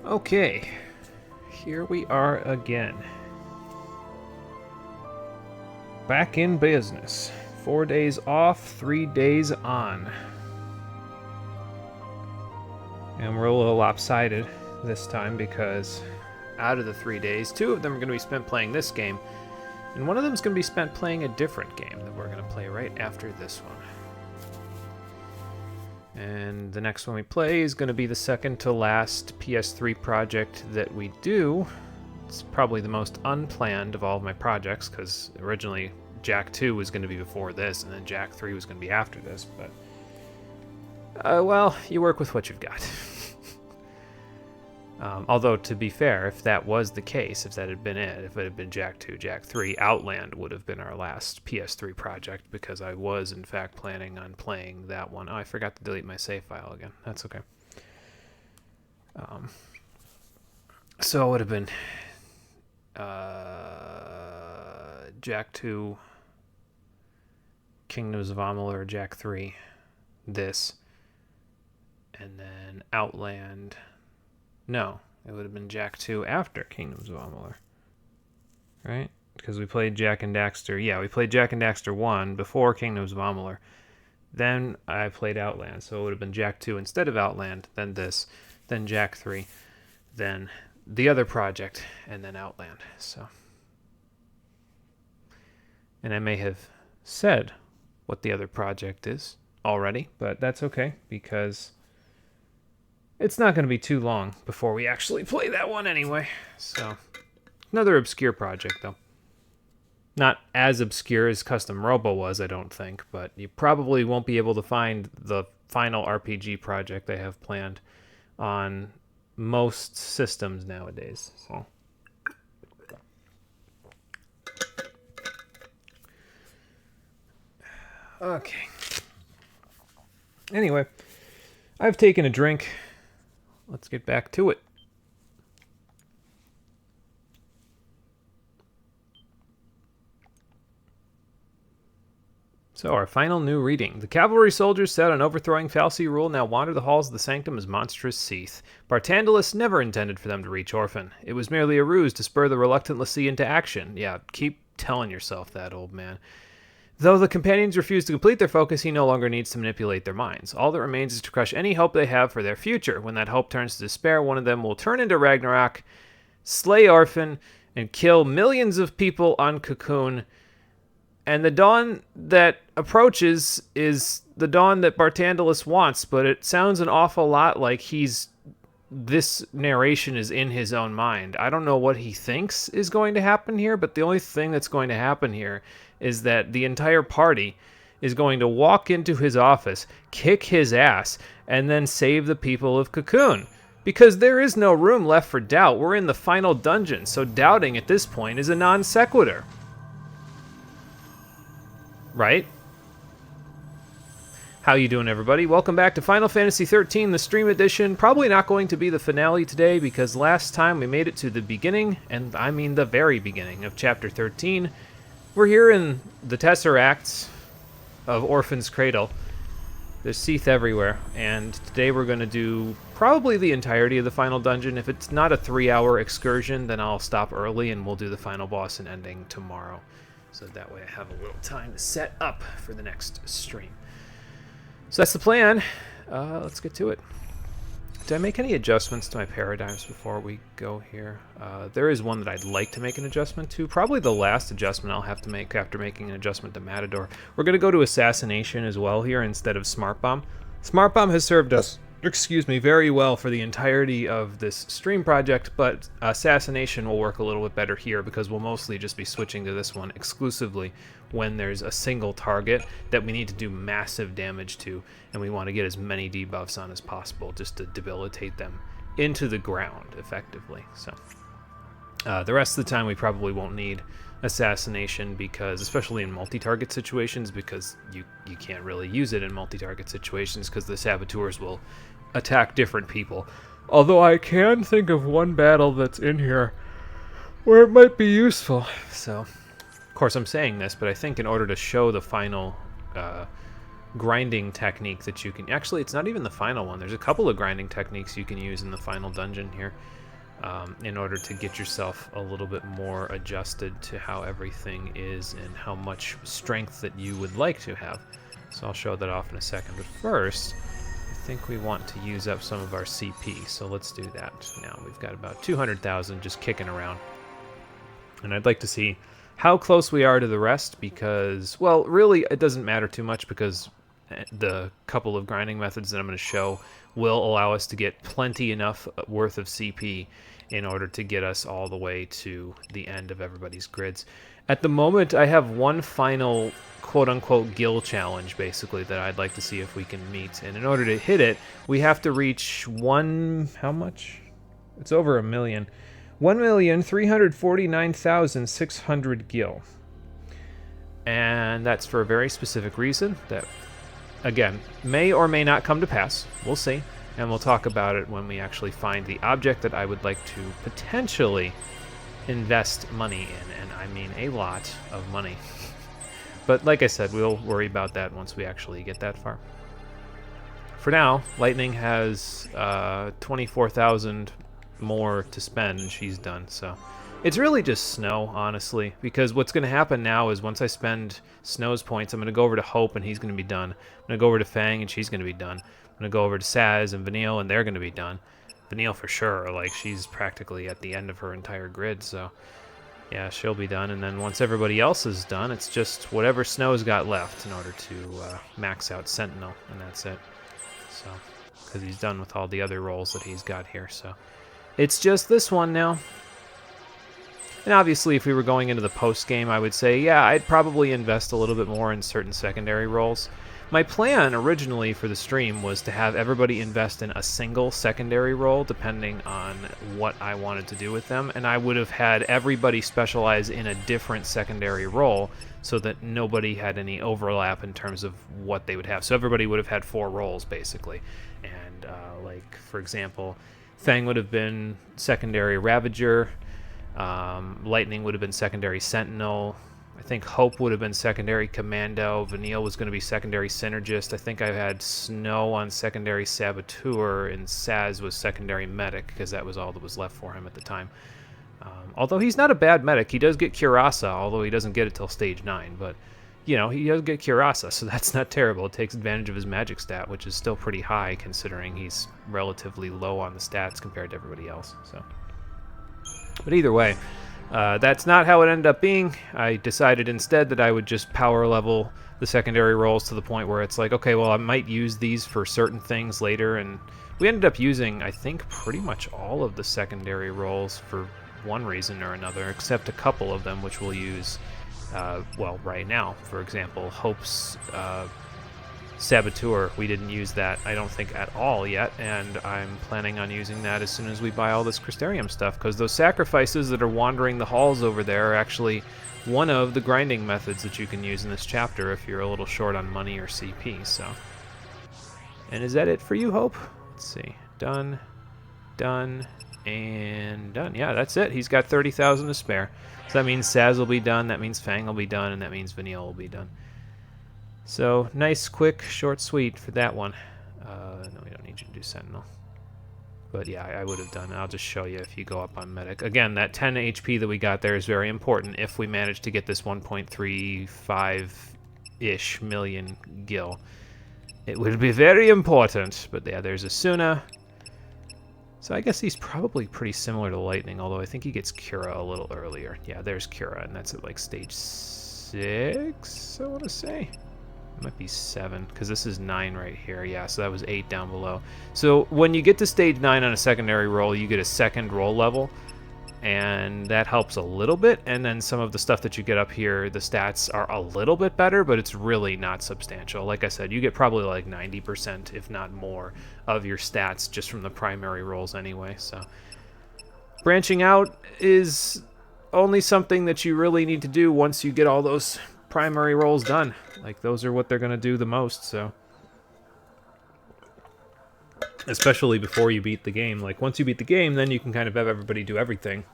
Okay, here we are again. Back in business. 4 days off, 3 days on. And we're a little lopsided this time because out of the 3 days, 2 of them are going to be spent playing this game, and one of them is going to be spent playing a different game that we're going to play right after this one. And the next one we play is going to be the second to last PS3 project that we do. It's probably the most unplanned of all of my projects, because originally Jack 2 was going to be before this, and then Jack 3 was going to be after this, but... well, you work with what you've got. Although, to be fair, if that was the case, if that had been it, if it had been Jack 2, Jack 3, Outland would have been our last PS3 project, because I was, in fact, planning on playing that one. Oh, I forgot to delete my save file again. That's okay. So it would have been Jack 2, Kingdoms of Amalur, Jack 3, this, and then Outland... No, it would have been Jack 2 after Kingdoms of Amalur. Right? Because we played Jak and Daxter. Yeah, we played Jak and Daxter 1 before Kingdoms of Amalur. Then I played Outland, so it would have been Jak 2 instead of Outland, then this, then Jak 3, then the other project, and then Outland. So, and I may have said what the other project is already, but that's okay, because... it's not going to be too long before we actually play that one anyway. So, another obscure project, though. Not as obscure as Custom Robo was, I don't think, but you probably won't be able to find the final RPG project they have planned on most systems nowadays. So, okay. Anyway, I've taken a drink. Let's get back to it. So, our final new reading. The cavalry soldiers set on overthrowing Falsey rule now wander the halls of the sanctum as monstrous Seath. Bartandalus never intended for them to reach Orphan. It was merely a ruse to spur the reluctant Lassie into action. Yeah, keep telling yourself that, old man. Though the companions refuse to complete their focus, he no longer needs to manipulate their minds. All that remains is to crush any hope they have for their future. When that hope turns to despair, one of them will turn into Ragnarok, slay Orphan, and kill millions of people on Cocoon. And the dawn that approaches is the dawn that Bartandalus wants, but it sounds an awful lot like this narration is in his own mind. I don't know what he thinks is going to happen here, but the only thing that's going to happen here is that the entire party is going to walk into his office, kick his ass, and then save the people of Cocoon. Because there is no room left for doubt. We're in the final dungeon, so doubting at this point is a non sequitur. Right? How you doing, everybody? Welcome back to Final Fantasy XIII, the stream edition. Probably not going to be the finale today, because last time we made it to the beginning, and I mean the very beginning of Chapter 13. We're here in the Tesseracts of Orphan's Cradle. There's Seath everywhere, and today we're going to do probably the entirety of the final dungeon. If it's not a 3-hour excursion, then I'll stop early and we'll do the final boss and ending tomorrow. So that way I have a little time to set up for the next stream. So that's the plan. Let's get to it. Did I make any adjustments to my paradigms before we go here? There is one that I'd like to make an adjustment to. Probably the last adjustment I'll have to make after making an adjustment to Matador. We're going to go to Assassination as well here instead of Smart Bomb. Smart Bomb has served us, very well for the entirety of this stream project, but Assassination will work a little bit better here because we'll mostly just be switching to this one exclusively when there's a single target that we need to do massive damage to, and we want to get as many debuffs on as possible just to debilitate them into the ground effectively. So the rest of the time we probably won't need Assassination, because especially in multi-target situations, because you can't really use it in multi-target situations because the saboteurs will attack different people. Although I can think of one battle that's in here where it might be useful. So, of course I'm saying this, but I think in order to show the final grinding technique that you can... Actually, it's not even the final one. There's a couple of grinding techniques you can use in the final dungeon here in order to get yourself a little bit more adjusted to how everything is and how much strength that you would like to have. So I'll show that off in a second. But first, I think we want to use up some of our CP. So let's do that now. We've got about 200,000 just kicking around. And I'd like to see how close we are to the rest because, well, really it doesn't matter too much because the couple of grinding methods that I'm going to show will allow us to get plenty enough worth of CP in order to get us all the way to the end of everybody's grids. At the moment, I have one final quote-unquote gill challenge, basically, that I'd like to see if we can meet. And in order to hit it, we have to reach how much? It's over 1 million. 1,349,600 gil. And that's for a very specific reason that, again, may or may not come to pass. We'll see. And we'll talk about it when we actually find the object that I would like to potentially invest money in. And I mean a lot of money. But like I said, we'll worry about that once we actually get that far. For now, Lightning has 24,000 more to spend and she's done. So it's really just Snow, honestly, because what's going to happen now is once I spend Snow's points, I'm going to go over to Hope and he's going to be done. I'm going to go over to Fang and she's going to be done. I'm going to go over to Saz and Vanille and they're going to be done. Vanille for sure, like she's practically at the end of her entire grid, so yeah, she'll be done. And then once everybody else is done, it's just whatever Snow's got left in order to max out Sentinel, and that's it. So, because he's done with all the other roles that he's got here, so it's just this one now. And obviously, if we were going into the post-game, I would say, yeah, I'd probably invest a little bit more in certain secondary roles. My plan originally for the stream was to have everybody invest in a single secondary role, depending on what I wanted to do with them, and I would have had everybody specialize in a different secondary role so that nobody had any overlap in terms of what they would have. So everybody would have had 4 roles, basically. And, like, for example, Fang would have been secondary Ravager, Lightning would have been secondary Sentinel, I think Hope would have been secondary Commando, Vanille was going to be secondary Synergist, I think I had Snow on secondary Saboteur, and Saz was secondary Medic, because that was all that was left for him at the time. Although he's not a bad medic, he does get Curasa, although he doesn't get it till stage 9, but, you know, he does get Curasa, so that's not terrible. It takes advantage of his magic stat, which is still pretty high, considering he's relatively low on the stats compared to everybody else, so. But either way, that's not how it ended up being. I decided instead that I would just power level the secondary roles to the point where it's like, okay, well, I might use these for certain things later, and we ended up using, I think, pretty much all of the secondary roles for one reason or another, except a couple of them, which we'll use, well, right now. For example, Hope's Saboteur, we didn't use that, I don't think, at all yet, and I'm planning on using that as soon as we buy all this Crystarium stuff, because those sacrifices that are wandering the halls over there are actually one of the grinding methods that you can use in this chapter if you're a little short on money or CP, so. And is that it for you, Hope? Let's see. Done, done, and done. Yeah, that's it. He's got 30,000 to spare. So that means Saz will be done, that means Fang will be done, and that means Vanille will be done. So, nice, quick, short, sweet for that one. No, we don't need you to do Sentinel. But yeah, I would have done it. I'll just show you if you go up on Medic. Again, that 10 HP that we got there is very important if we manage to get this 1.35-ish million gil. It would be very important. But yeah, there's Asuna. So I guess he's probably pretty similar to Lightning, although I think he gets Cura a little earlier. Yeah, there's Cura, and that's at like stage 6, I want to say. It might be 7, because this is 9 right here. Yeah, so that was 8 down below. So when you get to stage 9 on a secondary roll, you get a second roll level, and that helps a little bit. And then some of the stuff that you get up here, the stats are a little bit better, but it's really not substantial. Like I said, you get probably like 90%, if not more, of your stats just from the primary rolls anyway. So branching out is only something that you really need to do once you get all those primary rolls done. Like, those are what they're going to do the most, so. Especially before you beat the game. Like, once you beat the game, then you can kind of have everybody do everything.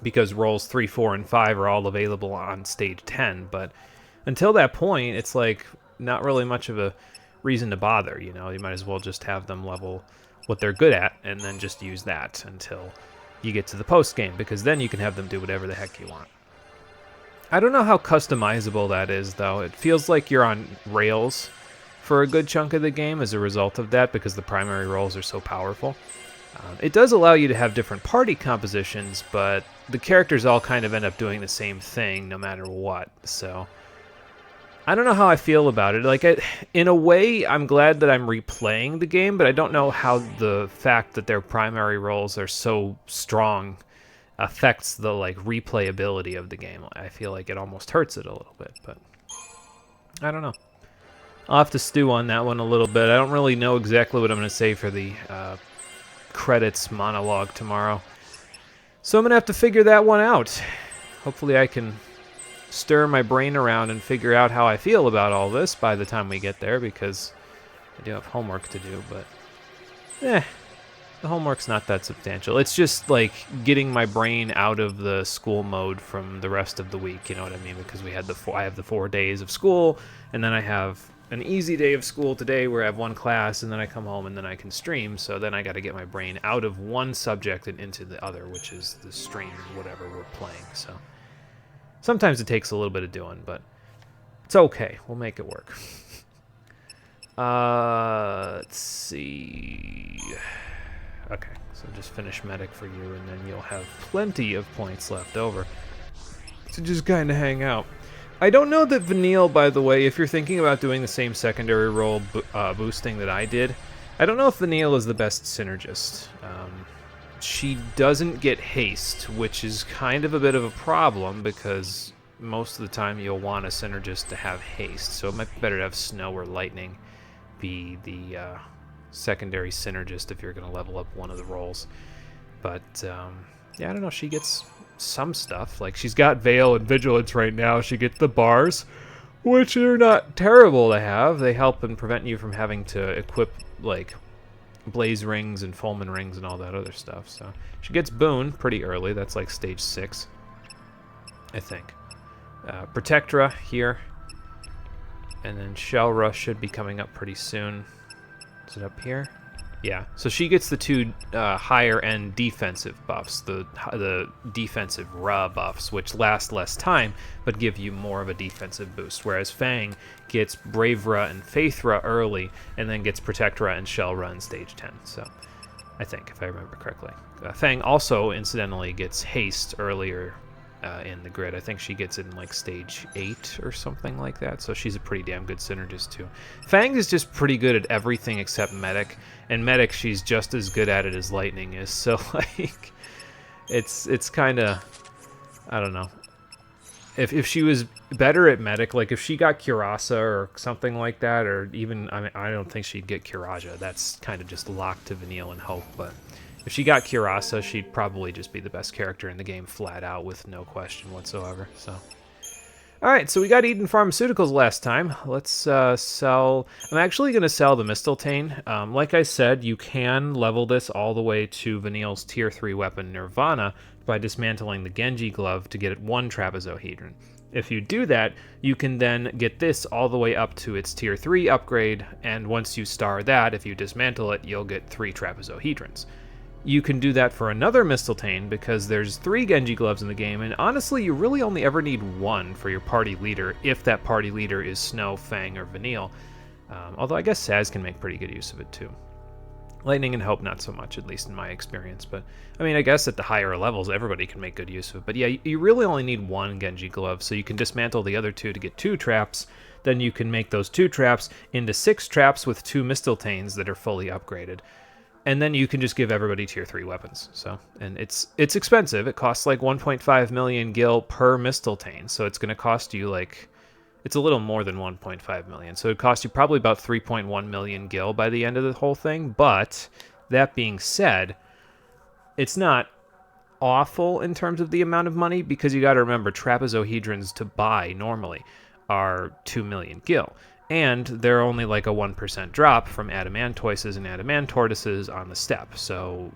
Because rolls 3, 4, and 5 are all available on stage 10. But until that point, it's like, not really much of a reason to bother, you know? You might as well just have them level what they're good at and then just use that until you get to the post game, because then you can have them do whatever the heck you want. I don't know how customizable that is, though. It feels like you're on rails for a good chunk of the game as a result of that, because the primary roles are so powerful. It does allow you to have different party compositions, but the characters all kind of end up doing the same thing no matter what. So I don't know how I feel about it. Like, in a way, I'm glad that I'm replaying the game, but I don't know how the fact that their primary roles are so strong affects the like replayability of the game. I feel like it almost hurts it a little bit, but I don't know. I'll have to stew on that one a little bit. I don't really know exactly what I'm going to say for the credits monologue tomorrow, so I'm going to have to figure that one out. Hopefully I can stir my brain around and figure out how I feel about all this by the time we get there, because I do have homework to do, but the homework's not that substantial. It's just like getting my brain out of the school mode from the rest of the week, you know what I mean? Because I have the 4 days of school, and then I have an easy day of school today where I have one class, and then I come home and then I can stream. So then I got to get my brain out of one subject and into the other, which is the stream, whatever we're playing. So sometimes it takes a little bit of doing, but it's okay. We'll make it work. Let's see. Okay, so just finish medic for you, and then you'll have plenty of points left over to just kind of hang out. I don't know that Vanille, by the way, if you're thinking about doing the same secondary role boosting that I did, I don't know if Vanille is the best synergist. She doesn't get haste, which is kind of a bit of a problem, because most of the time you'll want a synergist to have haste, so it might be better to have Snow or Lightning be the secondary synergist if you're going to level up one of the roles. But yeah, I don't know, she gets some stuff. Like, she's got Veil and Vigilance right now. She gets the bars, which are not terrible to have. They help and prevent you from having to equip like Blaze rings and Fulmin rings and all that other stuff. So she gets Boon pretty early. That's like stage 6, I think. Protectra here, and then Shell Rush should be coming up pretty soon. Is it up here? Yeah, so she gets the 2 higher-end defensive buffs, the defensive Ra buffs, which last less time, but give you more of a defensive boost, whereas Fang gets Brave Ra and Faith Ra early, and then gets Protect Ra and Shell Ra in stage 10, so I think, if I remember correctly. Fang also, incidentally, gets Haste earlier in the grid. I think she gets it in like stage 8 or something like that, so she's a pretty damn good synergist too. Fang is just pretty good at everything except Medic, and Medic she's just as good at it as Lightning is, so like it's kind of, I don't know. If she was better at Medic, like if she got Curasa or something like that, or even, I mean, I don't think she'd get Curaja. That's kind of just locked to Vanille and Hope, but if she got Curasa, she'd probably just be the best character in the game flat out with no question whatsoever. So, alright, so we got Eden Pharmaceuticals last time. Let's sell... I'm actually going to sell the Mistletoe. Like I said, you can level this all the way to Vanille's tier 3 weapon Nirvana by dismantling the Genji glove to get it 1 trapezohedron. If you do that, you can then get this all the way up to its tier 3 upgrade, and once you star that, if you dismantle it, you'll get 3 trapezohedrons. You can do that for another Mistletoe because there's 3 Genji gloves in the game, and honestly, you really only ever need 1 for your party leader if that party leader is Snow, Fang, or Vanille. Although I guess Saz can make pretty good use of it too. Lightning and Hope not so much, at least in my experience, but I mean, I guess at the higher levels everybody can make good use of it. But yeah, you really only need 1 Genji glove, so you can dismantle the other 2 to get 2 traps. Then you can make those 2 traps into 6 traps with 2 Mistletoes that are fully upgraded. And then you can just give everybody tier 3 weapons. So, and it's expensive. It costs like 1.5 million gil per Mistletoe. So it's going to cost you like, it's a little more than 1.5 million. So it costs you probably about 3.1 million gil by the end of the whole thing. But that being said, it's not awful in terms of the amount of money, because you got to remember trapezohedrons to buy normally are 2 million gil. And they're only like a 1% drop from adamantoises and adamantortoises on the step. So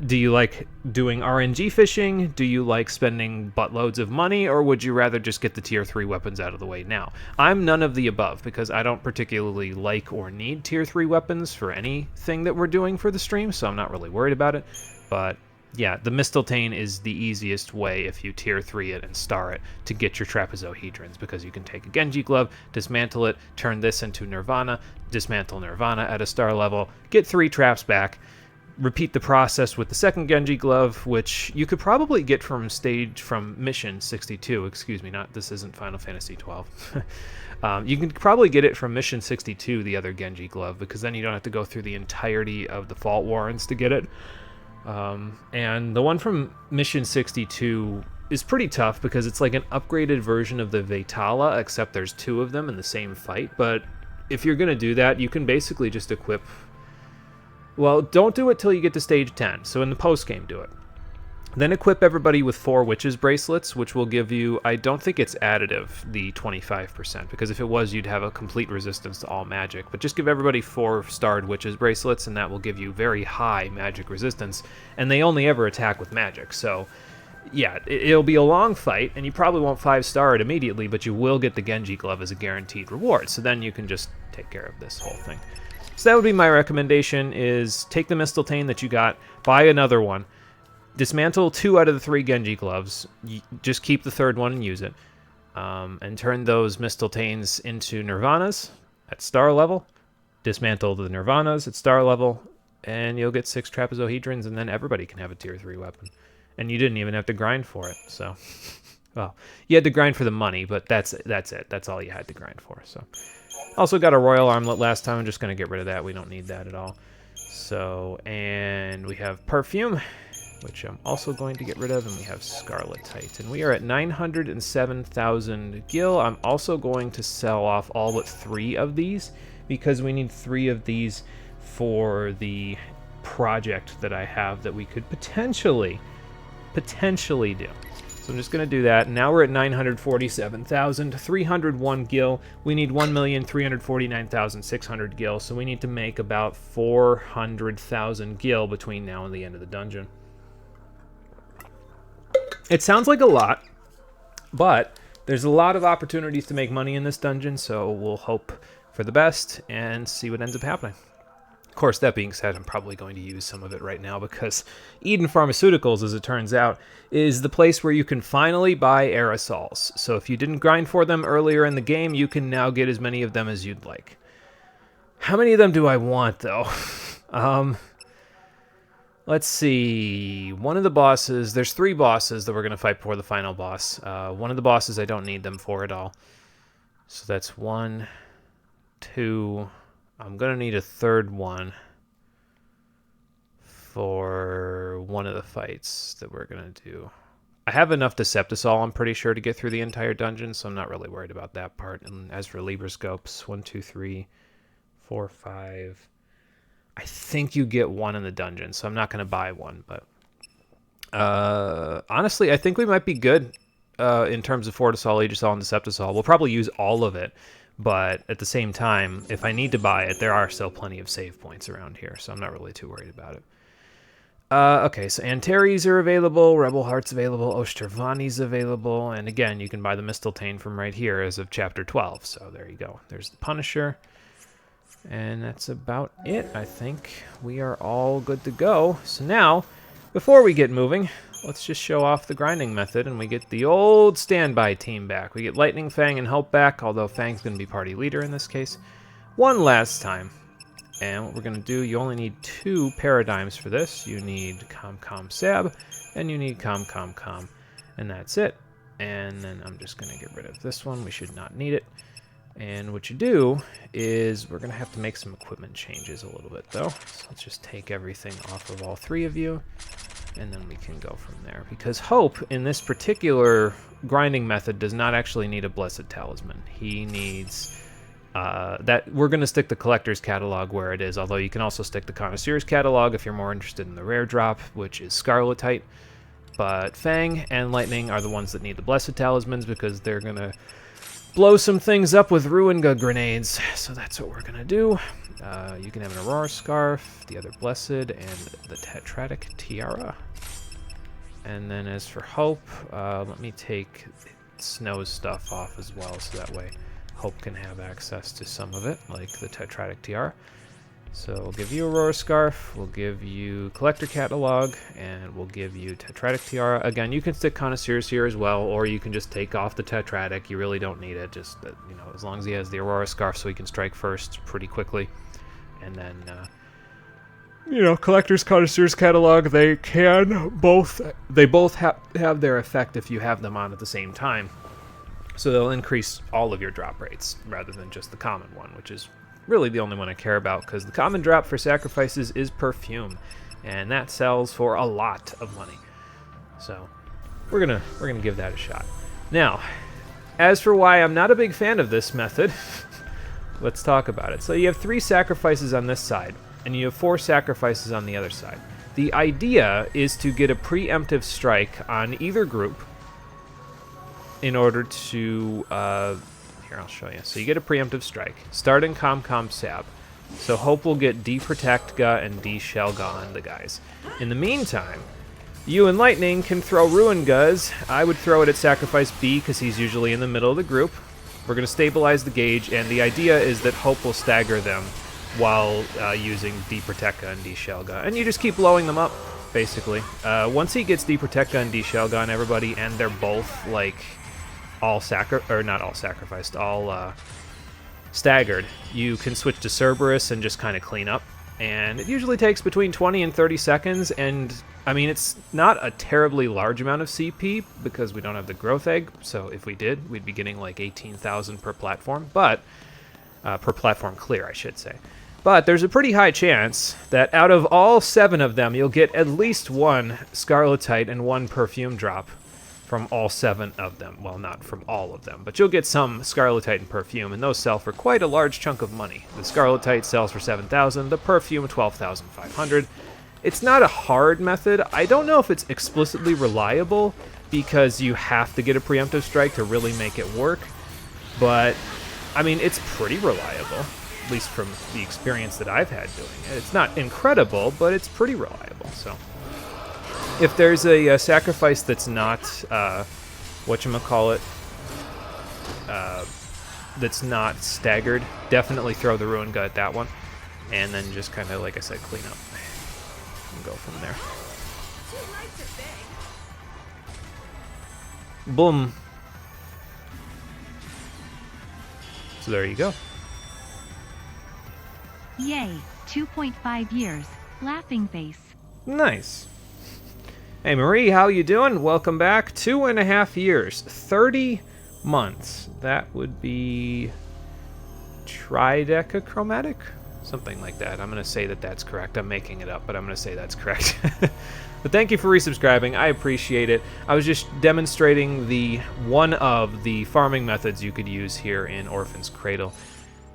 Do you like doing RNG fishing? Do you like spending buttloads of money? Or would you rather just get the tier 3 weapons out of the way now? I'm none of the above, because I don't particularly like or need tier 3 weapons for anything that we're doing for the stream, so I'm not really worried about it. But yeah, the Mistletoe is the easiest way if you tier 3 it and star it to get your trapezohedrons, because you can take a Genji glove, dismantle it, turn this into Nirvana, dismantle Nirvana at a star level, get 3 traps back, repeat the process with the second Genji glove, which you could probably get from mission 62. Excuse me, this isn't Final Fantasy 12. You can probably get it from mission 62, the other Genji glove, because then you don't have to go through the entirety of the Fault Warrens to get it. And the one from mission 62 is pretty tough because it's like an upgraded version of the Vetala, except there's 2 of them in the same fight. But if you're going to do that, you can basically just equip... Well, don't do it till you get to stage 10, so in the post-game do it. Then equip everybody with 4 Witches Bracelets, which will give you, I don't think it's additive, the 25%, because if it was, you'd have a complete resistance to all magic. But just give everybody 4 starred Witches Bracelets, and that will give you very high magic resistance, and they only ever attack with magic, so... Yeah, it'll be a long fight, and you probably won't 5-star it immediately, but you will get the Genji Glove as a guaranteed reward, so then you can just take care of this whole thing. So that would be my recommendation, is take the Mistletoe that you got, buy another one, dismantle 2 out of the 3 Genji gloves, just keep the 3rd one and use it, and turn those Mistletoes into Nirvanas at star level, dismantle the Nirvanas at star level, and you'll get 6 trapezohedrons, and then everybody can have a tier 3 weapon. And you didn't even have to grind for it, so... Well, you had to grind for the money, but that's it. That's all you had to grind for, so... Also got a Royal Armlet last time. I'm just going to get rid of that. We don't need that at all. So, and we have Perfume, which I'm also going to get rid of, and we have Scarlet Tite. And we are at 907,000 gil. I'm also going to sell off all but 3 of these, because we need 3 of these for the project that I have that we could potentially do. So I'm just going to do that. Now we're at 947,301 gil. We need 1,349,600 gil, so we need to make about 400,000 gil between now and the end of the dungeon. It sounds like a lot, but there's a lot of opportunities to make money in this dungeon, so we'll hope for the best and see what ends up happening. Of course, that being said, I'm probably going to use some of it right now because Eden Pharmaceuticals, as it turns out, is the place where you can finally buy aerosols. So if you didn't grind for them earlier in the game, you can now get as many of them as you'd like. How many of them do I want, though? Let's see. One of the bosses... There's 3 bosses that we're going to fight before the final boss. One of the bosses I don't need them for at all. So that's 1, 2... I'm going to need a 3rd one for one of the fights that we're going to do. I have enough Deceptisol, I'm pretty sure, to get through the entire dungeon, so I'm not really worried about that part. And as for Libroscopes, 1, 2, 3, 4, 5... I think you get 1 in the dungeon, so I'm not going to buy 1, but... honestly, I think we might be good in terms of Fortisol, Aegisol, and Deceptisol. We'll probably use all of it. But at the same time, if I need to buy it, there are still plenty of save points around here, so I'm not really too worried about it. Okay, so Antares are available, Rebel Heart's available, Ostervani's available, and again, you can buy the Mistletoe from right here as of Chapter 12, so there you go. There's the Punisher, and that's about it, I think. We are all good to go. So now, before we get moving... Let's just show off the grinding method, and we get the old standby team back. We get Lightning, Fang, and Help back, although Fang's going to be party leader in this case. One last time. And what we're going to do, you only need 2 paradigms for this. You need Com Com Sab, and you need Com Com Com. And that's it. And then I'm just going to get rid of this one. We should not need it. And what you do is we're going to have to make some equipment changes a little bit, though. So let's just take everything off of all 3 of you. And then we can go from there. Because Hope, in this particular grinding method, does not actually need a Blessed Talisman. He needs... that we're going to stick the Collector's Catalog where it is, although you can also stick the Connoisseur's Catalog if you're more interested in the rare drop, which is Scarletite. But Fang and Lightning are the ones that need the Blessed Talismans because they're going to blow some things up with Ruinga grenades. So that's what we're going to do. You can have an Aurora Scarf, the other Blessed, and the Tetratic Tiara. And then as for Hope, let me take Snow's stuff off as well, so that way Hope can have access to some of it, like the Tetratic Tiara. So we'll give you Aurora Scarf, we'll give you Collector Catalog, and we'll give you Tetratic Tiara. Again, you can stick Connoisseurs here as well, or you can just take off the Tetratic. You really don't need it, just, you know, as long as he has the Aurora Scarf so he can strike first pretty quickly. And then, you know, Collector's Connoisseurs Catalog, they both have their effect if you have them on at the same time. So they'll increase all of your drop rates, rather than just the common one, which is really the only one I care about, because the common drop for sacrifices is Perfume, and that sells for a lot of money. So we're gonna give that a shot. Now, as for why I'm not a big fan of this method, let's talk about it. So you have 3 sacrifices on this side, and you have 4 sacrifices on the other side. The idea is to get a preemptive strike on either group in order to, here, I'll show you. So you get a preemptive strike. Start in Sab. So Hope will get D-Protect Ga and D-Shell-Ga on the guys. In the meantime, you and Lightning can throw Ruin Guz. I would throw it at Sacrifice B because he's usually in the middle of the group. We're going to stabilize the gauge, and the idea is that Hope will stagger them while using D-Protect Ga and D-Shell-Ga. And you just keep blowing them up, basically. Once he gets D-Protect Ga and D-Shell-Ga on everybody, and they're both, like, all staggered, you can switch to Cerberus and just kind of clean up. And it usually takes between 20 and 30 seconds, and I mean, it's not a terribly large amount of CP because we don't have the growth egg, so if we did, we'd be getting like 18,000 per platform, but per platform clear, I should say. But there's a pretty high chance that out of all 7 of them, you'll get at least 1 Scarletite and 1 Perfume drop from all 7 of them. Well, not from all of them, but you'll get some Scarletite and Perfume, and those sell for quite a large chunk of money. The Scarletite sells for 7,000, the Perfume 12,500. It's not a hard method. I don't know if it's explicitly reliable, because you have to get a preemptive strike to really make it work, but I mean, it's pretty reliable, at least from the experience that I've had doing it. It's not incredible, but it's pretty reliable, so. If there's a sacrifice that's not, that's not staggered, definitely throw the Ruin Gut at that one, and then just kind of, like I said, clean up and go from there. Boom. So there you go. Yay, 2.5 years. Laughing face. Nice. Hey Marie, how you doing? Welcome back. 2.5 years, 30 months. That would be tridecachromatic? Something like that. I'm going to say that that's correct. I'm making it up, but I'm going to say that's correct. But thank you for resubscribing. I appreciate it. I was just demonstrating one of the farming methods you could use here in Orphan's Cradle,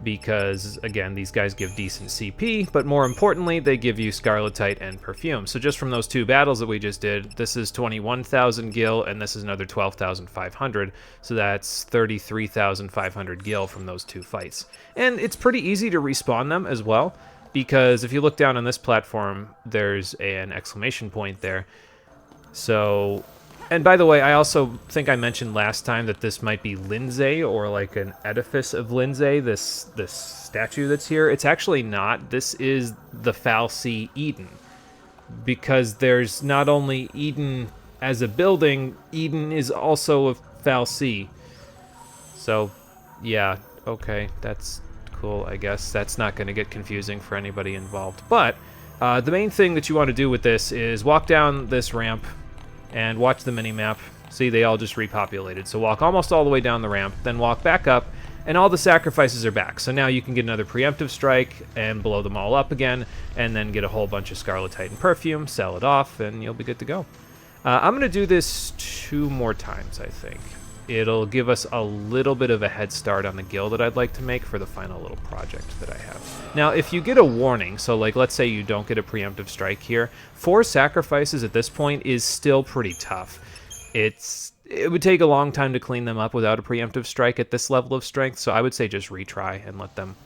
because, again, these guys give decent CP, but more importantly, they give you Scarletite and Perfume. So just from those 2 battles that we just did, this is 21,000 gil, and this is another 12,500, so that's 33,500 gil from those 2 fights. And it's pretty easy to respawn them as well, because if you look down on this platform, there's an exclamation point there. So, and by the way, I also think I mentioned last time that this might be Lindsay, or like an edifice of Lindsay, this statue that's here. It's actually not. This is the fal'Cie Eden, because there's not only Eden as a building, Eden is also a fal'Cie. So, yeah, okay, that's cool, I guess. That's not going to get confusing for anybody involved. But the main thing that you want to do with this is walk down this ramp and watch the mini-map. See, they all just repopulated. So walk almost all the way down the ramp, then walk back up, and all the sacrifices are back. So now you can get another preemptive strike and blow them all up again, and then get a whole bunch of Scarletite and Perfume, sell it off, and you'll be good to go. I'm going to do this 2 more times, I think. It'll give us a little bit of a head start on the guild that I'd like to make for the final little project that I have. Now, if you get a warning, so like let's say you don't get a preemptive strike here, 4 sacrifices at this point is still pretty tough. It would take a long time to clean them up without a preemptive strike at this level of strength, so I would say just retry and let them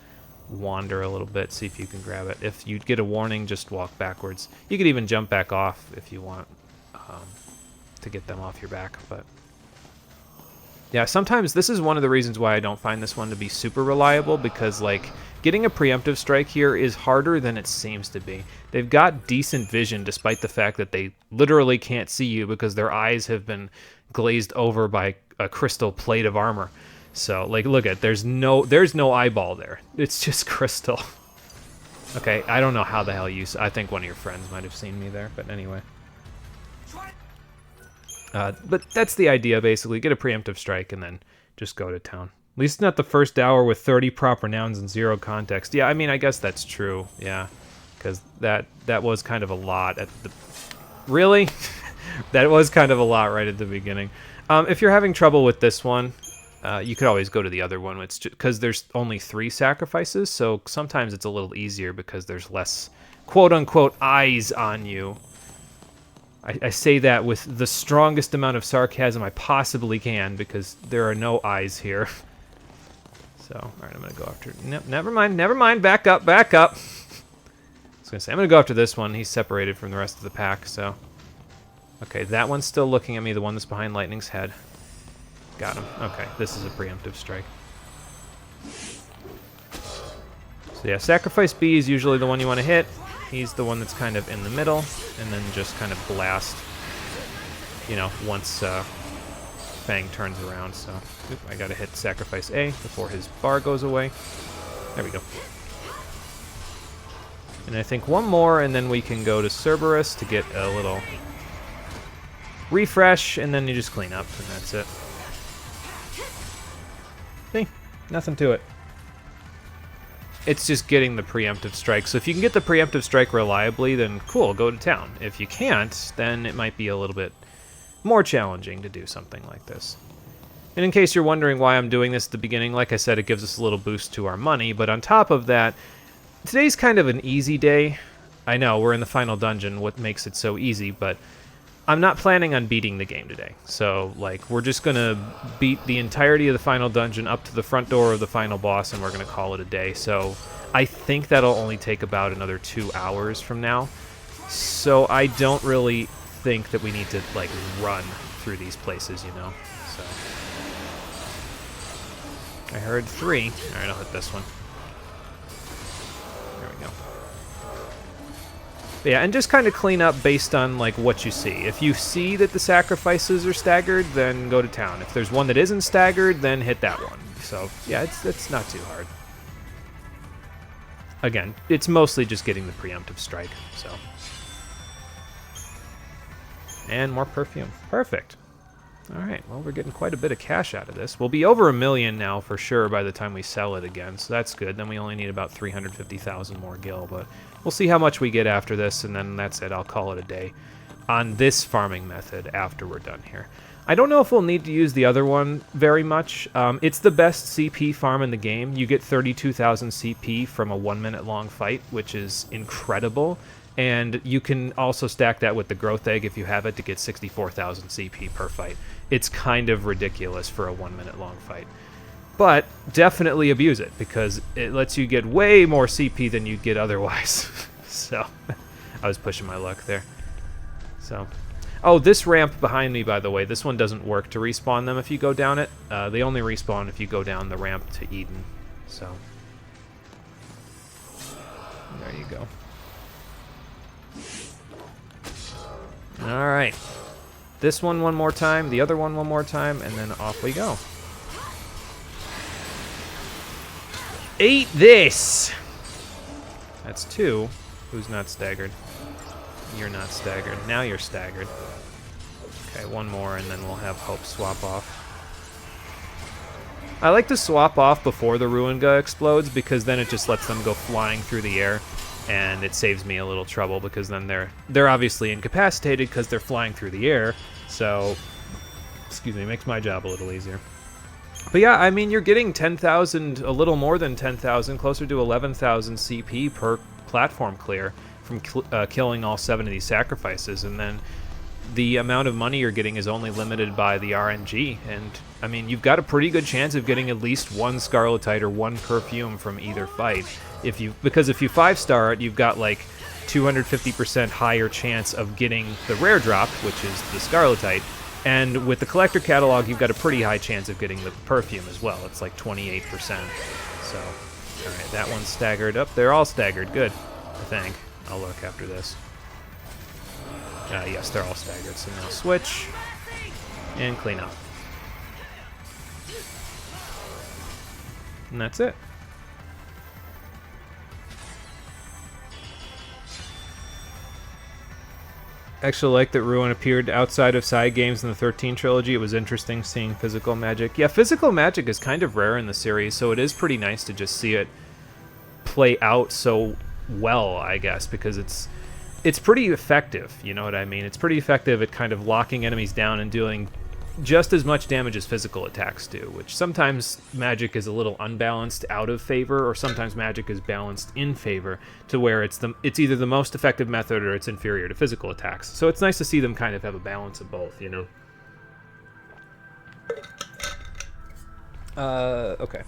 wander a little bit, see if you can grab it. If you get a warning, just walk backwards. You could even jump back off if you want to get them off your back, but... Yeah, sometimes this is one of the reasons why I don't find this one to be super reliable, because, like, getting a preemptive strike here is harder than it seems to be. They've got decent vision, despite the fact that they literally can't see you because their eyes have been glazed over by a crystal plate of armor. So, like, look at, there's no eyeball there. It's just crystal. Okay, I don't know how the hell I think one of your friends might have seen me there, but anyway. But that's the idea, basically. Get a preemptive strike and then just go to town. At least not the first hour with 30 proper nouns and 0 context. Yeah, I mean, I guess that's true. Yeah, because that was kind of a lot at the... Really? That was kind of a lot right at the beginning. If you're having trouble with this one, you could always go to the other one. It's because there's only 3 sacrifices, so sometimes it's a little easier because there's less quote-unquote eyes on you. I say that with the strongest amount of sarcasm I possibly can, because there are no eyes here. So, alright, I'm going to go after... No, never mind, back up. I was going to say, I'm going to go after this one. He's separated from the rest of the pack, so... Okay, that one's still looking at me, the one that's behind Lightning's head. Got him. Okay, this is a preemptive strike. So yeah, Sacrifice B is usually the one you want to hit. He's the one that's kind of in the middle, and then just kind of blast, you know, once Fang turns around. So I gotta hit Sacrifice A before his bar goes away. There we go. And I think one more, and then we can go to Cerberus to get a little refresh, and then you just clean up, and that's it. See? Nothing to it. It's just getting the preemptive strike. So if you can get the preemptive strike reliably, then cool, go to town. If you can't, then it might be a little bit more challenging to do something like this. And in case you're wondering why I'm doing this at the beginning, like I said, it gives us a little boost to our money, but on top of that, today's kind of an easy day. I know, we're in the final dungeon, what makes it so easy, but I'm not planning on beating the game today. So, like, we're just going to beat the entirety of the final dungeon up to the front door of the final boss, and we're going to call it a day. So, I think that'll only take about another 2 hours from now. So, I don't really think that we need to, like, run through these places, you know? So, I heard 3. Alright, I'll hit this one. There we go. Yeah, and just kind of clean up based on, like, what you see. If you see that the sacrifices are staggered, then go to town. If there's one that isn't staggered, then hit that one. So, yeah, it's not too hard. Again, it's mostly just getting the preemptive strike, so. And more perfume. Perfect. Alright, well, we're getting quite a bit of cash out of this. We'll be over $1 million now, for sure, by the time we sell it again, so that's good. Then we only need about 350,000 more gil, but we'll see how much we get after this, and then that's it. I'll call it a day on this farming method after we're done here. I don't know if we'll need to use the other one very much. It's the best CP farm in the game. You get 32,000 CP from a 1-minute long fight, which is incredible. And you can also stack that with the growth egg if you have it to get 64,000 CP per fight. It's kind of ridiculous for a 1-minute long fight. But definitely abuse it, because it lets you get way more CP than you'd get otherwise. So, I was pushing my luck there. So, oh, this ramp behind me, by the way, this one doesn't work to respawn them if you go down it. They only respawn if you go down the ramp to Eden. So, there you go. Alright. This one more time, the other one more time, and then off we go. Eat this! That's 2. Who's not staggered? You're not staggered. Now you're staggered. Okay, one more, and then we'll have Hope swap off. I like to swap off before the Ruinga explodes, because then it just lets them go flying through the air. And it saves me a little trouble, because then they're obviously incapacitated because they're flying through the air. So, excuse me, makes my job a little easier. But yeah, I mean, you're getting 10,000, a little more than 10,000, closer to 11,000 CP per platform clear from killing all 7 of these sacrifices. And then the amount of money you're getting is only limited by the RNG. And, I mean, you've got a pretty good chance of getting at least one Scarletite or one Perfume from either fight. Because if you 5-star it, you've got, like, 250% higher chance of getting the rare drop, which is the Scarletite. And with the Collector Catalog, you've got a pretty high chance of getting the Perfume as well. It's like 28%. So, alright, that one's staggered up. They're all staggered. Good, I think. I'll look after this. Yes, they're all staggered. So now switch and clean up. And that's it. Actually like that Ruin appeared outside of side games in the 13 trilogy. It was interesting seeing physical magic. Yeah, physical magic is kind of rare in the series, so it is pretty nice to just see it play out so well, I guess, because it's pretty effective, you know what I mean? It's pretty effective at kind of locking enemies down and doing just as much damage as physical attacks do, which sometimes magic is a little unbalanced out of favor, or sometimes magic is balanced in favor to where it's either the most effective method or it's inferior to physical attacks. So it's nice to see them kind of have a balance of both, you know? Okay.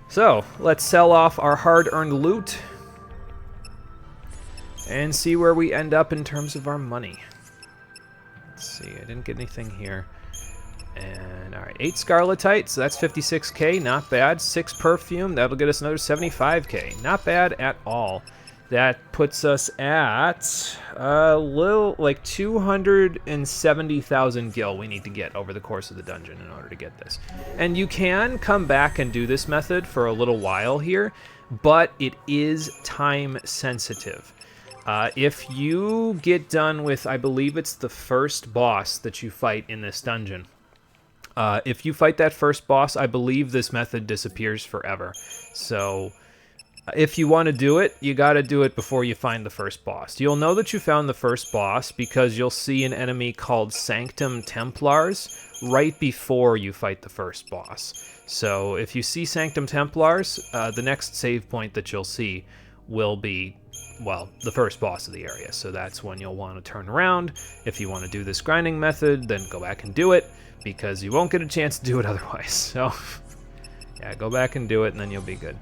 So, let's sell off our hard-earned loot and see where we end up in terms of our money. Let's see, I didn't get anything here. And, alright, 8 Scarletite, so that's 56k, not bad. 6 Perfume, that'll get us another 75k. Not bad at all. That puts us at a little, like 270,000 gil we need to get over the course of the dungeon in order to get this. And you can come back and do this method for a little while here, but it is time sensitive. If you get done with, I believe it's the first boss that you fight in this dungeon, if you fight that first boss, I believe this method disappears forever. So if you want to do it, you got to do it before you find the first boss. You'll know that you found the first boss because you'll see an enemy called Sanctum Templars right before you fight the first boss. So if you see Sanctum Templars, the next save point that you'll see will be, well, the first boss of the area. So that's when you'll want to turn around. If you want to do this grinding method, then go back and do it, because you won't get a chance to do it otherwise. So yeah, go back and do it, and then you'll be good.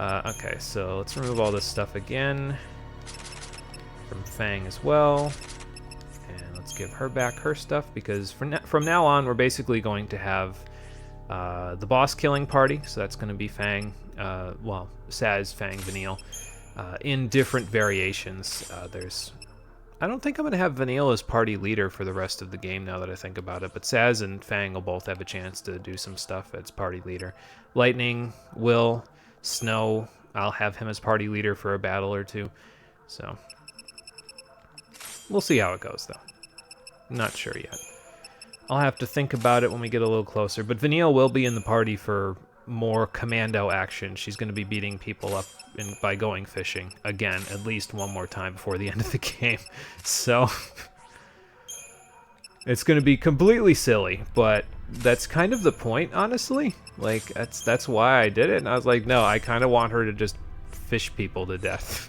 Okay, so let's remove all this stuff again from Fang as well. And let's give her back her stuff, because from now on, we're basically going to have the boss killing party. So that's going to be Fang, well, Saz, Fang, Vanille, in different variations. I don't think I'm going to have Vanille as party leader for the rest of the game now that I think about it, but Saz and Fang will both have a chance to do some stuff as party leader. Lightning, Will, Snow, I'll have him as party leader for a battle or two. So we'll see how it goes, though. I'm not sure yet. I'll have to think about it when we get a little closer, but Vanille will be in the party for more commando action. She's going to be beating people up by going fishing again, at least one more time before the end of the game. So it's going to be completely silly, but that's kind of the point, honestly. Like, that's why I did it. And I was like, no, I kind of want her to just fish people to death.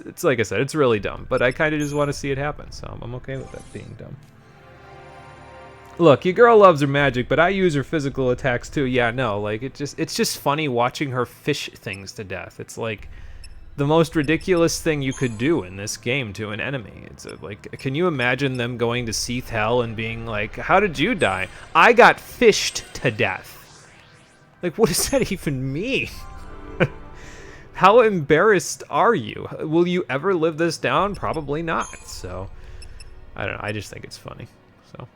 It's like I said, it's really dumb, but I kind of just want to see it happen, so I'm okay with that being dumb. Look, your girl loves her magic, but I use her physical attacks too. Yeah, no, like it's just funny watching her fish things to death. It's like the most ridiculous thing you could do in this game to an enemy. It's like, can you imagine them going to Seath Hell and being like, "How did you die?" "I got fished to death." Like, what does that even mean? How embarrassed are you? Will you ever live this down? Probably not. So, I don't know. I just think it's funny. So.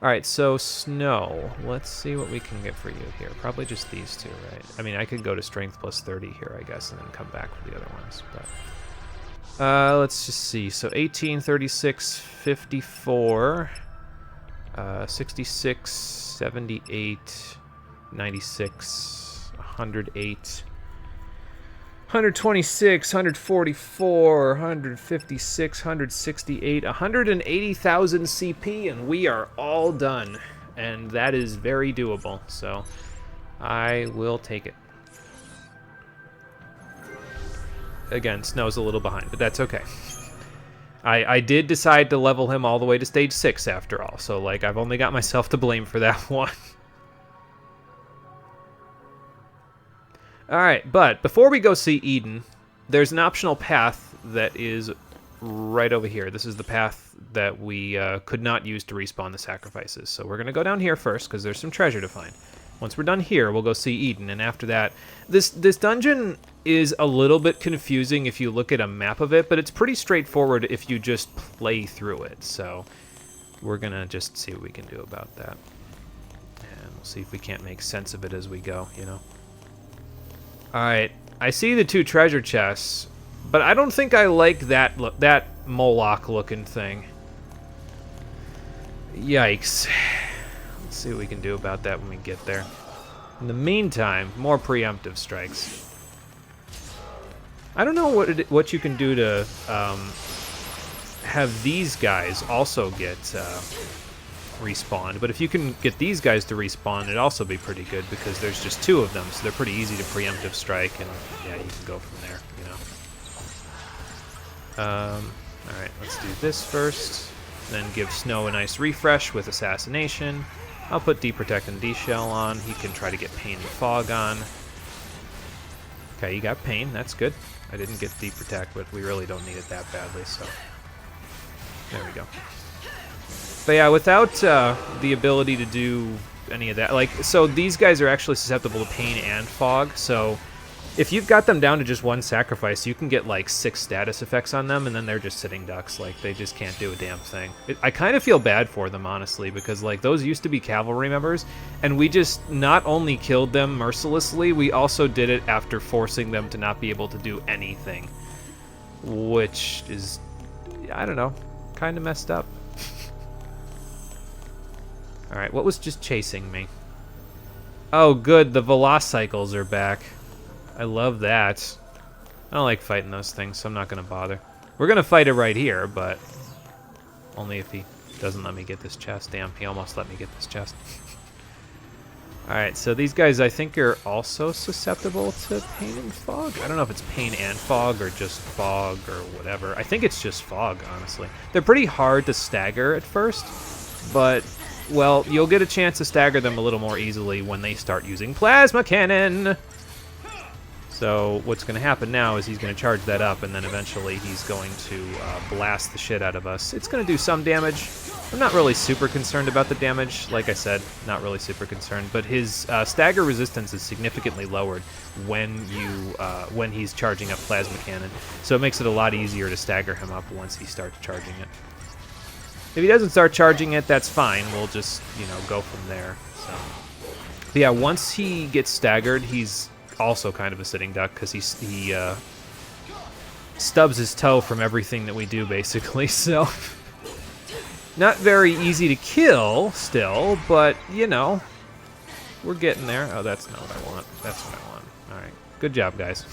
Alright, so Snow. Let's see what we can get for you here. Probably just these two, right? I mean, I could go to Strength plus 30 here, I guess, and then come back for the other ones. But let's just see. So 18, 36, 54, 66, 78, 96, 108... 126, 144, 156, 168, 180,000 CP, and we are all done. And that is very doable, so I will take it. Again, Snow's a little behind, but that's okay. I did decide to level him all the way to stage 6 after all, so like I've only got myself to blame for that one. Alright, but before we go see Eden, there's an optional path that is right over here. This is the path that we could not use to respawn the sacrifices. So we're going to go down here first because there's some treasure to find. Once we're done here, we'll go see Eden, and after that, this dungeon is a little bit confusing if you look at a map of it, but it's pretty straightforward if you just play through it. So we're going to just see what we can do about that. And we'll see if we can't make sense of it as we go, you know. Alright, I see the 2 treasure chests, but I don't think I like that Moloch looking thing. Yikes. Let's see what we can do about that when we get there. In the meantime, more preemptive strikes. I don't know what you can do to have these guys also get respawned, but if you can get these guys to respawn, it'd also be pretty good because there's just 2 of them, so they're pretty easy to preemptive strike, and yeah, you can go from there, you know. Alright, let's do this first, then give Snow a nice refresh with Assassination. I'll put D-Protect and D-Shell on. He can try to get Pain and Fog on. Okay, you got Pain, that's good. I didn't get D-Protect, but we really don't need it that badly, so there we go. But yeah, without the ability to do any of that, like, so these guys are actually susceptible to Pain and Fog, so if you've got them down to just 1 sacrifice, you can get like 6 status effects on them, and then they're just sitting ducks, like, they just can't do a damn thing. I kind of feel bad for them, honestly, because, like, those used to be cavalry members, and we just not only killed them mercilessly, we also did it after forcing them to not be able to do anything, which is, I don't know, kind of messed up. Alright, what was just chasing me? Oh, good, the Velocicycles are back. I love that. I don't like fighting those things, so I'm not going to bother. We're going to fight it right here, but only if he doesn't let me get this chest. Damn, he almost let me get this chest. Alright, so these guys I think are also susceptible to Pain and Fog. I don't know if it's Pain and Fog or just Fog or whatever. I think it's just Fog, honestly. They're pretty hard to stagger at first, but, well, you'll get a chance to stagger them a little more easily when they start using Plasma Cannon! So what's going to happen now is he's going to charge that up, and then eventually he's going to blast the shit out of us. It's going to do some damage. I'm not really super concerned about the damage. Like I said, not really super concerned. But his stagger resistance is significantly lowered when he's charging up Plasma Cannon. So it makes it a lot easier to stagger him up once he starts charging it. If he doesn't start charging it, that's fine. We'll just, you know, go from there. So, but yeah, once he gets staggered, he's also kind of a sitting duck because he stubs his toe from everything that we do, basically. So not very easy to kill still, but you know, we're getting there. Oh, that's not what I want. That's what I want. All right, good job, guys.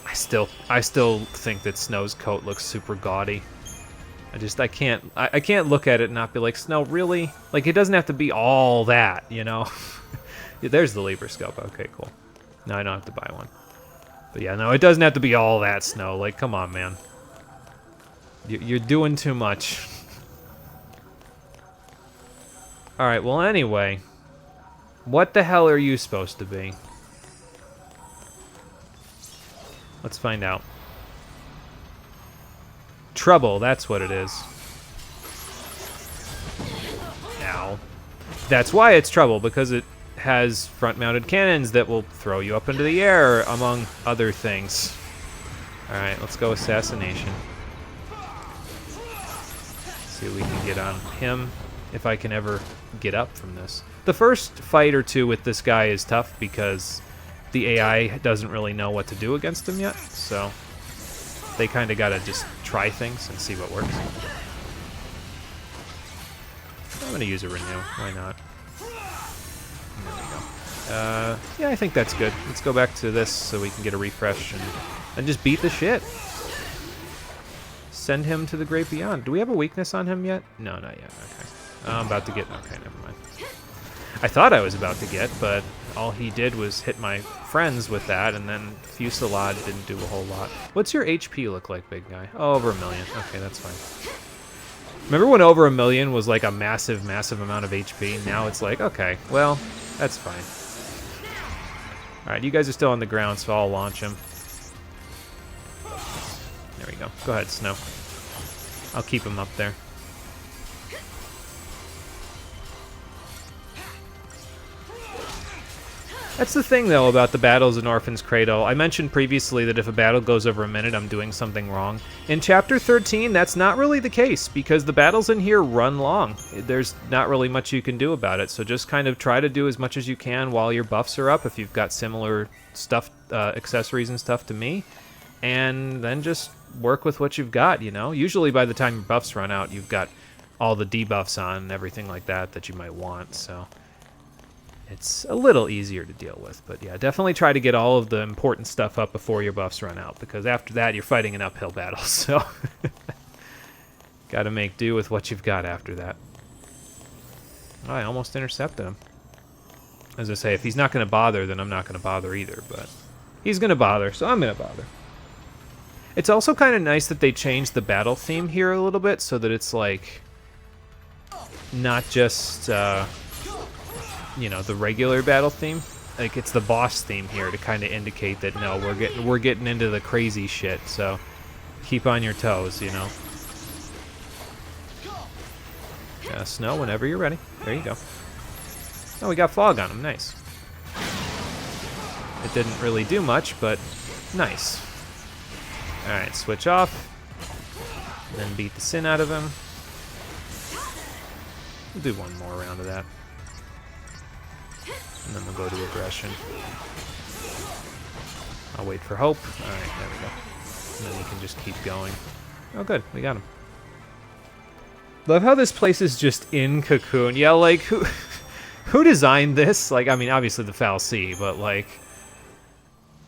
I still think that Snow's coat looks super gaudy. I can't look at it and not be like, Snow, really? Like, it doesn't have to be all that, you know. There's the Libra scope. Okay, cool. No, I don't have to buy one. But yeah, no, it doesn't have to be all that, Snow. Like, come on, man. You're doing too much. Alright, well, anyway. What the hell are you supposed to be? Let's find out. Trouble, that's what it is. Ow. That's why it's trouble, because it has front-mounted cannons that will throw you up into the air, among other things. Alright, let's go Assassination. See what we can get on him, if I can ever get up from this. The first fight or two with this guy is tough, because the AI doesn't really know what to do against him yet, so they kind of gotta just try things and see what works. I'm gonna use a Renew, why not? There we go. Yeah, I think that's good. Let's go back to this so we can get a refresh and just beat the shit. Send him to the great beyond. Do we have a weakness on him yet? No, not yet. Okay. I'm about to get... Okay, never mind. I thought I was about to get, but all he did was hit my friends with that, and then Fusillade didn't do a whole lot. What's your HP look like, big guy? Oh, over 1 million. Okay, that's fine. Remember when over 1 million was like a massive, massive amount of HP? Now it's like, okay, well, that's fine. Alright, you guys are still on the ground, so I'll launch him. There we go. Go ahead, Snow. I'll keep him up there. That's the thing, though, about the battles in Orphan's Cradle. I mentioned previously that if a battle goes over a minute, I'm doing something wrong. In Chapter 13, that's not really the case, because the battles in here run long. There's not really much you can do about it, so just kind of try to do as much as you can while your buffs are up, if you've got similar stuff, accessories and stuff to me, and then just work with what you've got, you know? Usually by the time your buffs run out, you've got all the debuffs on and everything like that you might want, so it's a little easier to deal with. But yeah, definitely try to get all of the important stuff up before your buffs run out, because after that, you're fighting an uphill battle, so gotta make do with what you've got after that. Oh, I almost intercepted him. As I say, if he's not going to bother, then I'm not going to bother either, but he's going to bother, so I'm going to bother. It's also kind of nice that they changed the battle theme here a little bit, so that it's like not just you know, the regular battle theme. Like, it's the boss theme here to kind of indicate that no, we're getting into the crazy shit. So keep on your toes, you know. Snow, whenever you're ready. There you go. Oh, we got fog on him. Nice. It didn't really do much, but nice. All right, switch off, and then beat the sin out of him. We'll do one more round of that. And then we'll go to aggression. I'll wait for hope. Alright, there we go. And then he can just keep going. Oh, good. We got him. Love how this place is just in Cocoon. Yeah, like, who designed this? Like, I mean, obviously the Foul Sea, but, like,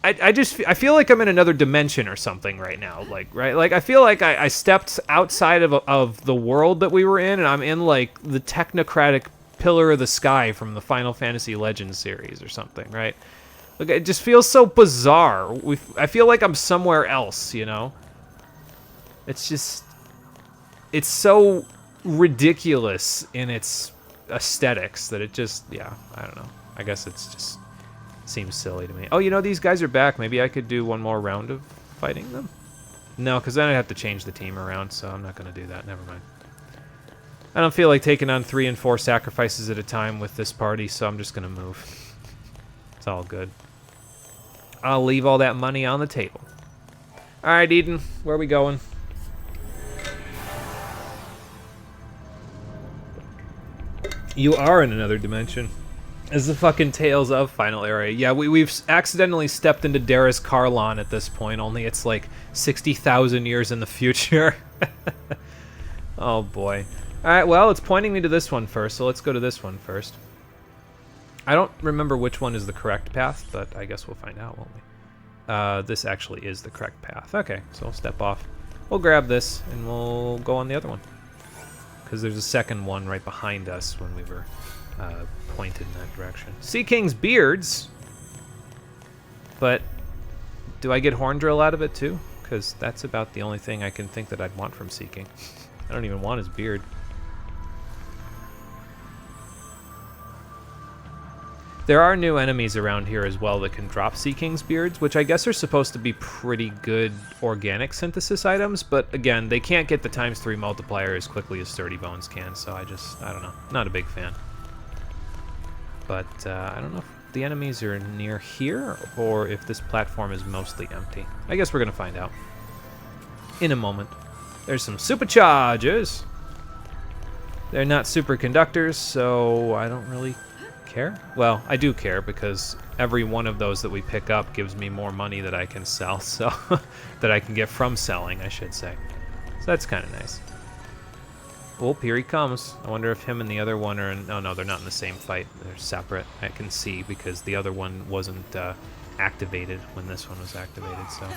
I feel like I'm in another dimension or something right now. Like, right? Like, I feel like I stepped outside of the world that we were in, and I'm in, like, the technocratic Pillar of the Sky from the Final Fantasy Legends series or something, right? Like, it just feels so bizarre. I feel like I'm somewhere else, you know? It's just... it's so ridiculous in its aesthetics that it just... yeah, I don't know. I guess it's just... seems silly to me. Oh, you know, these guys are back. Maybe I could do one more round of fighting them? No, because then I'd have to change the team around, so I'm not going to do that. Never mind. I don't feel like taking on 3 and 4 sacrifices at a time with this party, so I'm just going to move. It's all good. I'll leave all that money on the table. All right, Eden, where are we going? You are in another dimension. It's the fucking Tales of final area. Yeah, we've accidentally stepped into Darius Carlon at this point, only it's like 60,000 years in the future. Oh, boy. Alright, well, it's pointing me to this one first, so let's go to this one first. I don't remember which one is the correct path, but I guess we'll find out, won't we? This actually is the correct path. Okay, so we'll step off. We'll grab this, and we'll go on the other one. Because there's a second one right behind us when we were pointed in that direction. Sea King's beards! But do I get Horn Drill out of it, too? Because that's about the only thing I can think that I'd want from Sea King. I don't even want his beard. There are new enemies around here as well that can drop Sea King's beards, which I guess are supposed to be pretty good organic synthesis items, but again, they can't get the ×3 multiplier as quickly as Sturdy Bones can, so I don't know. Not a big fan. But I don't know if the enemies are near here, or if this platform is mostly empty. I guess we're going to find out in a moment. There's some superchargers. They're not superconductors, so I don't really care. Well, I do care because every one of those that we pick up gives me more money that I can sell, so that I can get from selling, I should say. So that's kind of nice. Oh, here he comes. I wonder if him and the other one are in... oh, no, they're not in the same fight. They're separate. I can see because the other one wasn't activated when this one was activated, so...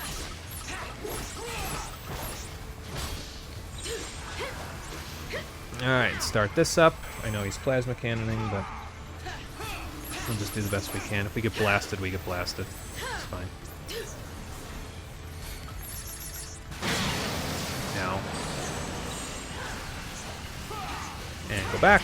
Alright, start this up. I know he's plasma cannoning, but We'll just do the best we can. If we get blasted, we get blasted. It's fine. Now. And go back.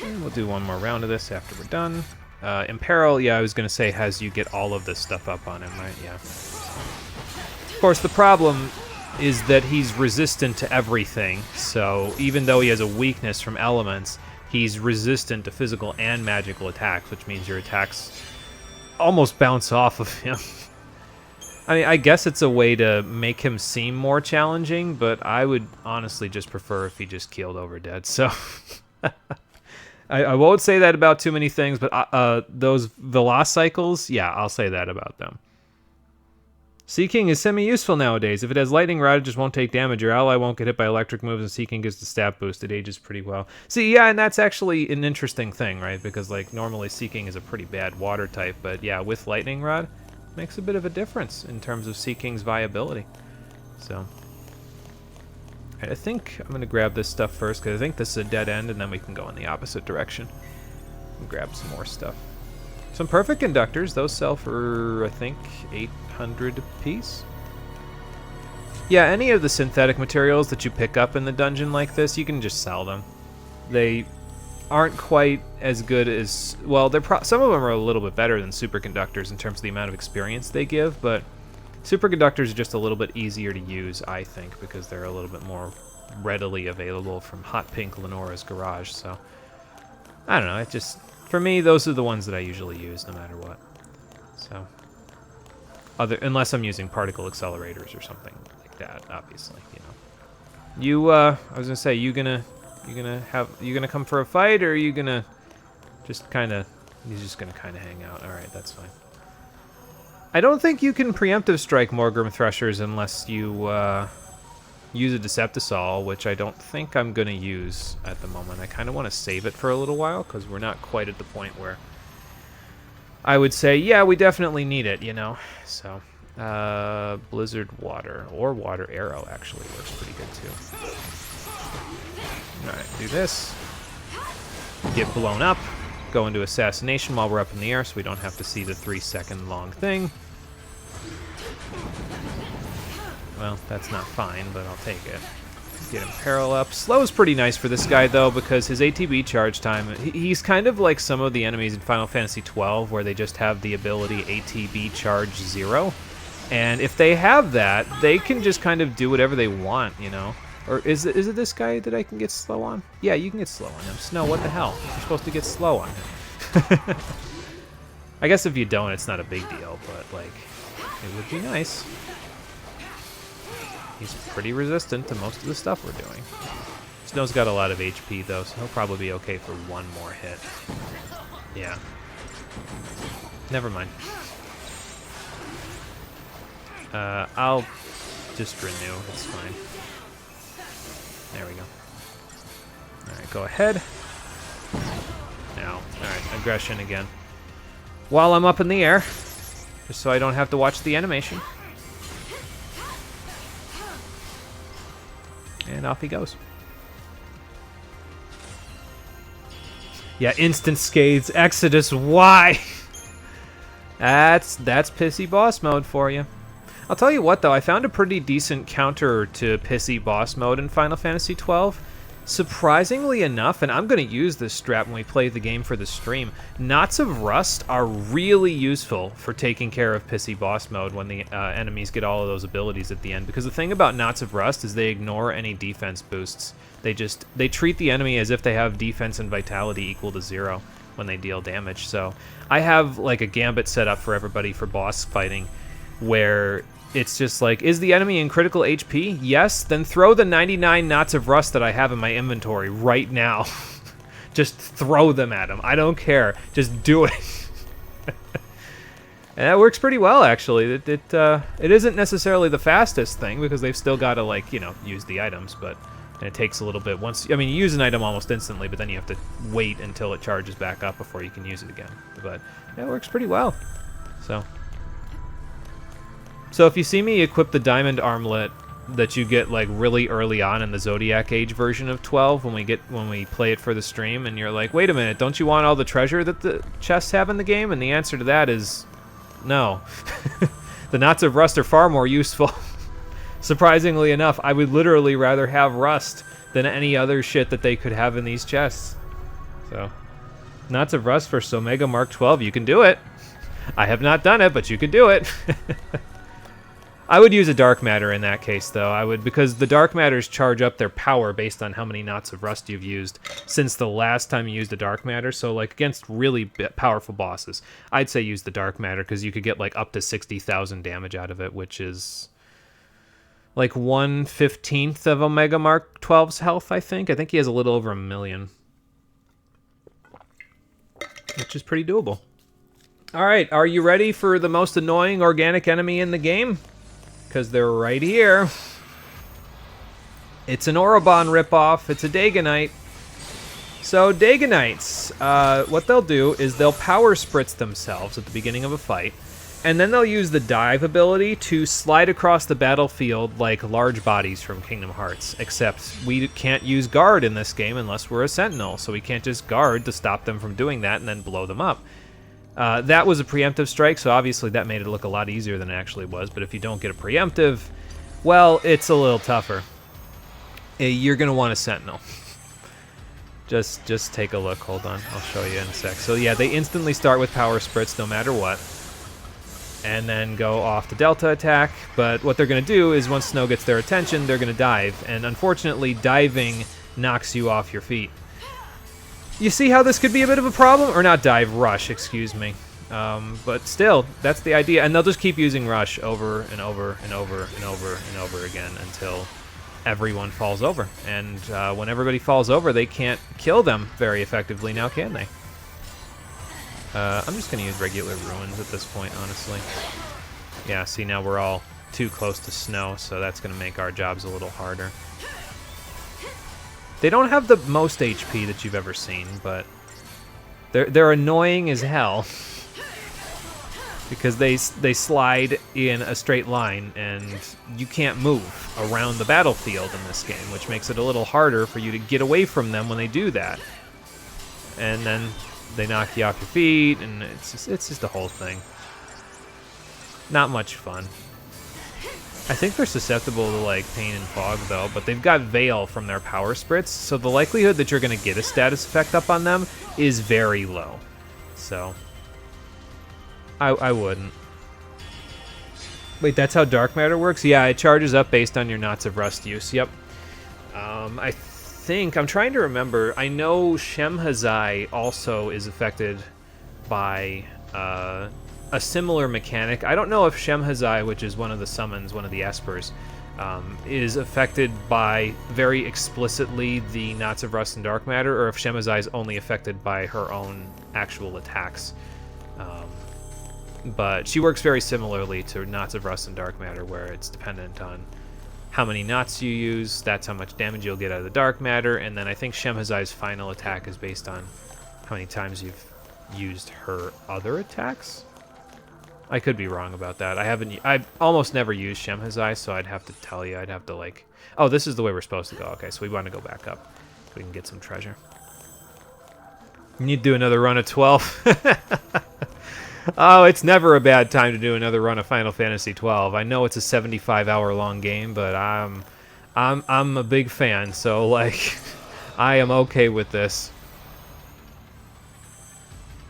And we'll do one more round of this after we're done. Imperil, yeah, I was going to say, has you get all of this stuff up on him, right? Yeah. Of course, the problem is that he's resistant to everything, so even though he has a weakness from elements, he's resistant to physical and magical attacks, which means your attacks almost bounce off of him. I mean, I guess it's a way to make him seem more challenging, but I would honestly just prefer if he just keeled over dead, so... I won't say that about too many things, but those Velocycles, yeah, I'll say that about them. Sea King is semi-useful nowadays. If it has Lightning Rod, it just won't take damage. Your ally won't get hit by electric moves, and Sea King gets the stat boost. It ages pretty well. See, yeah, and that's actually an interesting thing, right? Because, like, normally Sea King is a pretty bad water type, but yeah, with Lightning Rod, makes a bit of a difference in terms of Sea King's viability. So... I think I'm going to grab this stuff first, because I think this is a dead end, and then we can go in the opposite direction and grab some more stuff. Some perfect conductors. Those sell for, I think, 800 apiece. Yeah, any of the synthetic materials that you pick up in the dungeon like this, you can just sell them. They aren't quite as good as... Well, some of them are a little bit better than superconductors in terms of the amount of experience they give, but... Superconductors are just a little bit easier to use, I think, because they're a little bit more readily available from Hot Pink Lenora's garage, so... I don't know, it just... For me, those are the ones that I usually use, no matter what. So... Unless I'm using particle accelerators or something like that, obviously, you know. I was gonna say, you gonna come for a fight, or are you gonna just kinda... He's just gonna kinda hang out. Alright, that's fine. I don't think you can preemptive strike Morgrim Threshers unless you use a Deceptisol, which I don't think I'm going to use at the moment. I kind of want to save it for a little while, because we're not quite at the point where I would say, yeah, we definitely need it, you know? So, Blizzard Water, or Water Arrow actually works pretty good too. Alright, do this. Get blown up. Go into Assassination while we're up in the air so we don't have to see the 3-second long thing. Well, that's not fine, but I'll take it. Get Imperil up. Slow is pretty nice for this guy, though, because his ATB charge time... He's kind of like some of the enemies in Final Fantasy XII, where they just have the ability ATB charge 0. And if they have that, they can just kind of do whatever they want, you know? Or is it this guy that I can get slow on? Yeah, you can get slow on him. Snow, what the hell? You're supposed to get slow on him. I guess if you don't, it's not a big deal, but, like, it would be nice. He's pretty resistant to most of the stuff we're doing. Snow's got a lot of HP, though, so he'll probably be okay for one more hit. Yeah. Never mind. I'll just renew. It's fine. There we go. Alright, go ahead. Now, alright, aggression again. While I'm up in the air, just so I don't have to watch the animation. And off he goes. Yeah, instant scathes, Exodus, why? That's pissy boss mode for you. I'll tell you what, though, I found a pretty decent counter to pissy boss mode in Final Fantasy XII. Surprisingly enough, and I'm going to use this strat when we play the game for the stream, Knots of Rust are really useful for taking care of pissy boss mode when the enemies get all of those abilities at the end. Because the thing about Knots of Rust is they ignore any defense boosts. They treat the enemy as if they have defense and vitality equal to 0 when they deal damage. So I have like a gambit set up for everybody for boss fighting, where it's just like, is the enemy in critical HP? Yes? Then throw the 99 Knots of Rust that I have in my inventory right now. Just throw them at him. I don't care. Just do it. And that works pretty well, actually. It isn't necessarily the fastest thing, because they've still got to, like, you know, use the items, but and it takes a little bit. I mean, you use an item almost instantly, but then you have to wait until it charges back up before you can use it again. But it works pretty well. So if you see me equip the diamond armlet that you get like really early on in the Zodiac Age version of 12 when we play it for the stream, and you're like, wait a minute, don't you want all the treasure that the chests have in the game? And the answer to that is no. The Knots of Rust are far more useful. Surprisingly enough, I would literally rather have Rust than any other shit that they could have in these chests. So, Knots of Rust versus Omega Mark 12, you can do it. I have not done it, but you could do it. I would use a dark matter in that case, though. Because the dark matters charge up their power based on how many Knots of Rust you've used since the last time you used a dark matter. So, like, against really powerful bosses, I'd say use the dark matter, because you could get, like, up to 60,000 damage out of it, which is like 1/15 of Omega Mark 12's health, I think. I think he has a little over 1 million, which is pretty doable. All right, are you ready for the most annoying organic enemy in the game? Because they're right here. It's an Orobon ripoff. It's a Dagonite. So Dagonites, what they'll do is they'll power spritz themselves at the beginning of a fight, and then they'll use the dive ability to slide across the battlefield like large bodies from Kingdom Hearts, except we can't use guard in this game unless we're a sentinel, so we can't just guard to stop them from doing that and then blow them up. That was a preemptive strike, so obviously that made it look a lot easier than it actually was, but if you don't get a preemptive, well, it's a little tougher. You're going to want a sentinel. Just take a look. Hold on. I'll show you in a sec. So yeah, they instantly start with power spritz no matter what, and then go off the Delta attack. But what they're going to do is once Snow gets their attention, they're going to dive. And unfortunately, diving knocks you off your feet. You see how this could be a bit of a problem? Or not dive, rush, excuse me. But still, that's the idea. And they'll just keep using rush over and over and over and over and over again until everyone falls over. And when everybody falls over, they can't kill them very effectively now, can they? I'm just going to use regular ruins at this point, honestly. Yeah, see, now we're all too close to Snow, so that's going to make our jobs a little harder. They don't have the most HP that you've ever seen, but they're annoying as hell. Because they slide in a straight line, and you can't move around the battlefield in this game, which makes it a little harder for you to get away from them when they do that. And then they knock you off your feet, and it's just a whole thing. Not much fun. I think they're susceptible to like pain and fog though, but they've got Veil from their power spritz, so the likelihood that you're going to get a status effect up on them is very low. So I wouldn't. Wait, that's how dark matter works? Yeah, it charges up based on your Knots of Rust use. Yep. I think I'm trying to remember. I know Shemhazai also is affected by a similar mechanic. I don't know if Shemhazai, which is one of the summons, one of the espers, is affected by very explicitly the Knots of Rust and Dark Matter, or if Shemhazai is only affected by her own actual attacks. But she works very similarly to Knots of Rust and Dark Matter, where it's dependent on how many knots you use, that's how much damage you'll get out of the Dark Matter, and then I think Shemhazai's final attack is based on how many times you've used her other attacks? I could be wrong about that. I've almost never used Shemhazai, so I'd have to tell you. I'd have to like... Oh, this is the way we're supposed to go. Okay, so we want to go back up so we can get some treasure. You need to do another run of 12. Oh, it's never a bad time to do another run of Final Fantasy 12. I know it's a 75-hour-long game, but I'm a big fan, so like I am okay with this.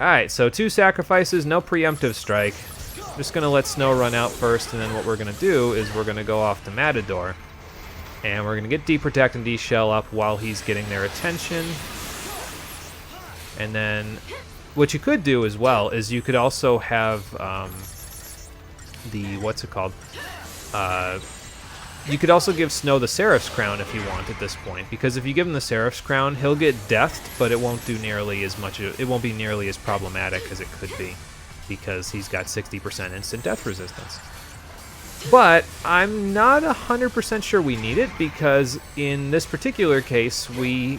All right, so 2 sacrifices, no preemptive strike. I'm just gonna let Snow run out first, and then what we're gonna do is we're gonna go off to Matador, and we're gonna get D-Protect and D-Shell up while he's getting their attention, and then. What you could do as well is you could also have what's it called? You could also give Snow the Seraph's Crown if you want at this point, because if you give him the Seraph's Crown, he'll get deathed, but it won't do nearly as much. It won't be nearly as problematic as it could be, because he's got 60% instant death resistance. But I'm not 100% sure we need it, because in this particular case, he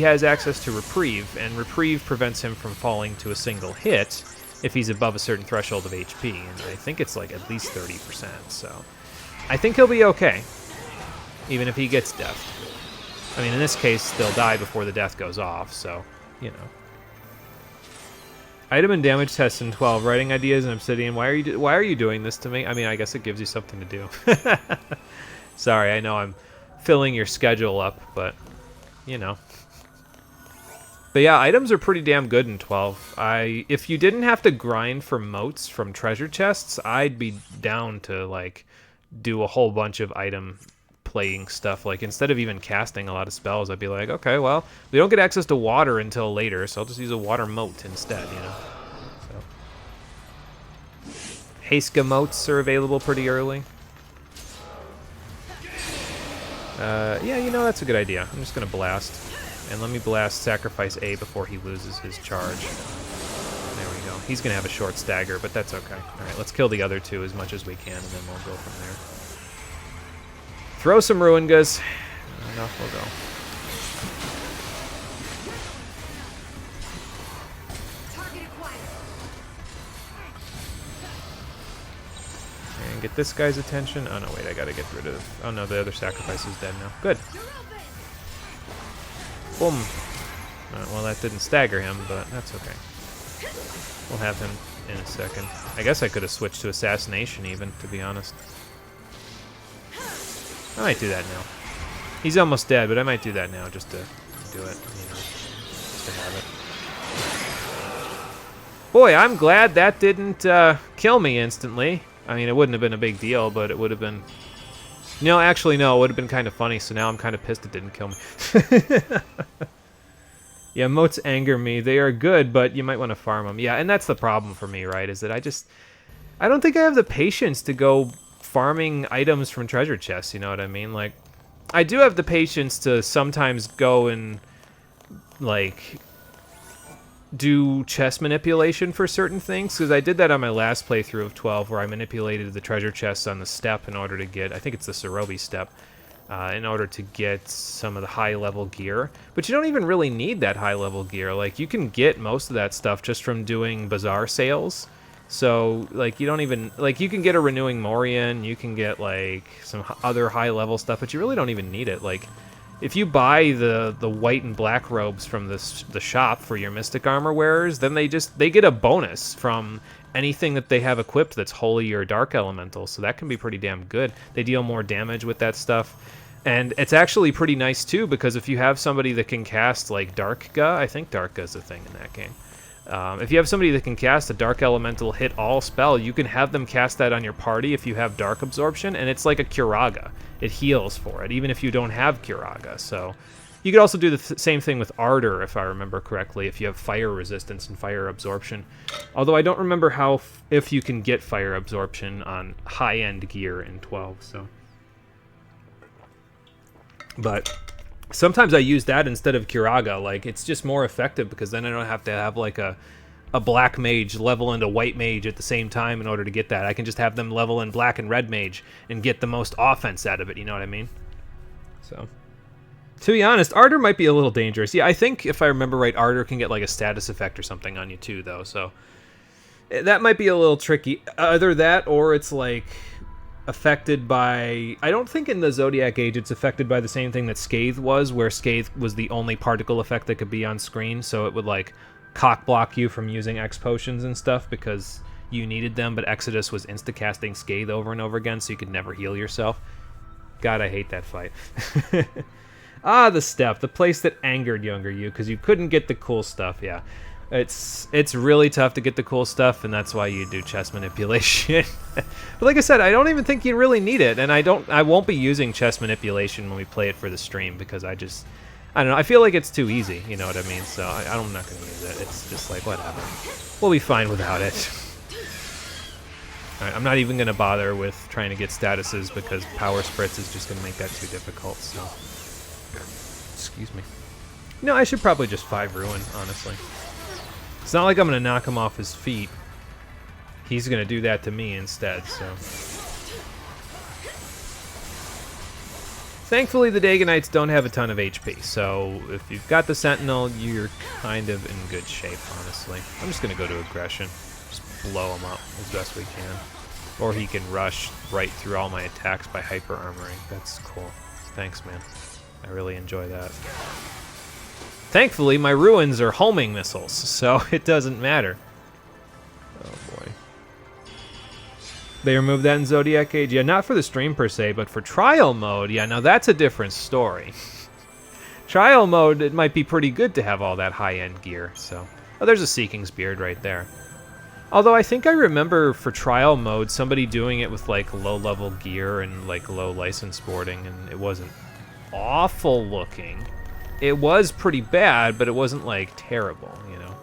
has access to Reprieve, and Reprieve prevents him from falling to a single hit if he's above a certain threshold of HP, and I think it's like at least 30%, so I think he'll be okay. even if he gets death. I mean, in this case, they'll die before the death goes off, so, you know. Item and damage tests in 12. Writing ideas in Obsidian. Why are you doing this to me? I mean, I guess it gives you something to do. Sorry, I know I'm filling your schedule up, but, you know. But yeah, items are pretty damn good in 12. If you didn't have to grind for motes from treasure chests, I'd be down to, like, do a whole bunch of item playing stuff. Like, instead of even casting a lot of spells, I'd be like, okay, well, we don't get access to water until later, so I'll just use a water moat instead, you know. So Heiska moats are available pretty early. Yeah, you know, that's a good idea. I'm just gonna blast. And let me blast Sacrifice A before he loses his charge. There we go. He's gonna have a short stagger, but that's okay. Alright, let's kill the other two as much as we can, and then we'll go from there. Throw some Ruingas. And off we'll go. And get this guy's attention. Oh no, wait, I gotta get rid of... Oh no, the other sacrifice is dead now. Good. Boom. Well, that didn't stagger him, but that's okay. We'll have him in a second. I guess I could have switched to Assassination even, to be honest. I might do that now. He's almost dead, but I might do that now just to do it, you know, just to have it. Boy, I'm glad that didn't kill me instantly. I mean, it wouldn't have been a big deal, but it would have been... No, actually, no, it would have been kind of funny, so now I'm kind of pissed it didn't kill me. Yeah, moats anger me. They are good, but you might want to farm them. Yeah, and that's the problem for me, right, is that I don't think I have the patience to go farming items from treasure chests, you know what I mean? Like, I do have the patience to sometimes go and, like, do chest manipulation for certain things, because I did that on my last playthrough of 12, where I manipulated the treasure chests on the step in order to get, I think it's the Cerobi step, in order to get some of the high-level gear. But you don't even really need that high-level gear. Like, you can get most of that stuff just from doing bazaar sales. So, like, you don't even... Like, you can get a Renewing Morion, you can get, like, some other high-level stuff, but you really don't even need it. Like, if you buy the white and black robes from the shop for your Mystic Armor wearers, then they get a bonus from anything that they have equipped that's holy or dark elemental, so that can be pretty damn good. They deal more damage with that stuff. And it's actually pretty nice, too, because if you have somebody that can cast, like, Darkga, I think Darkga's a thing in that game. If you have somebody that can cast a Dark Elemental hit all spell, you can have them cast that on your party if you have Dark Absorption, and it's like a Curaga. It heals for it, even if you don't have Curaga. So you could also do the same thing with Ardor, if I remember correctly, if you have Fire Resistance and Fire Absorption. Although I don't remember if you can get Fire Absorption on high-end gear in 12, so... But sometimes I use that instead of Curaga. Like, it's just more effective because then I don't have to have, like, a black mage level into white mage at the same time in order to get that. I can just have them level in black and red mage and get the most offense out of it, you know what I mean? So, to be honest, Ardor might be a little dangerous. Yeah, I think, if I remember right, Ardor can get, like, a status effect or something on you, too, though, so... That might be a little tricky. Either that, or it's, like... affected by... I don't think in the Zodiac Age it's affected by the same thing that Scathe was, where Scathe was the only particle effect that could be on screen, so it would, like, cock block you from using X potions and stuff because you needed them, but Exodus was insta-casting Scathe over and over again, so you could never heal yourself. God, I hate that fight. Ah, the step, the place that angered younger you, because you couldn't get the cool stuff, yeah. It's really tough to get the cool stuff, and that's why you do chest manipulation. But like I said, I don't even think you really need it, and I won't be using chest manipulation when we play it for the stream because I don't know, I feel like it's too easy, you know what I mean? So I'm not going to use it. It's just like, whatever. We'll be fine without it. Alright, I'm not even going to bother with trying to get statuses because Power Spritz is just going to make that too difficult, so... Excuse me. No, I should probably just 5 Ruin, honestly. It's not like I'm going to knock him off his feet. He's going to do that to me instead, so... Thankfully, the Daganites don't have a ton of HP, so if you've got the Sentinel, you're kind of in good shape, honestly. I'm just going to go to Aggression. Just blow him up as best we can. Or he can rush right through all my attacks by hyper-armoring. That's cool. Thanks, man. I really enjoy that. Thankfully, my ruins are homing missiles, so it doesn't matter. Oh, boy. They removed that in Zodiac Age? Yeah, not for the stream per se, but for trial mode, yeah, now that's a different story. Trial mode, it might be pretty good to have all that high-end gear, so... Oh, there's a Seeking's Beard right there. Although I think I remember for trial mode, somebody doing it with, like, low-level gear and, like, low license boarding, and it wasn't awful looking. It was pretty bad, but it wasn't, like, terrible, you know?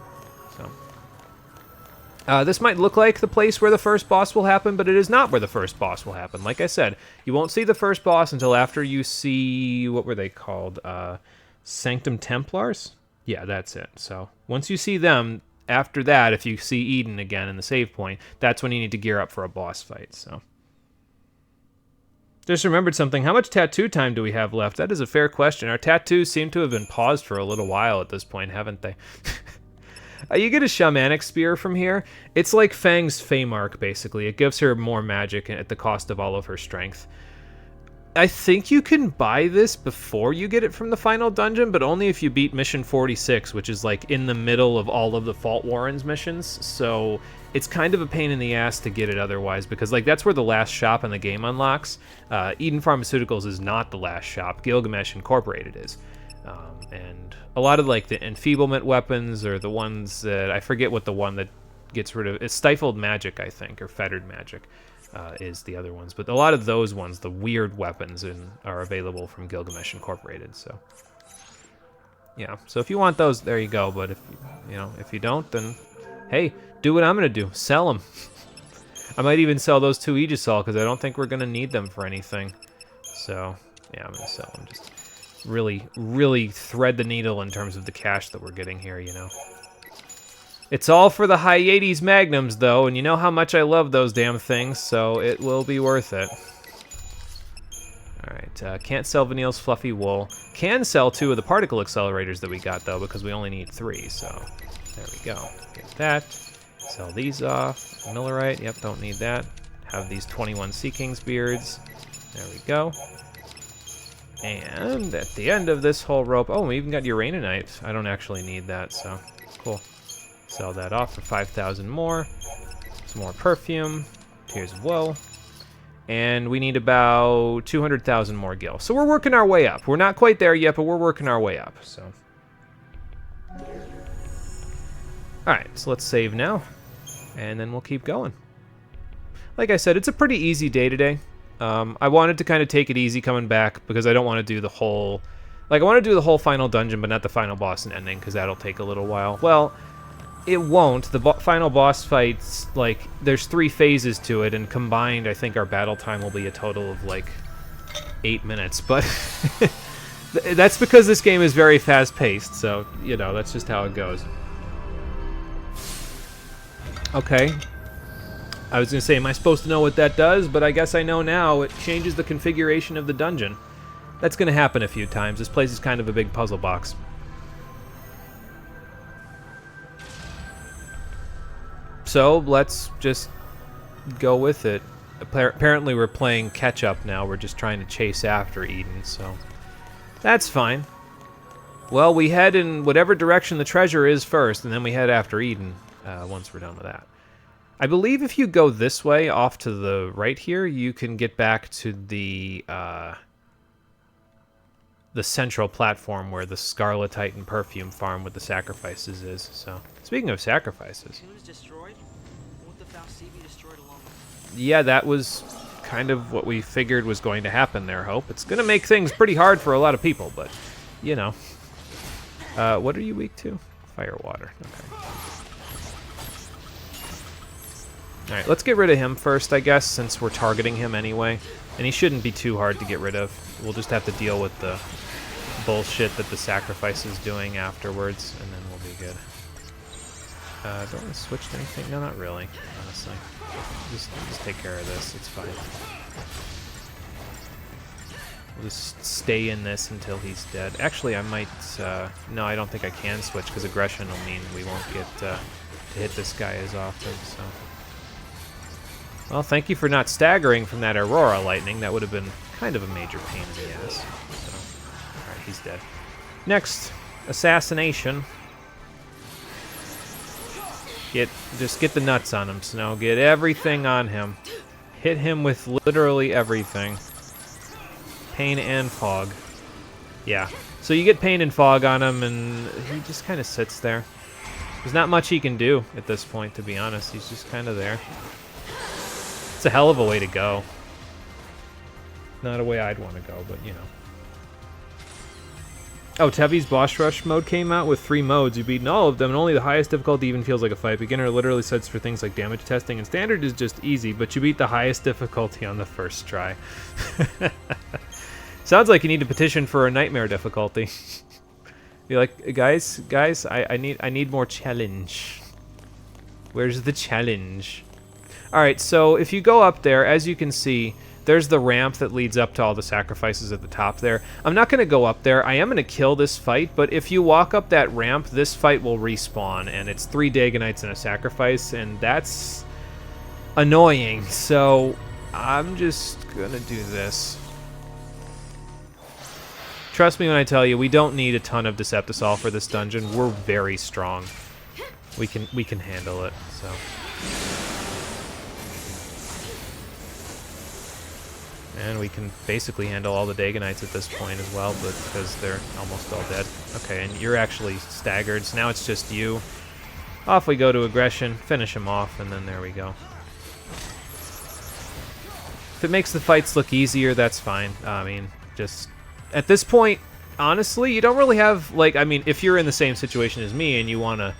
So... this might look like the place where the first boss will happen, but it is not where the first boss will happen. Like I said, you won't see the first boss until after you see... What were they called? Sanctum Templars? Yeah, that's it. So, once you see them... After that, if you see Eden again in the save point, that's when you need to gear up for a boss fight, so. Just remembered something. How much tattoo time do we have left? That is a fair question. Our tattoos seem to have been paused for a little while at this point, haven't they? You get a shamanic spear from here. It's like Fang's Feymark, basically. It gives her more magic at the cost of all of her strength. I think you can buy this before you get it from the final dungeon, but only if you beat Mission 46, which is like in the middle of all of the Fault Warrens missions, so it's kind of a pain in the ass to get it otherwise, because like that's where the last shop in the game unlocks. Eden Pharmaceuticals is not the last shop, Gilgamesh Incorporated is. And a lot of like the enfeeblement weapons, or the ones that, I forget what the one that gets rid of, it's Stifled Magic, I think, or Fettered Magic. Is the other ones, but a lot of those ones, the weird weapons, are available from Gilgamesh Incorporated. So, yeah. So if you want those, there you go. But if you don't, then hey, do what I'm gonna do. Sell them. I might even sell those 2 Aegisol because I don't think we're gonna need them for anything. So yeah, I'm gonna sell them. Just really, really thread the needle in terms of the cash that we're getting here. You know. It's all for the Hyades Magnums, though, and you know how much I love those damn things, so it will be worth it. Alright, can't sell Vanille's Fluffy Wool. Can sell 2 of the particle accelerators that we got, though, because we only need 3, so there we go. Get that. Sell these off. Millerite, yep, don't need that. Have these 21 Seeking's Beards. There we go. And at the end of this whole rope... Oh, we even got Uraninite. I don't actually need that, so cool. Sell that off for 5,000 more. Some more perfume. Tears of Woe. And we need about 200,000 more gil. So we're working our way up. We're not quite there yet, but we're working our way up. So, alright, so let's save now. And then we'll keep going. Like I said, it's a pretty easy day today. I wanted to kind of take it easy coming back because I don't want to do the whole... Like, I want to do the whole final dungeon, but not the final boss and ending, because that'll take a little while. Well... It won't. The final boss fight's, like, there's 3 phases to it, and combined, I think our battle time will be a total of, like, 8 minutes. But that's because this game is very fast-paced, so, you know, that's just how it goes. Okay. I was going to say, am I supposed to know what that does? But I guess I know now. It changes the configuration of the dungeon. That's going to happen a few times. This place is kind of a big puzzle box. So, let's just go with it. Apparently we're playing catch-up now. We're just trying to chase after Eden, so... That's fine. Well, we head in whatever direction the treasure is first, and then we head after Eden once we're done with that. I believe if you go this way, off to the right here, you can get back to the central platform where the Scarletite and Perfume farm with the sacrifices is. So, speaking of sacrifices... Yeah, that was kind of what we figured was going to happen there, Hope. It's going to make things pretty hard for a lot of people, but, you know. What are you weak to? Fire, water. Okay. Alright, let's get rid of him first, I guess, since we're targeting him anyway. And he shouldn't be too hard to get rid of. We'll just have to deal with the bullshit that the sacrifice is doing afterwards, and then we'll be good. Do I want to switch to anything? No, not really, honestly. Just take care of this. It's fine. We'll just stay in this until he's dead. Actually, I might... no, I don't think I can switch, because aggression will mean we won't get to hit this guy as often, so... Well, thank you for not staggering from that Aurora lightning. That would have been kind of a major pain in the ass. So, alright, he's dead. Next, assassination. Just get the nuts on him, Snow. Get everything on him. Hit him with literally everything. Pain and fog. Yeah. So you get pain and fog on him, and he just kind of sits there. There's not much he can do at this point, to be honest. He's just kind of there. It's a hell of a way to go. Not a way I'd want to go, but you know. Oh, Tevi's boss rush mode came out with 3 modes. You've beaten all of them, and only the highest difficulty even feels like a fight. Beginner literally sets for things like damage testing, and standard is just easy, but you beat the highest difficulty on the first try. Sounds like you need to petition for a nightmare difficulty. Be like, guys, I need more challenge. Where's the challenge? Alright, so if you go up there, as you can see, there's the ramp that leads up to all the sacrifices at the top there. I'm not going to go up there. I am going to kill this fight, but if you walk up that ramp, this fight will respawn, and it's 3 Daganites and a sacrifice, and that's annoying. So I'm just going to do this. Trust me when I tell you, we don't need a ton of Deceptisol for this dungeon. We're very strong. We can handle it, so... And we can basically handle all the Daganites at this point as well, but because they're almost all dead. Okay, and you're actually staggered, so now it's just you. Off we go to aggression, finish him off, and then there we go. If it makes the fights look easier, that's fine. I mean, just... At this point, honestly, you don't really have, like, I mean, if you're in the same situation as me and you want to,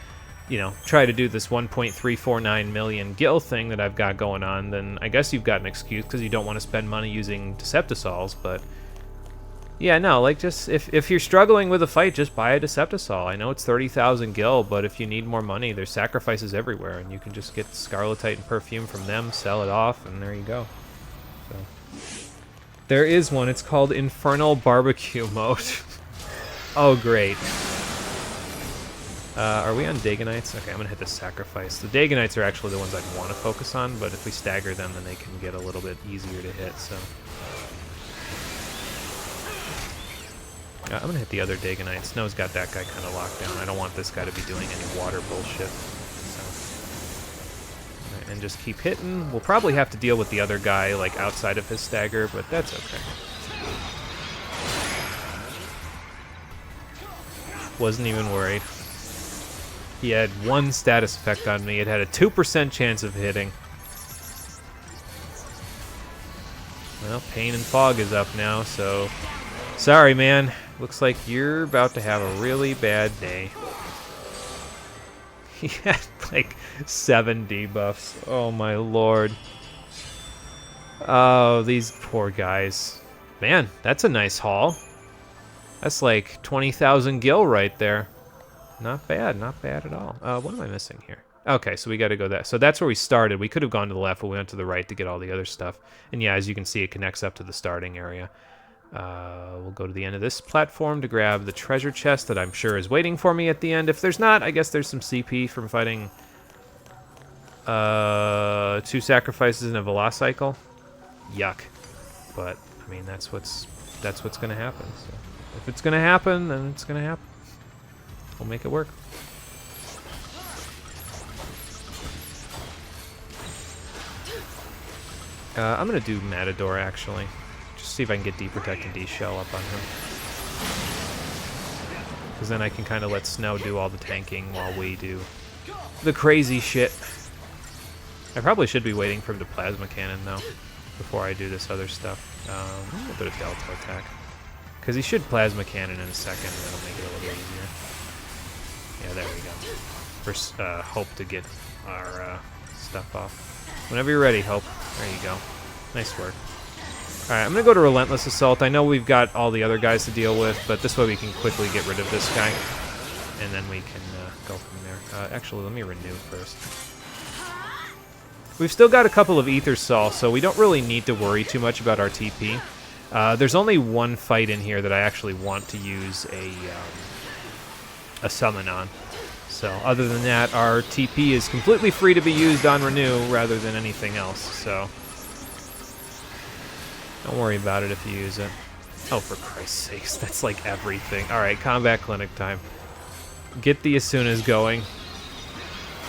you know, try to do this 1.349 million gil thing that I've got going on, then I guess you've got an excuse because you don't want to spend money using Deceptisols, but yeah, no, like, just, if you're struggling with a fight, just buy a Deceptisol. I know it's 30,000 gil, but if you need more money, there's sacrifices everywhere, and you can just get Scarletite and Perfume from them, sell it off, and there you go. So, there is one, it's called Infernal Barbecue Mode. Oh, great. Are we on Daganites? Okay, I'm going to hit the sacrifice. The Daganites are actually the ones I'd want to focus on, but if we stagger them, then they can get a little bit easier to hit, so... I'm going to hit the other Daganites. Snow's got that guy kind of locked down. I don't want this guy to be doing any water bullshit. So. Right, and just keep hitting. We'll probably have to deal with the other guy, like, outside of his stagger, but that's okay. Wasn't even worried. He had 1 status effect on me. It had a 2% chance of hitting. Well, Pain and Fog is up now, so... Sorry, man. Looks like you're about to have a really bad day. He had, like, 7 debuffs. Oh, my lord. Oh, these poor guys. Man, that's a nice haul. That's like 20,000 gil right there. Not bad at all. What am I missing here? Okay, so we got to go that. So that's where we started. We could have gone to the left, but we went to the right to get all the other stuff. And yeah, as you can see, it connects up to the starting area. We'll go to the end of this platform to grab the treasure chest that I'm sure is waiting for me at the end. If there's not, I guess there's some CP from fighting 2 sacrifices in a Velocicle. Yuck. But I mean, that's what's going to happen. So if it's going to happen, then it's going to happen. We'll make it work. I'm going to do Matador, actually. Just see if I can get D-Protect and D-Shell up on him. Because then I can kind of let Snow do all the tanking while we do the crazy shit. I probably should be waiting for him to Plasma Cannon, though, before I do this other stuff. A little bit of Delta attack. Because he should Plasma Cannon in a second, and that'll make it a little easier. Yeah, there we go. First, Hope to get our stuff off. Whenever you're ready, Hope. There you go. Nice work. Alright, I'm going to go to Relentless Assault. I know we've got all the other guys to deal with, but this way we can quickly get rid of this guy. And then we can go from there. Actually, let me renew first. We've still got a couple of Ether Sol, so we don't really need to worry too much about our TP. There's only one fight in here that I actually want to use a summon on. So other than that, our TP is completely free to be used on Renew rather than anything else. So Don't worry about it if you use it. Oh, for Christ's sakes, that's like everything. Alright, combat clinic time. Get the Asunas going.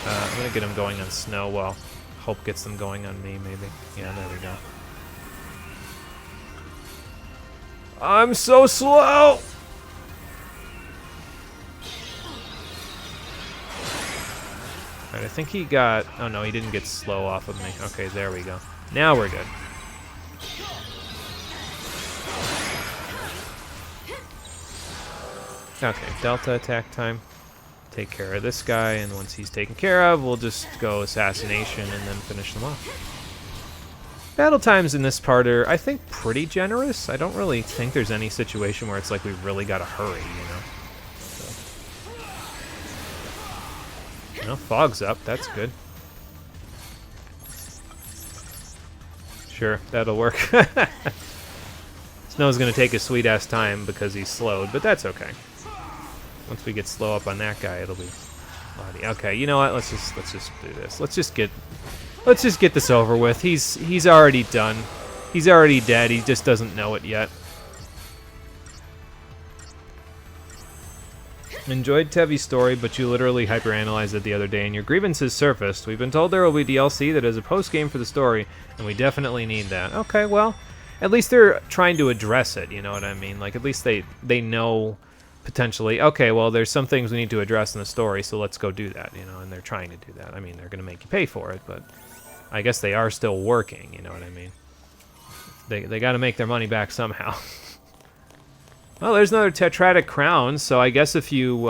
I'm gonna get them going on Snow. Well, Hope gets them going on me, maybe. Yeah, there we go. I'm so slow! Alright, I think he got... Oh no, he didn't get slow off of me. Okay, there we go. Now we're good. Okay, Delta attack time. Take care of this guy, and once he's taken care of, we'll just go Assassination and then finish them off. Battle times in this part are, I think, pretty generous. I don't really think there's any situation where it's like we really gotta hurry, you know? No, fog's up. That's good. Sure, that'll work. Snow's gonna take a sweet-ass time because he's slowed, but that's okay. Once we get slow up on that guy, it'll be bloody. Okay, you know what? Let's just do this. Let's just get this over with. He's already done. He's already dead. He just doesn't know it yet. Enjoyed Tevi's story, but you literally hyperanalyzed it the other day, and your grievances surfaced. We've been told there will be DLC that is a post-game for the story, and we definitely need that. Okay, well, at least they're trying to address it, you know what I mean? Like, at least they know potentially, okay, well, there's some things we need to address in the story, so let's go do that, you know, and they're trying to do that. I mean, they're going to make you pay for it, but I guess they are still working, you know what I mean? They got to make their money back somehow. Well, there's another Tetratic Crown, so I guess if you...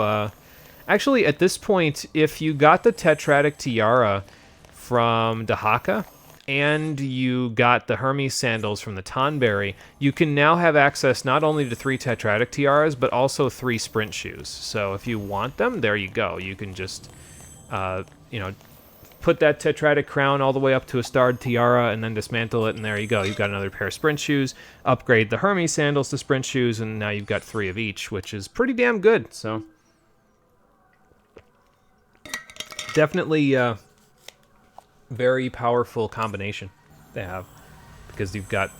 actually, at this point, if you got the Tetratic Tiara from Dahaka, and you got the Hermes Sandals from the Tonberry, you can now have access not only to 3 Tetratic Tiaras, but also 3 Sprint Shoes. So if you want them, there you go. You can just, you know, put that Tetratic Crown all the way up to a Starred Tiara and then dismantle it, and there you go. You've got another pair of Sprint Shoes, upgrade the Hermes Sandals to Sprint Shoes, and now you've got 3 of each, which is pretty damn good, so... Definitely, very powerful combination they have, because you've got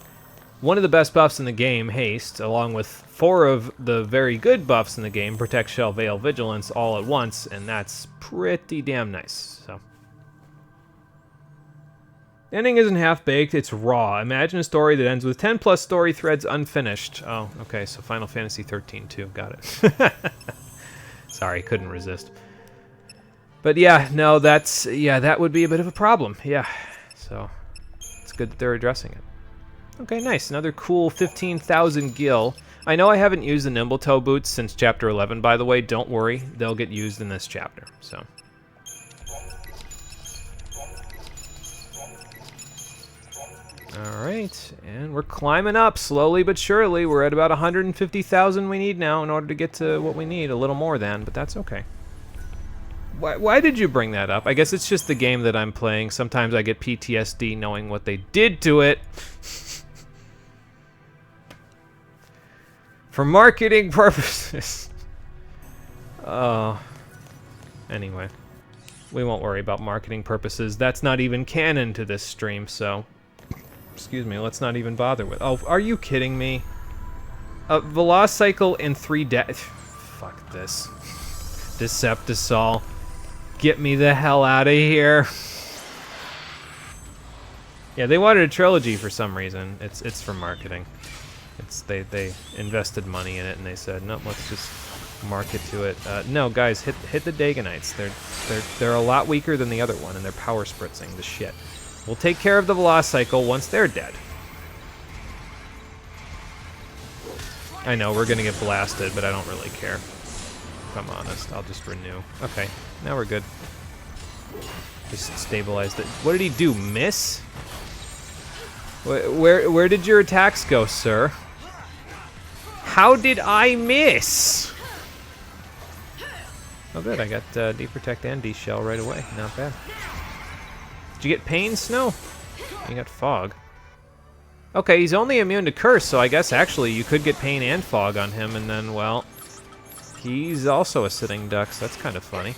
one of the best buffs in the game, Haste, along with 4 of the very good buffs in the game, Protect, Shell, Veil, Vigilance, all at once, and that's pretty damn nice, so... The ending isn't half-baked, it's raw. Imagine a story that ends with 10+ story threads unfinished. Oh, okay, so Final Fantasy 13 too, got it. Sorry, couldn't resist. But yeah, no, that's, yeah, that would be a bit of a problem, yeah. So, it's good that they're addressing it. Okay, nice, another cool 15,000 gil. I know I haven't used the Nimble Toe boots since Chapter 11, by the way. Don't worry, they'll get used in this chapter, so. Alright, and we're climbing up slowly but surely. We're at about 150,000 we need now in order to get to what we need, a little more than, but that's okay. Why did you bring that up? I guess it's just the game that I'm playing. Sometimes I get PTSD knowing what they did to it. For marketing purposes. Oh. Anyway. We won't worry about marketing purposes. That's not even canon to this stream, so... Excuse me, let's not even bother with... Oh, are you kidding me? Velocicle in 3 Fuck this. Deceptisol. Get me the hell out of here. Yeah, they wanted a trilogy for some reason. It's for marketing. They invested money in it and they said, nope, let's just market to it. No, guys, hit the Daganites. They're a lot weaker than the other one, and they're power spritzing the shit. We'll take care of the Velocicle once they're dead. I know, we're gonna get blasted, but I don't really care. If I'm honest, I'll just renew. Okay, now we're good. Just stabilized it. What did he do, miss? Where did your attacks go, sir? How did I miss? Oh good, I got D-Protect and D-Shell right away. Not bad. Did you get Pain, Snow? You got Fog. Okay, he's only immune to Curse, so I guess actually you could get Pain and Fog on him, and then, well... He's also a sitting duck, so that's kind of funny.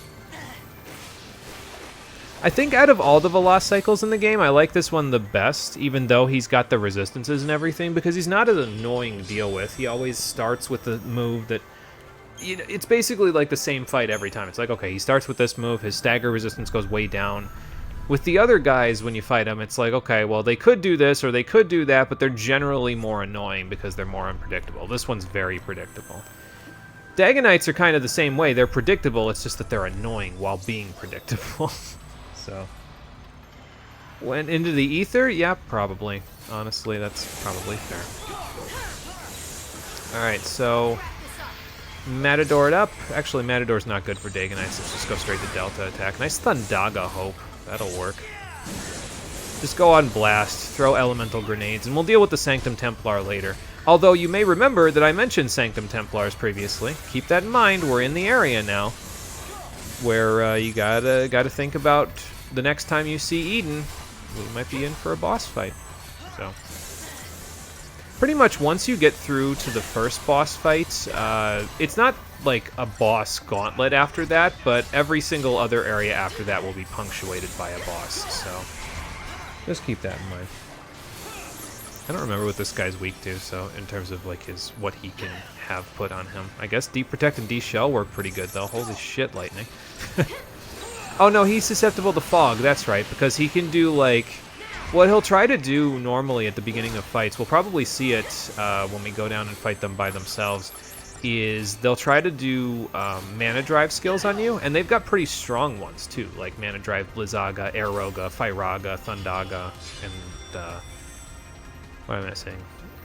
I think out of all the Velocicycles in the game, I like this one the best, even though he's got the resistances and everything, because he's not as annoying to deal with. He always starts with the move that... You know, it's basically like the same fight every time. It's like, okay, he starts with this move, his stagger resistance goes way down. With the other guys, when you fight them, it's like, okay, well, they could do this or they could do that, but they're generally more annoying because they're more unpredictable. This one's very predictable. Dagonites are kind of the same way. They're predictable, it's just that they're annoying while being predictable. So, went into the ether? Yeah, probably. Honestly, that's probably fair. Alright, so Matador it up. Actually, Matador's not good for Dagonites. Let's just go straight to Delta attack. Nice Thundaga Hope. That'll work. Just go on Blast, throw Elemental Grenades, and we'll deal with the Sanctum Templar later. Although you may remember that I mentioned Sanctum Templars previously. Keep that in mind, we're in the area now where you gotta think about the next time you see Eden, we might be in for a boss fight. So, pretty much once you get through to the first boss fight, it's not like a boss gauntlet after that, but every single other area after that will be punctuated by a boss, so just keep that in mind. I don't remember what this guy's weak to, so in terms of like what he can have put on him. I guess Deep Protect and D-Shell work pretty good though. Holy shit, lightning. Oh no, he's susceptible to fog, that's right, because he can do like... What he'll try to do normally at the beginning of fights, we'll probably see it when we go down and fight them by themselves, is they'll try to do mana drive skills on you, and they've got pretty strong ones too, like mana drive Blizzaga, Aeroga, Firaga, Thundaga, and what am I missing?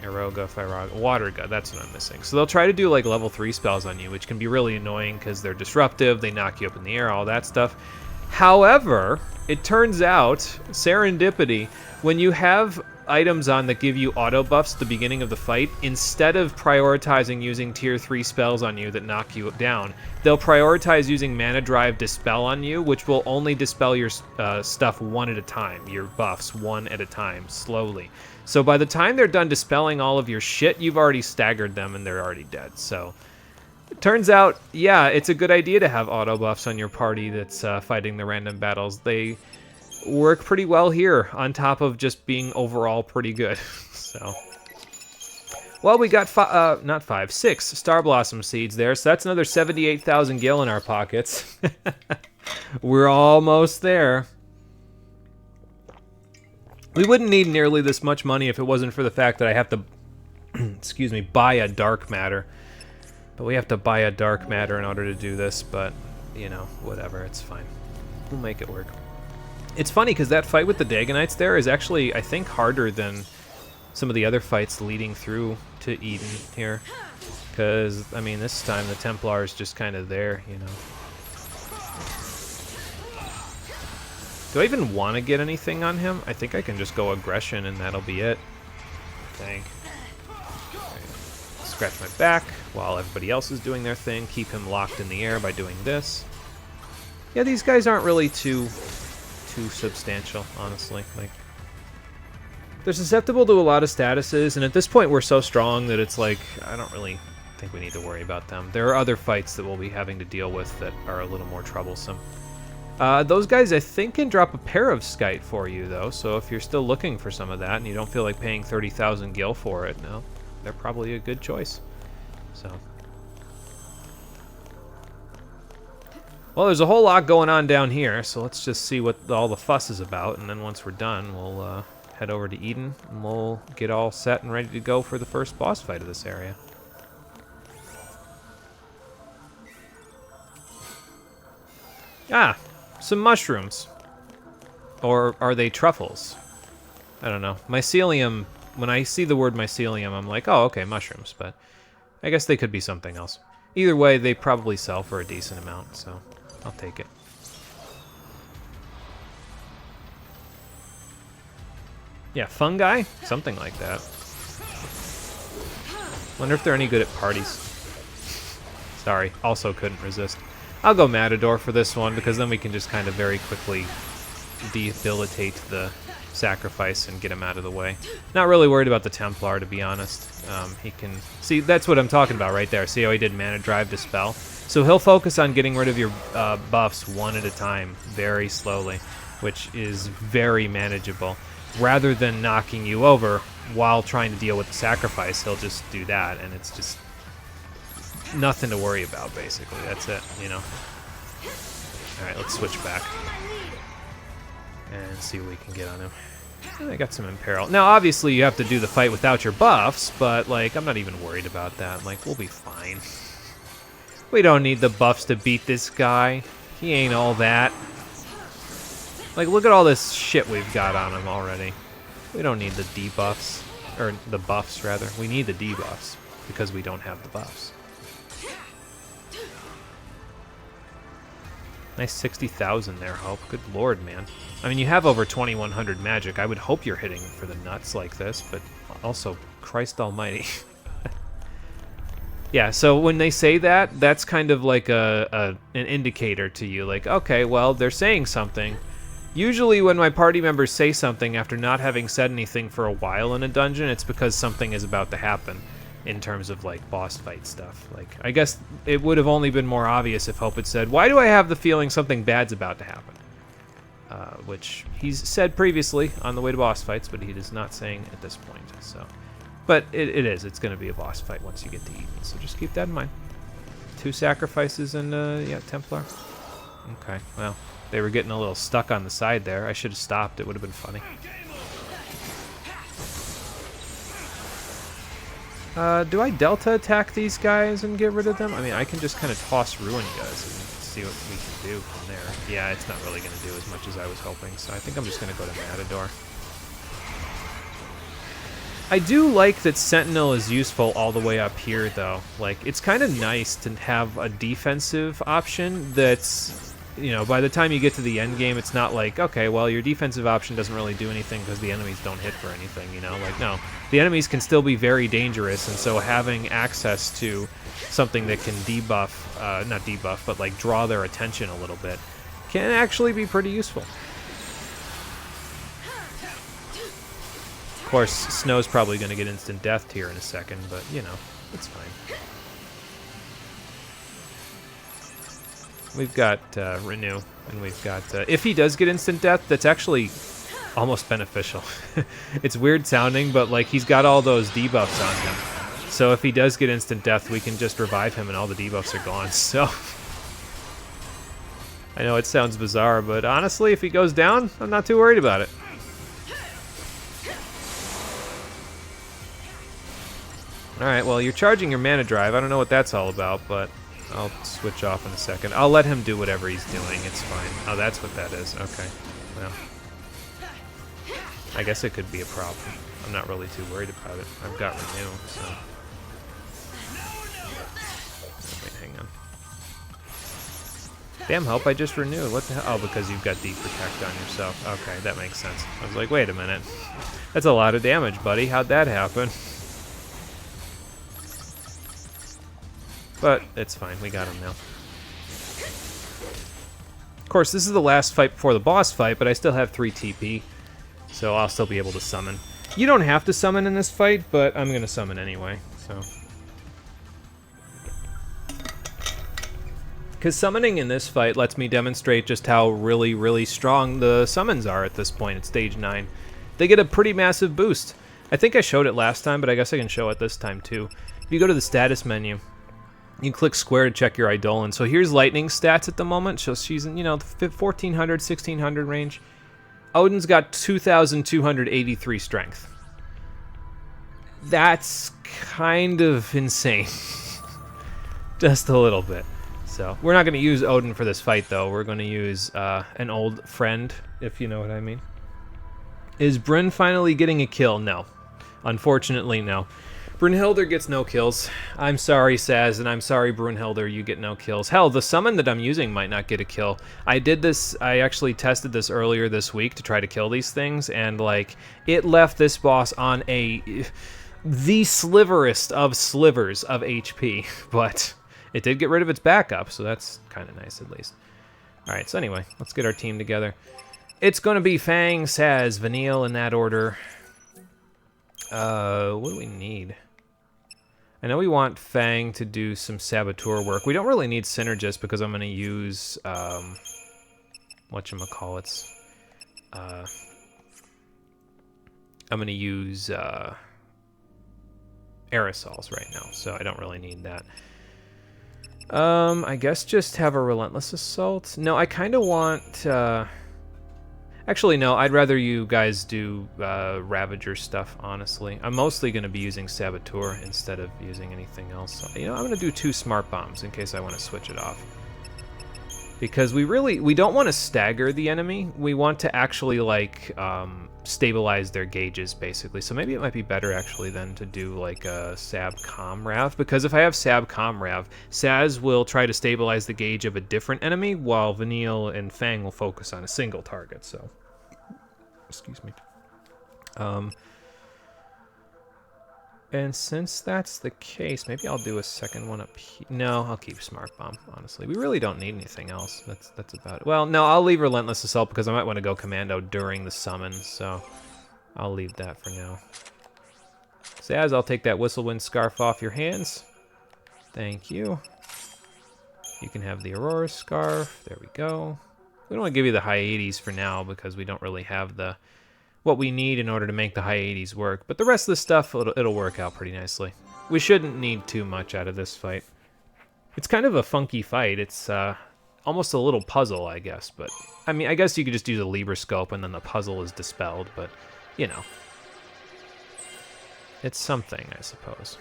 Aeroga, Firaga, Waterga, that's what I'm missing. So they'll try to do like level 3 spells on you, which can be really annoying because they're disruptive, they knock you up in the air, all that stuff. However, it turns out, serendipity, when you have items on that give you auto buffs at the beginning of the fight, instead of prioritizing using tier 3 spells on you that knock you down, they'll prioritize using Mana Drive Dispel on you, which will only dispel your stuff one at a time, your buffs one at a time, slowly. So by the time they're done dispelling all of your shit, you've already staggered them and they're already dead. So it turns out, yeah, it's a good idea to have auto buffs on your party that's fighting the random battles. They work pretty well here, on top of just being overall pretty good. So, well, we got 6 Star Blossom Seeds there, so that's another 78,000 gil in our pockets. We're almost there. We wouldn't need nearly this much money if it wasn't for the fact that I have to, excuse me, buy a dark matter. But we have to buy a dark matter in order to do this, but, you know, whatever, it's fine. We'll make it work. It's funny, because that fight with the Dagonites there is actually, I think, harder than some of the other fights leading through to Eden here. Because, I mean, this time the Templar is just kind of there, you know. Do I even want to get anything on him? I think I can just go aggression and that'll be it. I think. Right. Scratch my back while everybody else is doing their thing. Keep him locked in the air by doing this. Yeah, these guys aren't really too substantial, honestly. Like, they're susceptible to a lot of statuses, and at this point we're so strong that it's like, I don't really think we need to worry about them. There are other fights that we'll be having to deal with that are a little more troublesome. Those guys, I think, can drop a pair of Skite for you, though, so if you're still looking for some of that and you don't feel like paying 30,000 gil for it, no, they're probably a good choice. So, well, there's a whole lot going on down here, so let's just see what all the fuss is about, and then once we're done, we'll head over to Eden, and we'll get all set and ready to go for the first boss fight of this area. Ah, some mushrooms. Or are they truffles? I don't know. Mycelium, when I see the word mycelium, I'm like, oh, okay, mushrooms, but I guess they could be something else. Either way, they probably sell for a decent amount, so I'll take it. Yeah, fungi? Something like that. Wonder if they're any good at parties. Sorry, also couldn't resist. I'll go Matador for this one, because then we can just kind of very quickly debilitate the sacrifice and get him out of the way. Not really worried about the Templar, to be honest. He can... See, that's what I'm talking about right there. See how he did Mana Drive Dispel? So he'll focus on getting rid of your buffs one at a time, very slowly. which is very manageable. Rather than knocking you over while trying to deal with the sacrifice, he'll just do that, and it's just nothing to worry about, basically. That's it, you know? Alright, let's switch back and see what we can get on him. I got some Imperil. Now, obviously, you have to do the fight without your buffs, but, like, I'm not even worried about that. Like, we'll be fine. We don't need the buffs to beat this guy. He ain't all that. Like, look at all this shit we've got on him already. We don't need the debuffs. Or, the buffs, rather. We need the debuffs, because we don't have the buffs. Nice 60,000 there, Hope. Good lord, man. I mean, you have over 2,100 magic. I would hope you're hitting for the nuts like this, but also, Christ almighty. Yeah, so when they say that, that's kind of like an indicator to you. Like, okay, well, they're saying something. Usually when my party members say something after not having said anything for a while in a dungeon, it's because something is about to happen in terms of, like, boss fight stuff. Like, I guess it would have only been more obvious if Hope had said, why do I have the feeling something bad's about to happen? Which he's said previously on the way to boss fights, but he is not saying at this point, so... But it is. It's going to be a boss fight once you get to Eden, so just keep that in mind. 2 sacrifices and, yeah, Templar. Okay, well, they were getting a little stuck on the side there. I should have stopped. It would have been funny. Do I Delta attack these guys and get rid of them? I mean, I can just kind of toss Ruin Guys and see what we can do from there. Yeah, it's not really going to do as much as I was hoping, so I think I'm just going to go to Matador. I do like that Sentinel is useful all the way up here, though. Like, it's kind of nice to have a defensive option that's, you know, by the time you get to the end game, it's not like, okay, well, your defensive option doesn't really do anything because the enemies don't hit for anything, you know? Like, no. The enemies can still be very dangerous, and so having access to something that can debuff, not debuff, but, like, draw their attention a little bit can actually be pretty useful. Of course, Snow's probably going to get instant death here in a second, but, you know, it's fine. We've got Renew, and we've got... if he does get instant death, that's actually almost beneficial. It's weird sounding, but, like, he's got all those debuffs on him. So if he does get instant death, we can just revive him and all the debuffs are gone, so... I know it sounds bizarre, but honestly, if he goes down, I'm not too worried about it. Alright, well, you're charging your mana drive. I don't know what that's all about, but I'll switch off in a second. I'll let him do whatever he's doing. It's fine. Oh, that's what that is. Okay. Well, I guess it could be a problem. I'm not really too worried about it. I've got Renew, so... Wait, hang on. Damn, Hope, I just renewed. What the hell? Oh, because you've got Deep Protect on yourself. Okay, that makes sense. I was like, wait a minute. That's a lot of damage, buddy. How'd that happen? But it's fine. We got him now. Of course, this is the last fight before the boss fight, but I still have 3 TP, so I'll still be able to summon. You don't have to summon in this fight, but I'm going to summon anyway, so... Because summoning in this fight lets me demonstrate just how really, really strong the summons are at this point at stage 9. They get a pretty massive boost. I think I showed it last time, but I guess I can show it this time too. If you go to the status menu, you click square to check your Eidolon. So here's Lightning's stats at the moment. So she's in, you know, the 1,400, 1,600 range. Odin's got 2,283 strength. That's kind of insane. Just a little bit. So we're not going to use Odin for this fight, though. We're going to use an old friend, if you know what I mean. Is Brynn finally getting a kill? No. Unfortunately, no. Brunhilde gets no kills. I'm sorry, Saz, and I'm sorry, Brunhilde, you get no kills. Hell, the summon that I'm using might not get a kill. I actually tested this earlier this week to try to kill these things, and, like, it left this boss on the sliverest of slivers of HP, but it did get rid of its backup, so that's kind of nice, at least. Alright, so anyway, let's get our team together. It's going to be Fang, Saz, Vanille in that order. What do we need? I know we want Fang to do some Saboteur work. We don't really need Synergist because I'm going to use, whatchamacallits. aerosols right now, so I don't really need that. I guess just have a relentless assault. No, I kind of want. Actually, no. I'd rather you guys do Ravager stuff. Honestly, I'm mostly going to be using Saboteur instead of using anything else. So, you know, I'm going to do 2 smart bombs in case I want to switch it off. Because we don't want to stagger the enemy. We want to actually like stabilize their gauges basically. So maybe it might be better actually then to do like a Sab Com Rav, because if I have Sab Com Rav, Saz will try to stabilize the gauge of a different enemy while Vanille and Fang will focus on a single target. So excuse me. And since that's the case, maybe I'll do a second one up here. No, I'll keep Smart Bomb, honestly. We really don't need anything else. That's about it. Well, no, I'll leave Relentless Assault because I might want to go Commando during the summon, so I'll leave that for now. Saz, I'll take that Whistlewind Scarf off your hands. Thank you. You can have the Aurora Scarf. There we go. We don't want to give you the high 80s for now because we don't really have the what we need in order to make the high 80s work, but the rest of the stuff, it'll work out pretty nicely. We shouldn't need too much out of this fight. It's kind of a funky fight. It's almost a little puzzle, I guess, but I mean, I guess you could just use a Libra Scope and then the puzzle is dispelled, but you know, it's something, I suppose.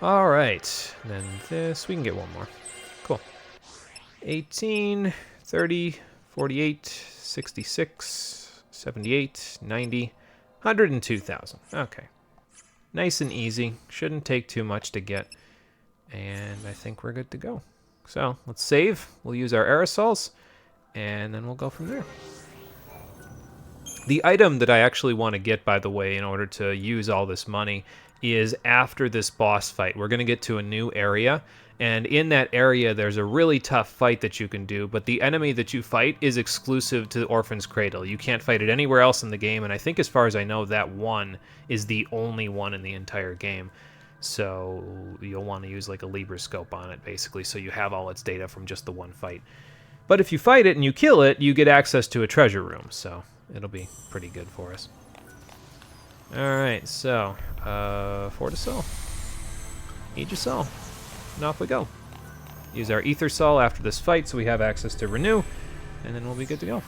All right, then this, we can get one more. Cool. 18, 30, 48, 66, 78, 90, 102,000. Okay. Nice and easy. Shouldn't take too much to get. And I think we're good to go. So let's save. We'll use our aerosols. And then we'll go from there. The item that I actually want to get, by the way, in order to use all this money is after this boss fight. We're going to get to a new area. And in that area, there's a really tough fight that you can do, but the enemy that you fight is exclusive to Orphan's Cradle. You can't fight it anywhere else in the game, and I think as far as I know, that one is the only one in the entire game. So you'll want to use like a Libra Scope on it, basically, so you have all its data from just the one fight. But if you fight it and you kill it, you get access to a treasure room, so it'll be pretty good for us. Alright, so, Fortisol. Aegisol. And off we go. Use our Ether Sol after this fight so we have access to Renew, and then we'll be good to go.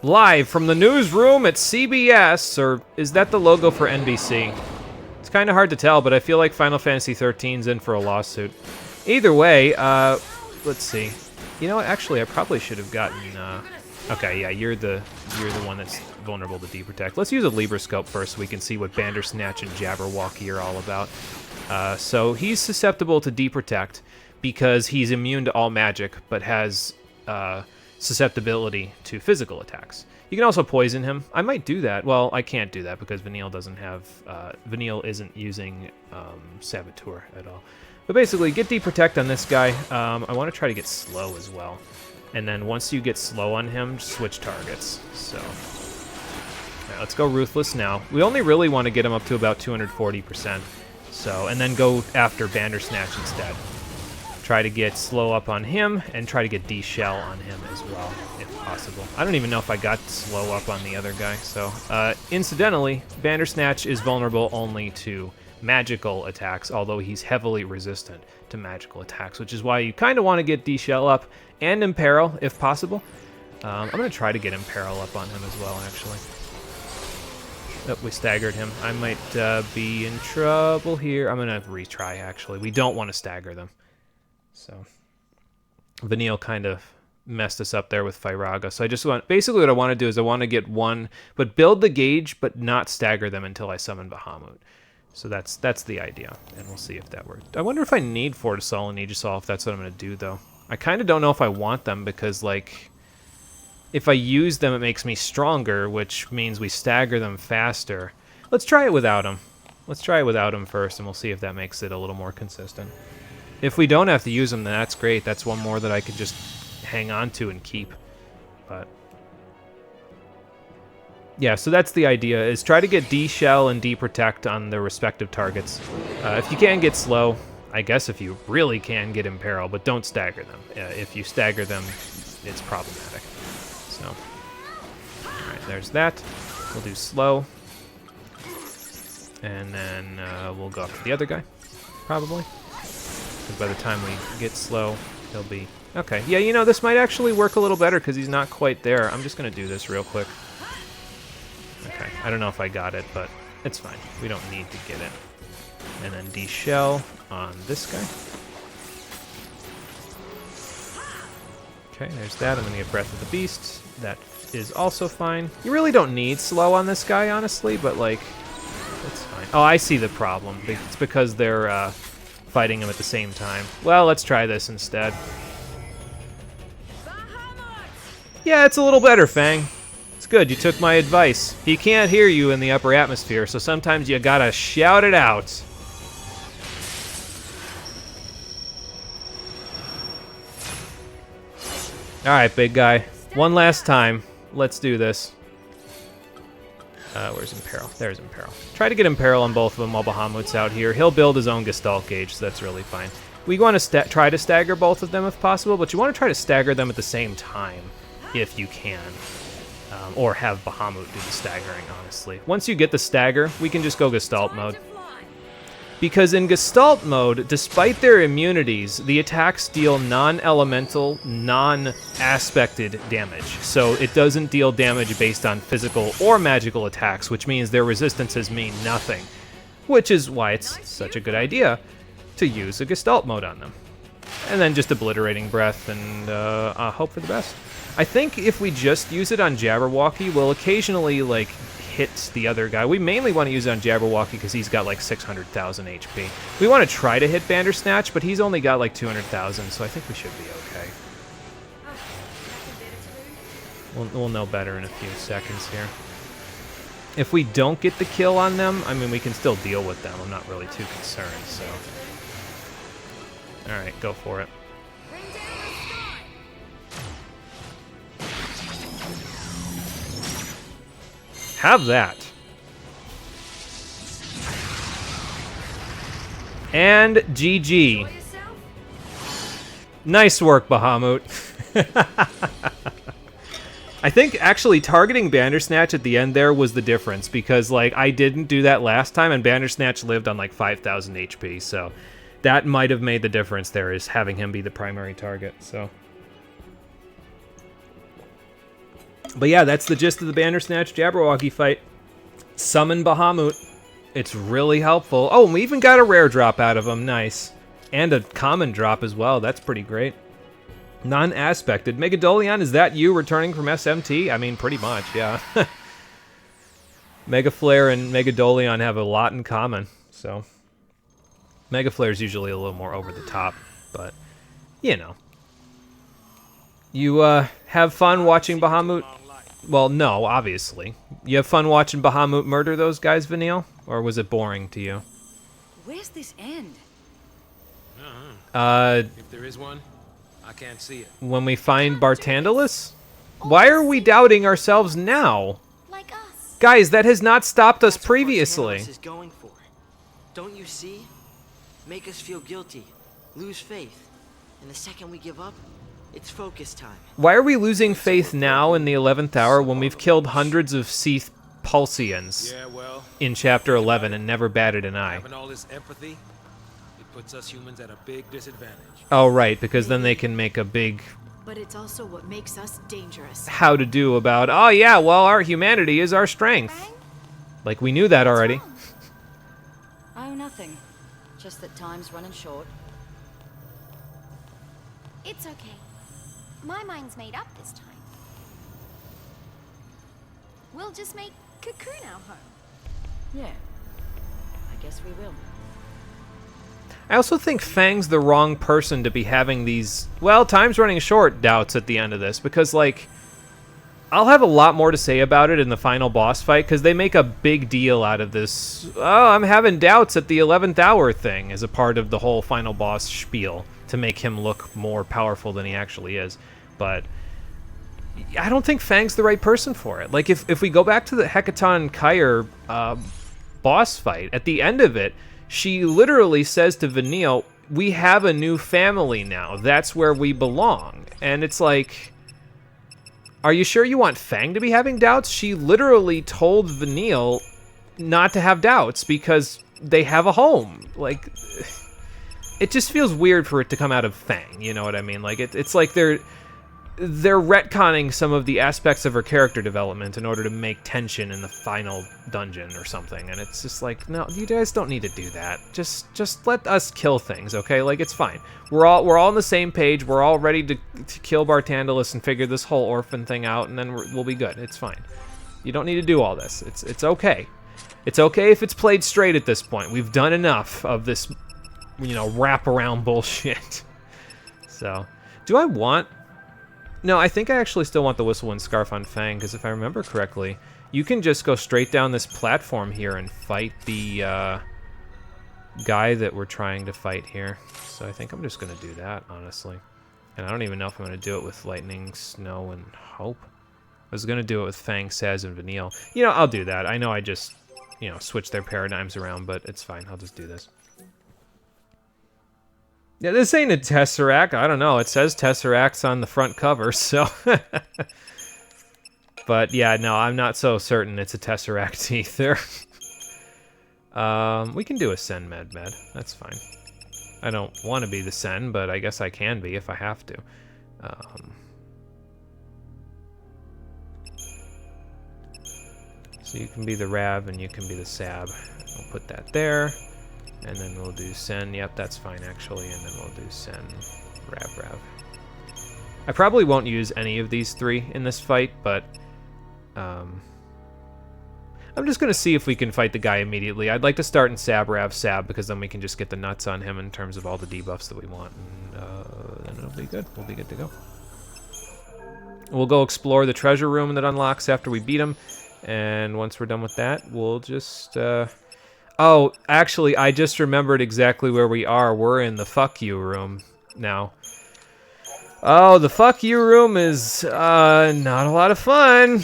Live from the newsroom at CBS, or is that the logo for NBC? It's kind of hard to tell, but I feel like Final Fantasy XIII's in for a lawsuit. Either way, let's see. You know what? Actually, I probably should have gotten. Okay, yeah, you're the one that's vulnerable to Deprotect. Let's use a Libra Scope first so we can see what Bandersnatch and Jabberwocky are all about. So he's susceptible to Deprotect because he's immune to all magic, but has susceptibility to physical attacks. You can also poison him. I might do that. Well, I can't do that because Vanille doesn't have... Vanille isn't using Saboteur at all. But basically, get Deprotect on this guy. I want to try to get slow as well. And then once you get slow on him, switch targets. So, right, let's go Ruthless now. We only really want to get him up to about 240%. So, and then go after Bandersnatch instead. Try to get slow up on him, and try to get D-Shell on him as well, if possible. I don't even know if I got slow up on the other guy. So, incidentally, Bandersnatch is vulnerable only to magical attacks, although he's heavily resistant to magical attacks, which is why you kind of want to get D-Shell up and Imperil, if possible. I'm going to try to get Imperil up on him as well, actually. Oh, we staggered him. I might be in trouble here. I'm going to retry, actually. We don't want to stagger them. So, Vanille kind of messed us up there with Firaga. So I just want, basically what I want to do is I want to get one, but build the gauge, but not stagger them until I summon Bahamut. So that's the idea, and we'll see if that works. I wonder if I need Fortisol and Aegisol, if that's what I'm going to do, though. I kind of don't know if I want them, because, like, if I use them, it makes me stronger, which means we stagger them faster. Let's try it without them. Let's try it without them first, and we'll see if that makes it a little more consistent. If we don't have to use them, then that's great. That's one more that I could just hang on to and keep. But Yeah, so that's the idea, is try to get D-Shell and D-Protect on their respective targets. If you can get slow, I guess if you really can, get Imperil, but don't stagger them. If you stagger them, it's problematic. So, alright, there's that. We'll do slow. And then we'll go after the other guy, probably. Because by the time we get slow, he'll be... Okay, yeah, you know, this might actually work a little better because he's not quite there. I'm just going to do this real quick. Okay, I don't know if I got it, but it's fine. We don't need to get it. And then D-Shell on this guy. Okay, there's that. I'm going to get Breath of the Beast. That is also fine. You really don't need slow on this guy, honestly, but, like, it's fine. Oh, I see the problem. It's because they're fighting him at the same time. Well, let's try this instead. Yeah, it's a little better, Fang. It's good, you took my advice. He can't hear you in the upper atmosphere, so sometimes you gotta shout it out. Alright, big guy. One last time. Let's do this. Where's Imperil? There's Imperil. Try to get Imperil on both of them while Bahamut's out here. He'll build his own Gestalt gauge, so that's really fine. We want to try to stagger both of them if possible, but you want to try to stagger them at the same time, if you can. Or have Bahamut do the staggering, honestly. Once you get the stagger, we can just go Gestalt mode. Because in Gestalt mode, despite their immunities, the attacks deal non-elemental, non-aspected damage. So it doesn't deal damage based on physical or magical attacks, which means their resistances mean nothing. Which is why it's such a good idea to use a Gestalt mode on them. And then just obliterating breath and hope for the best. I think if we just use it on Jabberwocky, we'll occasionally, like, hit the other guy. We mainly want to use it on Jabberwocky because he's got, like, 600,000 HP. We want to try to hit Bandersnatch, but he's only got, like, 200,000, so I think we should be okay. We'll know better in a few seconds here. If we don't get the kill on them, I mean, we can still deal with them. I'm not really too concerned, so... Alright, go for it. Have that. And GG. Nice work, Bahamut. I think actually targeting Bandersnatch at the end there was the difference because, like, I didn't do that last time and Bandersnatch lived on like 5,000 HP, so that might have made the difference there, is having him be the primary target, so. But yeah, that's the gist of the Bandersnatch Jabberwocky fight. Summon Bahamut. It's really helpful. Oh, and we even got a rare drop out of him. Nice. And a common drop as well. That's pretty great. Non-aspected. Megadolion, is that you returning from SMT? I mean, pretty much, yeah. Mega Flare and Megadolion have a lot in common, so. Mega Flare is usually a little more over the top, but, you know. You have fun watching Bahamut? Well, no, obviously. You have fun watching Bahamut murder those guys, Vanille? Or was it boring to you? Where's this end? If there is one, I can't see it. When we find Bartandalus? Why are we doubting ourselves now? Like us. Guys, that has not stopped us That's what previously. Bartandalus is going for. Don't you see? Make us feel guilty, lose faith, and the second we give up, it's focus time. Why are we losing faith now in the 11th hour when we've killed hundreds of Seath Pulsians Yeah, well, in Chapter 11 and never batted an eye? having all this empathy, it puts us humans at a big disadvantage. Oh, right, because then they can make a big But it's also what makes us dangerous. how to do about, oh yeah, well, our humanity is our strength. Frank? Like, we knew that already. Oh, nothing. Just that time's running short. It's okay. My mind's made up this time. We'll just make Cocoon our home. Yeah. I guess we will. I also think Fang's the wrong person to be having these, well, time's running short doubts at the end of this, because, like, I'll have a lot more to say about it in the final boss fight, because they make a big deal out of this, oh, I'm having doubts at the 11th hour thing as a part of the whole final boss spiel to make him look more powerful than he actually is. But I don't think Fang's the right person for it. Like, if we go back to the Hecaton Kyre boss fight, at the end of it, she literally says to Vanille, we have a new family now. That's where we belong. And it's like, are you sure you want Fang to be having doubts? She literally told Vanille not to have doubts because they have a home. Like, it just feels weird for it to come out of Fang, you know what I mean? Like, it's like they're retconning some of the aspects of her character development in order to make tension in the final dungeon or something, and it's just like, no, you guys don't need to do that. Just let us kill things, okay? Like, it's fine. We're all on the same page. We're all ready to kill Bartandalus and figure this whole orphan thing out, and then we'll be good. It's fine. You don't need to do all this. It's okay. It's okay if it's played straight at this point. We've done enough of this, you know, wraparound bullshit. So, do I want... No, I think I actually still want the Whistlewind Scarf on Fang, because if I remember correctly, you can just go straight down this platform here and fight the guy that we're trying to fight here. So I think I'm just going to do that, honestly. And I don't even know if I'm going to do it with Lightning, Snow, and Hope. I was going to do it with Fang, Saz, and Vanille. You know, I'll do that. I know I just, you know, switched their paradigms around, but it's fine. I'll just do this. Yeah, this ain't a Tesseract. I don't know. It says Tesseracts on the front cover, so... But yeah, no, I'm not so certain it's a Tesseract either. We can do a Sen Med. That's fine. I don't want to be the Sen, but I guess I can be if I have to. So you can be the Rav and you can be the Sab. I'll put that there. And then we'll do Sen. Yep, that's fine, actually. And then we'll do Sen, Rav. I probably won't use any of these three in this fight, but... I'm just going to see if we can fight the guy immediately. I'd like to start in Sab, Rav, because then we can just get the nuts on him in terms of all the debuffs that we want. And then it'll be good. We'll be good to go. We'll go explore the treasure room that unlocks after we beat him. And once we're done with that, we'll just... Oh, actually, I just remembered exactly where we are. We're in the fuck you room now. Oh, the fuck you room is not a lot of fun.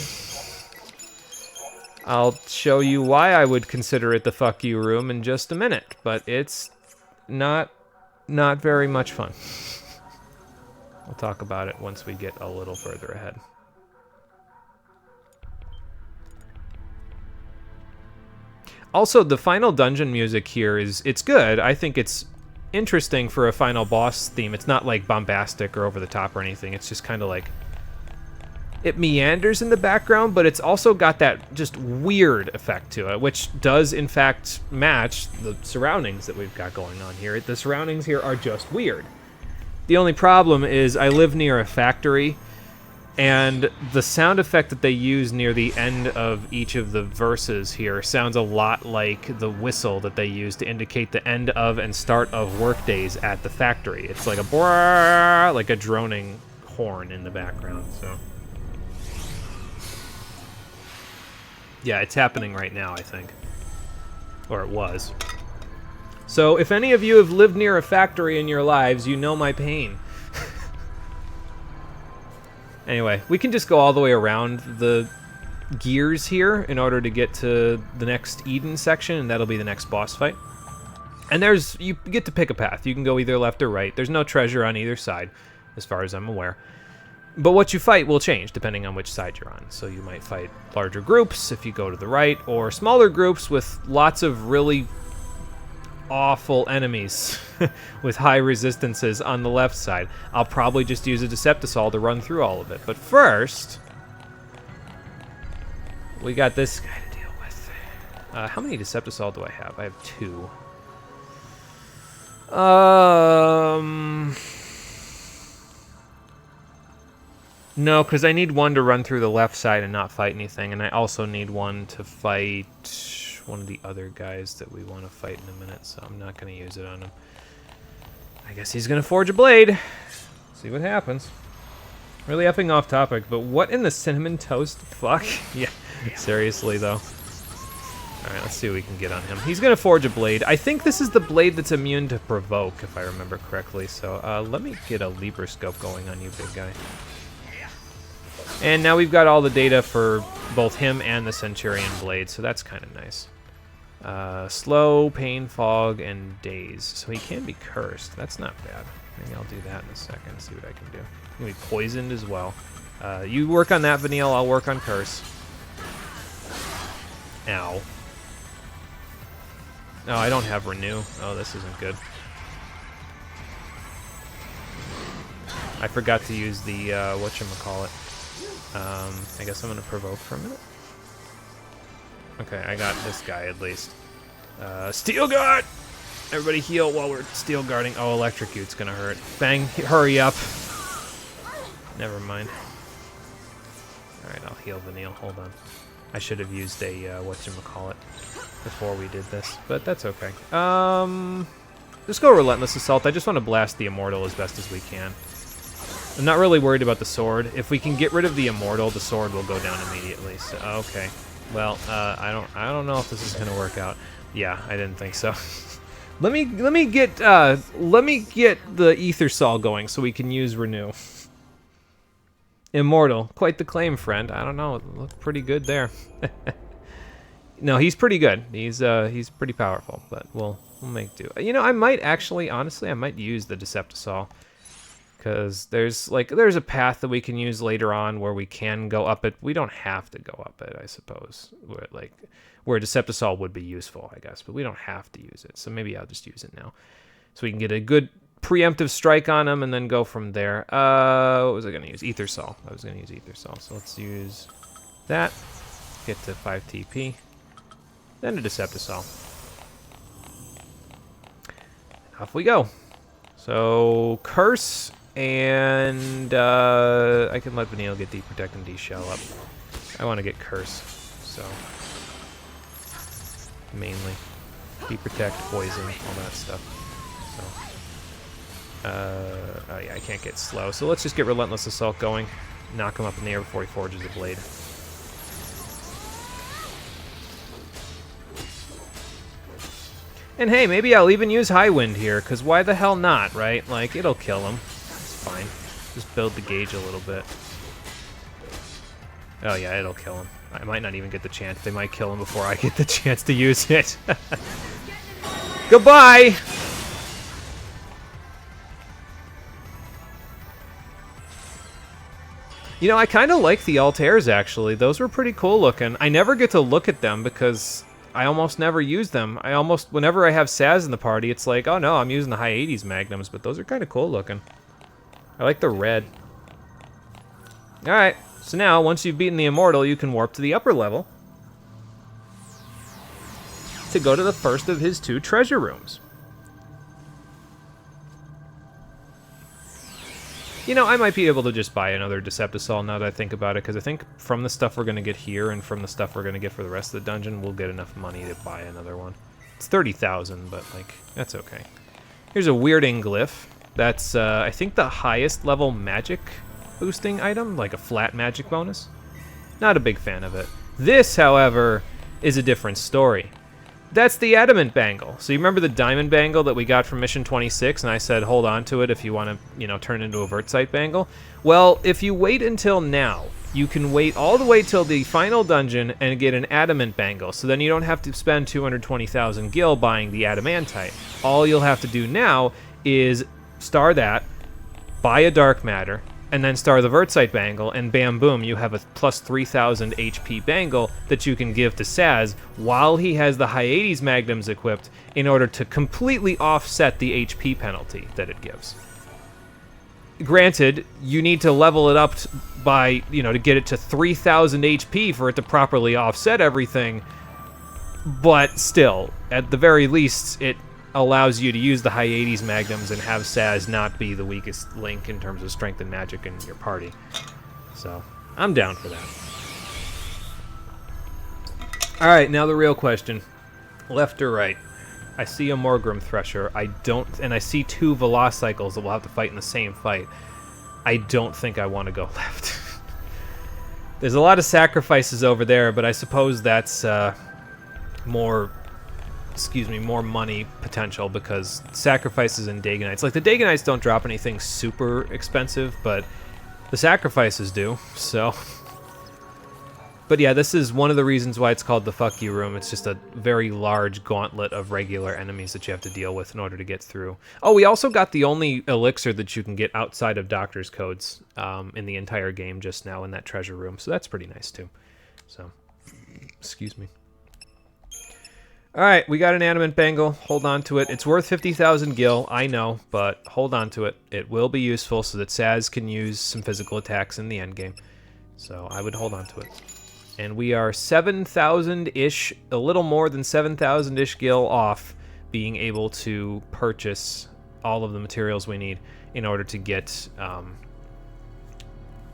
I'll show you why I would consider it the fuck you room in just a minute, but it's not very much fun. We'll talk about it once we get a little further ahead. Also, the final dungeon music here it's good. I think it's interesting for a final boss theme. It's not like bombastic or over the top or anything. It's just kind of like, it meanders in the background, but it's also got that just weird effect to it, which does in fact match the surroundings that we've got going on here. The surroundings here are just weird. The only problem is I live near a factory, and the sound effect that they use near the end of each of the verses here sounds a lot like the whistle that they use to indicate the end of and start of workdays at the factory. It's like a brrrr, like a droning horn in the background, so... Yeah, it's happening right now, I think. Or it was. So, if any of you have lived near a factory in your lives, you know my pain. Anyway, we can just go all the way around the gears here in order to get to the next Eden section, and that'll be the next boss fight. And you get to pick a path. You can go either left or right. There's no treasure on either side, as far as I'm aware. But what you fight will change depending on which side you're on. So you might fight larger groups if you go to the right, or smaller groups with lots of really awful enemies with high resistances on the left side. I'll probably just use a Deceptisol to run through all of it. But first, we got this guy to deal with. How many Deceptisol do I have? I have 2. No, because I need one to run through the left side and not fight anything, and I also need one to fight one of the other guys that we want to fight in a minute, so I'm not going to use it on him. I guess he's going to forge a blade. See what happens. Really effing off topic, but what in the cinnamon toast fuck? Yeah, seriously though. Alright, let's see what we can get on him. He's going to forge a blade. I think this is the blade that's immune to provoke, if I remember correctly, so let me get a Libra scope going on you, big guy. And now we've got all the data for both him and the Centurion Blade, so that's kind of nice. Slow, Pain, Fog, and Daze. So he can be cursed. That's not bad. Maybe I'll do that in a second, see what I can do. He can be poisoned as well. You work on that, Vanille. I'll work on Curse. Ow. No, I don't have Renew. Oh, this isn't good. I forgot to use the, whatchamacallit. I guess I'm going to Provoke for a minute. Okay, I got this guy at least. Steel Guard! Everybody heal while we're Steel Guarding. Oh, Electrocute's going to hurt. Bang, hurry up. Never mind. Alright, I'll heal Vanille. Hold on. I should have used a, whatchamacallit before we did this, but that's okay. Just go Relentless Assault. I just want to blast the Immortal as best as we can. I'm not really worried about the sword. If we can get rid of the Immortal, the sword will go down immediately. So, okay. Well, I don't know if this is gonna work out. Yeah, I didn't think so. let me get the Ether Saw going so we can use Renew. Immortal, quite the claim, friend. I don't know, it looked pretty good there. No, he's pretty good. He's pretty powerful, but we'll make do. You know, I might actually, honestly, I might use the Deceptisol. Because there's a path that we can use later on where we can go up it. We don't have to go up it, I suppose. Where Deceptisol would be useful, I guess, but we don't have to use it. So maybe I'll just use it now, so we can get a good preemptive strike on him and then go from there. What was I gonna use? Ether Saw. I was gonna use Ether Saw. So let's use that. Get to 5 TP. Then a Deceptisol. Off we go. So Curse. And I can let Vanille get Deep Protect and D-Shell up. I want to get Curse, so mainly Deep Protect, Poison, all that stuff. So, oh yeah, I can't get slow. So let's just get Relentless Assault going. Knock him up in the air before he forges a blade. And hey, maybe I'll even use High Wind here, because why the hell not, right? Like, it'll kill him. Fine. Just build the gauge a little bit. Oh yeah, it'll kill him. I might not even get the chance. They might kill him before I get the chance to use it. Goodbye! You know, I kind of like the Altairs, actually. Those were pretty cool looking. I never get to look at them because I almost never use them. Whenever I have Saz in the party, it's like, oh no, I'm using the high 80s Magnums, but those are kind of cool looking. I like the red. Alright, so now, once you've beaten the Immortal, you can warp to the upper level to go to the first of his 2 treasure rooms. You know, I might be able to just buy another Deceptisol now that I think about it, because I think from the stuff we're going to get here and from the stuff we're going to get for the rest of the dungeon, we'll get enough money to buy another one. It's 30,000, but, like, that's okay. Here's a Weirding Glyph. That's, I think, the highest level magic boosting item, like a flat magic bonus. Not a big fan of it. This, however, is a different story. That's the Adamant Bangle. So you remember the Diamond Bangle that we got from Mission 26, and I said hold on to it if you want to, you know, turn it into a Vertsite Bangle? Well, if you wait until now, you can wait all the way till the final dungeon and get an Adamant Bangle, so then you don't have to spend 220,000 gil buying the Adamantite. All you'll have to do now is star that, buy a Dark Matter, and then star the Vertsite Bangle, and bam boom, you have a plus 3,000 HP Bangle that you can give to Saz while he has the high 80s Magnums equipped in order to completely offset the HP penalty that it gives. Granted, you need to level it up by, you know, to get it to 3,000 HP for it to properly offset everything, but still, at the very least, it allows you to use the high 80s Magnums and have Saz not be the weakest link in terms of strength and magic in your party. So, I'm down for that. Alright, now the real question. Left or right? I see a Morgrim Thresher. And I see 2 Velocicycles that will have to fight in the same fight. I don't think I want to go left. There's a lot of sacrifices over there, but I suppose that's more money potential, because sacrifices and Daganites, like the Daganites don't drop anything super expensive, but the sacrifices do, so. But yeah, this is one of the reasons why it's called the fuck you room. It's just a very large gauntlet of regular enemies that you have to deal with in order to get through. Oh, we also got the only elixir that you can get outside of Doctor's Codes in the entire game just now in that treasure room, so that's pretty nice too. So, excuse me. Alright, we got an animate bangle. Hold on to it. It's worth 50,000 gil, I know, but hold on to it. It will be useful so that Saz can use some physical attacks in the endgame. So I would hold on to it. And we are 7,000-ish, a little more than 7,000-ish gil off being able to purchase all of the materials we need in order to get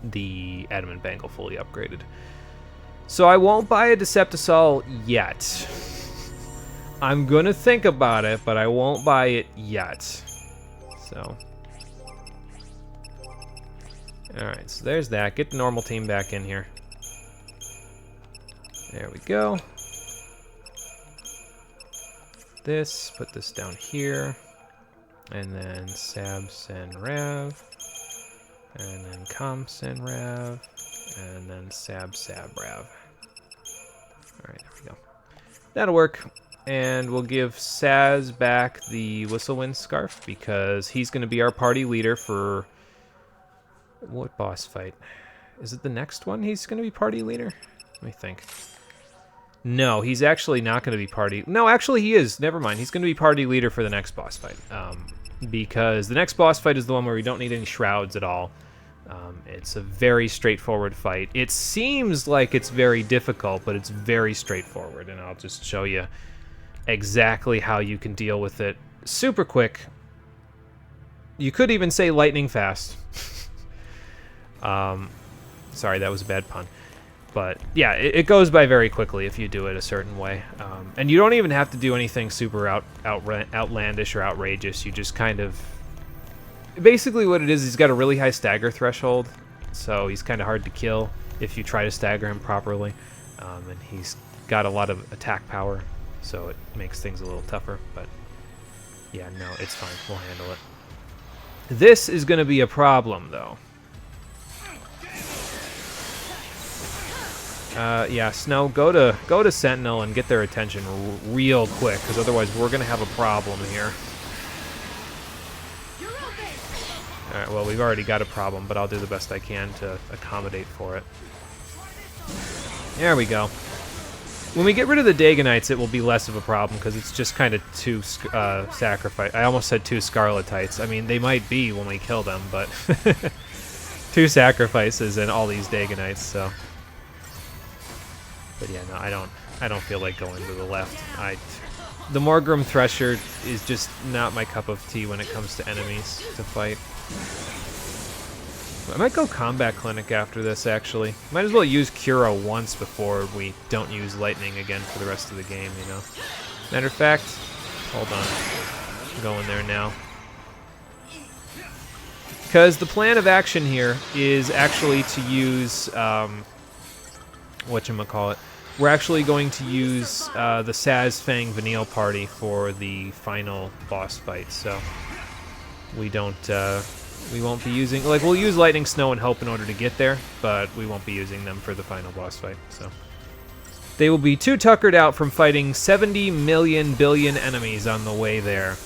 the adamant bangle fully upgraded. So I won't buy a Deceptisol yet. I'm gonna think about it, but I won't buy it yet. So. Alright, so there's that. Get the normal team back in here. There we go. This, put this down here. And then Sab, Sen, Rev. And then Com, Sen, Rev. And then Sab, Sab, Rev. Alright, there we go. That'll work. And we'll give Saz back the Whistlewind Scarf because he's going to be our party leader for... What boss fight? Is it the next one he's going to be party leader? Let me think. No, he's actually not going to be party... No, actually he is. Never mind. He's going to be party leader for the next boss fight. Because the next boss fight is the one where we don't need any shrouds at all. It's a very straightforward fight. It seems like it's very difficult, but it's very straightforward. And I'll just show you exactly how you can deal with it super quick. You could even say lightning fast. Sorry, that was a bad pun. But yeah, it goes by very quickly if you do it a certain way. And you don't even have to do anything super outlandish or outrageous. You just kind of... Basically what it is, he's got a really high stagger threshold. So he's kind of hard to kill if you try to stagger him properly. And he's got a lot of attack power. So it makes things a little tougher. But yeah, no, it's fine. We'll handle it. This is going to be a problem, though. Yeah, Snow, go to Sentinel and get their attention real quick, because otherwise we're going to have a problem here. Alright, well, we've already got a problem, but I'll do the best I can to accommodate for it. There we go. When we get rid of the Daganites, it will be less of a problem, because it's just kind of two sacrifice. I almost said two Scarletites. I mean, they might be when we kill them, but two sacrifices and all these Daganites, so... But yeah, no, I don't feel like going to the left. The Morgrim Thresher is just not my cup of tea when it comes to enemies to fight. I might go Combat Clinic after this, actually. Might as well use Cura once before we don't use Lightning again for the rest of the game, you know? Matter of fact, hold on. I'm going there now. Because the plan of action here is actually to use... whatchamacallit. We're actually going to use the Saz Fang Vanille party for the final boss fight, so we won't be using, like, we'll use Lightning, Snow, and Hope in order to get there, but we won't be using them for the final boss fight, so. They will be too tuckered out from fighting 70 million billion enemies on the way there.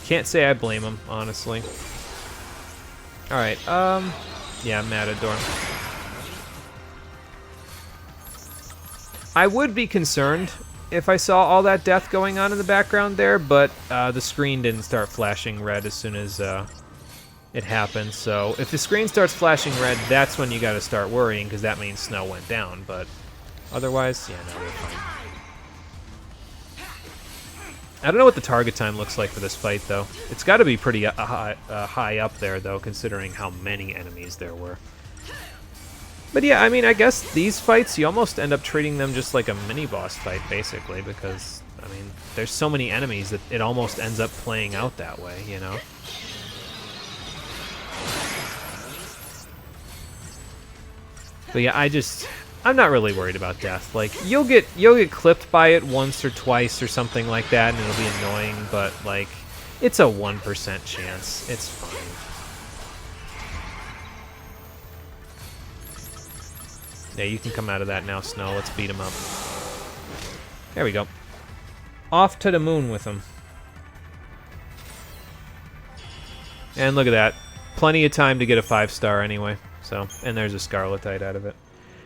Can't say I blame them, honestly. Alright, yeah, Matador. I would be concerned if I saw all that death going on in the background there, but the screen didn't start flashing red as soon as it happened. So if the screen starts flashing red, that's when you got to start worrying, because that means Snow went down. But otherwise, yeah, no, we're fine. I don't know what the target time looks like for this fight, though. It's got to be pretty high up there, though, considering how many enemies there were. But yeah, I mean, I guess these fights, you almost end up treating them just like a mini-boss fight, basically, because, I mean, there's so many enemies that it almost ends up playing out that way, you know? But yeah, I'm not really worried about death. Like, you'll get clipped by it once or twice or something like that, and it'll be annoying, but, like, it's a 1% chance. It's fine. Yeah, you can come out of that now, Snow. Let's beat him up. There we go. Off to the moon with him. And look at that. Plenty of time to get a 5-star anyway. So, and there's a Scarletite out of it.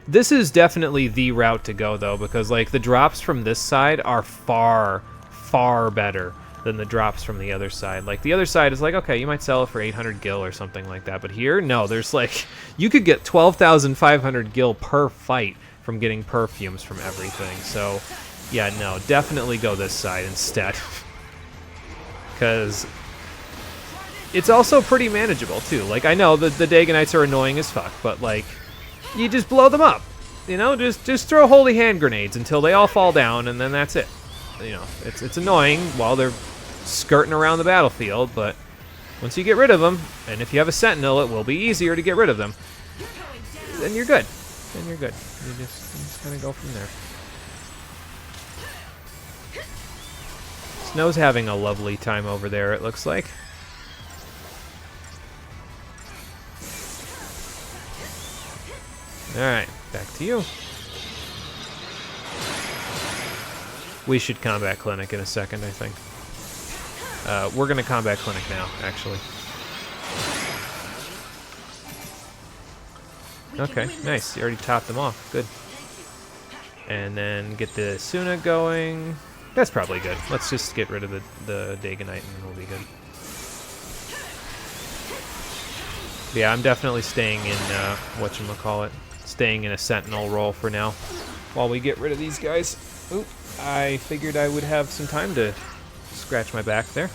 This is definitely the route to go, though, because, like, the drops from this side are far, far better than the drops from the other side. Like, the other side is like, okay, you might sell it for 800 gil or something like that. But here, no, there's, like, you could get 12,500 gil per fight from getting perfumes from everything. So, yeah, no, definitely go this side instead. Because it's also pretty manageable, too. Like, I know the Daganites are annoying as fuck, but, like, you just blow them up. You know, just throw holy hand grenades until they all fall down, and then that's it. You know, it's annoying while they're skirting around the battlefield, but once you get rid of them, and if you have a sentinel, it will be easier to get rid of them. Then you're good. Then you're good. You just kind of go from there. Snow's having a lovely time over there, it looks like. Alright, back to you. We should combat clinic in a second, I think. We're going to combat clinic now, actually. Okay, nice. You already topped them off. Good. And then get the Suna going. That's probably good. Let's just get rid of the Dagonite and then we'll be good. But yeah, I'm definitely staying in, whatchamacallit, staying in a Sentinel role for now while we get rid of these guys. Oop, I figured I would have some time to scratch my back there.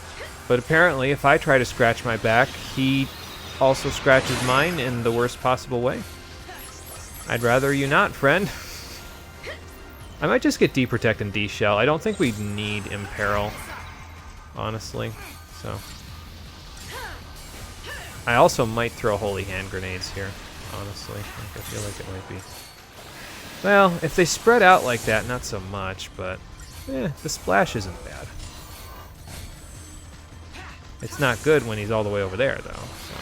But apparently, if I try to scratch my back, he also scratches mine in the worst possible way. I'd rather you not, friend. I might just get D-Protect and D-Shell. I don't think we need Imperil, honestly. So I also might throw Holy Hand Grenades here, honestly. I feel like it might be. Well, if they spread out like that, not so much, but the splash isn't bad. It's not good when he's all the way over there, though. So.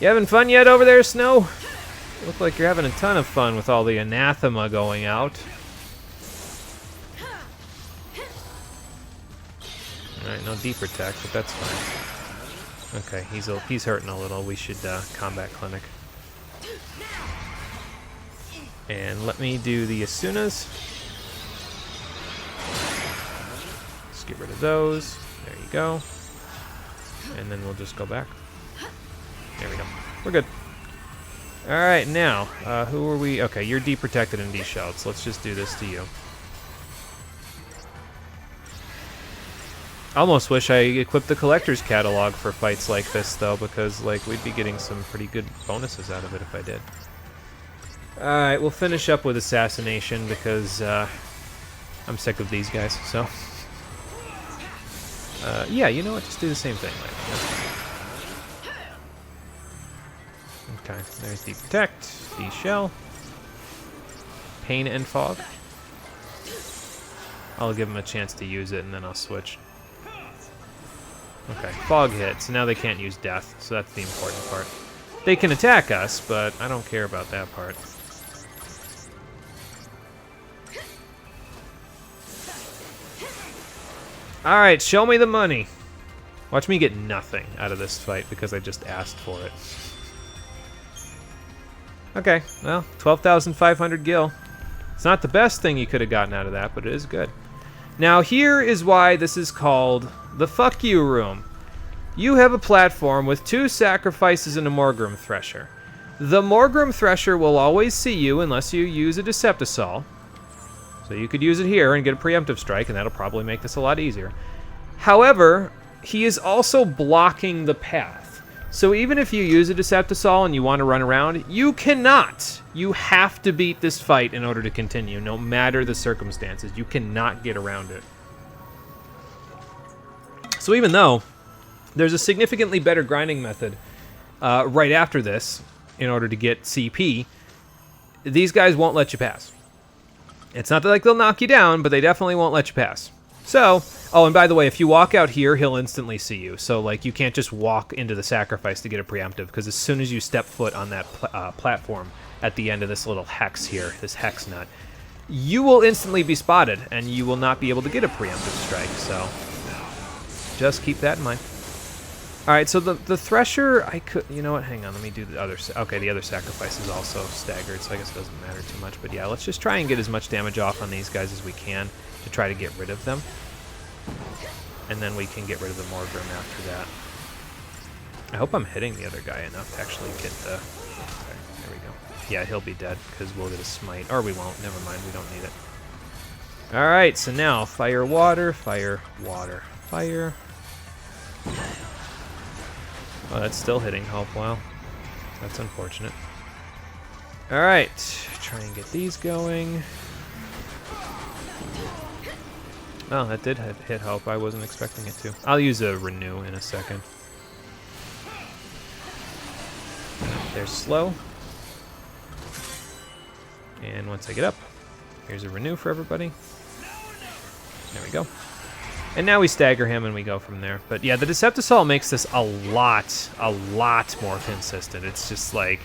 You having fun yet over there, Snow? Look like you're having a ton of fun with all the anathema going out. Alright, no D-Protect, but that's fine. Okay, he's hurting a little. We should combat clinic. And let me do the Asunas. Let's get rid of those. There you go. And then we'll just go back. There we go. We're good. Alright, now, who are we? Okay, you're D-Protected and D-Shelled, so let's just do this to you. I almost wish I equipped the Collector's Catalog for fights like this, though, because, like, we'd be getting some pretty good bonuses out of it if I did. Alright, we'll finish up with Assassination, because, I'm sick of these guys, so. Yeah, you know what? Just do the same thing. Like, that's fine. Okay, there's D-Protect, D-Shell, Pain and Fog. I'll give them a chance to use it, and then I'll switch. Okay, Fog hit, so now they can't use Death, so that's the important part. They can attack us, but I don't care about that part. Alright, show me the money. Watch me get nothing out of this fight because I just asked for it. Okay, well, 12,500 gil. It's not the best thing you could have gotten out of that, but it is good. Now, here is why this is called the Fuck You Room. You have a platform with 2 sacrifices and a Morgrim Thresher. The Morgrim Thresher will always see you unless you use a Deceptisol. So you could use it here and get a preemptive strike, and that'll probably make this a lot easier. However, he is also blocking the path. So even if you use a Deceptisol and you want to run around, you cannot. You have to beat this fight in order to continue, no matter the circumstances. You cannot get around it. So even though there's a significantly better grinding method right after this in order to get CP, these guys won't let you pass. It's not that, like, they'll knock you down, but they definitely won't let you pass. So, oh, and by the way, if you walk out here, he'll instantly see you. So, like, you can't just walk into the sacrifice to get a preemptive, because as soon as you step foot on that platform at the end of this little hex here, this hex nut, you will instantly be spotted, and you will not be able to get a preemptive strike. So, just keep that in mind. All right, so the Thresher, I could, you know what? Hang on, let me do the other. Okay, the other sacrifice is also staggered, so I guess it doesn't matter too much. But yeah, let's just try and get as much damage off on these guys as we can to try to get rid of them, and then we can get rid of the Morgrim after that. I hope I'm hitting the other guy enough to actually get the. Okay, there we go. Yeah, he'll be dead because we'll get a smite, or we won't. Never mind, we don't need it. All right, so now fire, water, fire, water, fire. Oh, that's still hitting help. Wow. That's unfortunate. Alright. Try and get these going. Oh, that did hit help. I wasn't expecting it to. I'll use a renew in a second. There's slow. And once I get up, here's a renew for everybody. There we go. And now we stagger him and we go from there. But yeah, the Deceptisol makes this a lot more consistent. It's just like,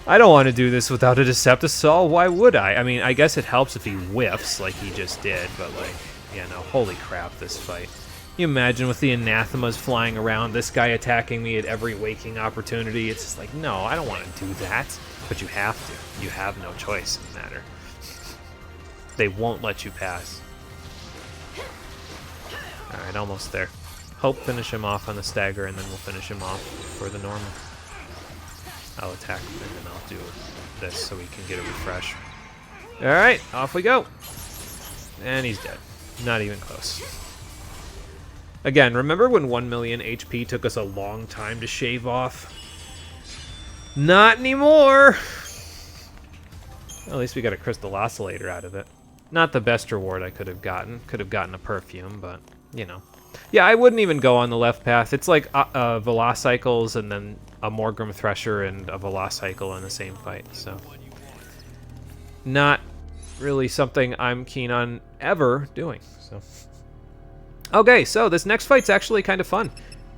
I don't want to do this without a Deceptisol. Why would I? I mean, I guess it helps if he whiffs like he just did, but like, yeah, no, holy crap, this fight. You imagine with the anathemas flying around, this guy attacking me at every waking opportunity. It's just like, no, I don't want to do that. But you have to. You have no choice in the matter. They won't let you pass. Alright, almost there. Hope finish him off on the stagger, and then we'll finish him off for the normal. I'll attack him, and then I'll do this so we can get a refresh. Alright, off we go. And he's dead. Not even close. Again, remember when 1 million HP took us a long time to shave off? Not anymore! Well, at least we got a crystal oscillator out of it. Not the best reward I could have gotten. Could have gotten a perfume, but, you know. Yeah, I wouldn't even go on the left path. It's like Velocicycles and then a Morgrim Thresher and a Velocicycle in the same fight, so. Not really something I'm keen on ever doing, so. Okay, so this next fight's actually kind of fun.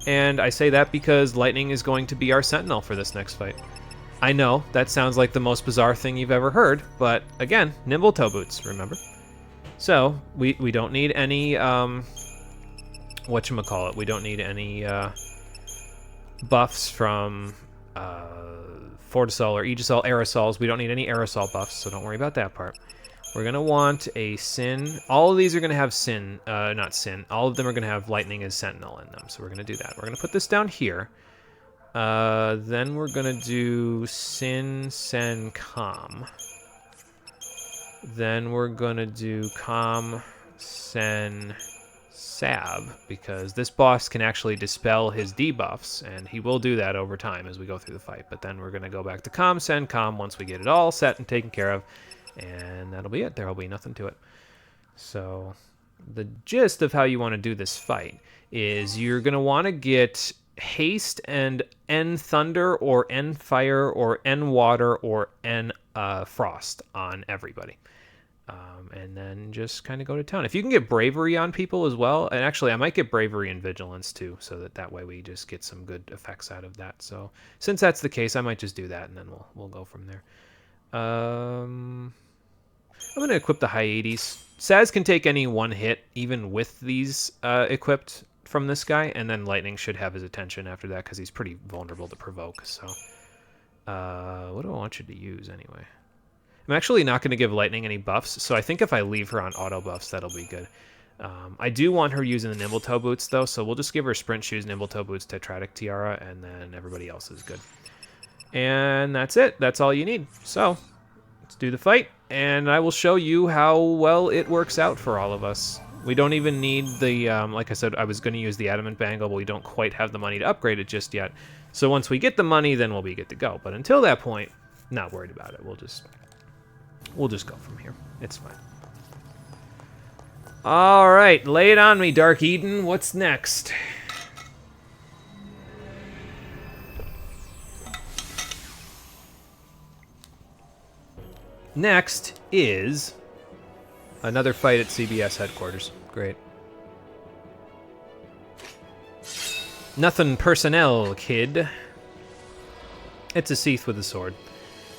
And I say that because Lightning is going to be our Sentinel for this next fight. I know, that sounds like the most bizarre thing you've ever heard, but again, nimble toe boots, remember? So, we don't need any, whatchamacallit, we don't need any buffs from Fortisol or Aegisol, aerosols. We don't need any aerosol buffs, so don't worry about that part. We're going to want a Sin. All of these are going to have Sin, not Sin. All of them are going to have Lightning as Sentinel in them, so we're going to do that. We're going to put this down here. Then we're going to do Sin, Sen, Calm. Then we're going to do Calm, Sen, Sab, because this boss can actually dispel his debuffs, and he will do that over time as we go through the fight. But then we're going to go back to Calm, Sen, Calm once we get it all set and taken care of, and that'll be it. There will be nothing to it. So the gist of how you want to do this fight is you're going to want to get Haste and N Thunder or N Fire or N Water or N Frost on everybody. And then just kind of go to town. If you can get Bravery on people as well, and actually I might get Bravery and Vigilance too, so that way we just get some good effects out of that. So since that's the case, I might just do that, and then we'll go from there. I'm going to equip the Hyades. Saz can take any one hit, even with these equipped from this guy, and then Lightning should have his attention after that because he's pretty vulnerable to provoke. So what do I want you to use anyway? I'm actually not going to give Lightning any buffs, so I think if I leave her on auto buffs, that'll be good. I do want her using the Nimble Toe Boots, though, so we'll just give her Sprint Shoes, Nimble Toe Boots, Tetratic Tiara, and then everybody else is good. And that's it. That's all you need. So let's do the fight, and I will show you how well it works out for all of us. We don't even need the, like I said, I was going to use the Adamant Bangle, but we don't quite have the money to upgrade it just yet. So once we get the money, then we'll be good to go. But until that point, not worried about it. We'll just go from here. It's fine. All right, lay it on me, Dark Eden. What's next? Next is another fight at CBS headquarters. Great. Nothing personnel, kid. It's a Seath with a sword.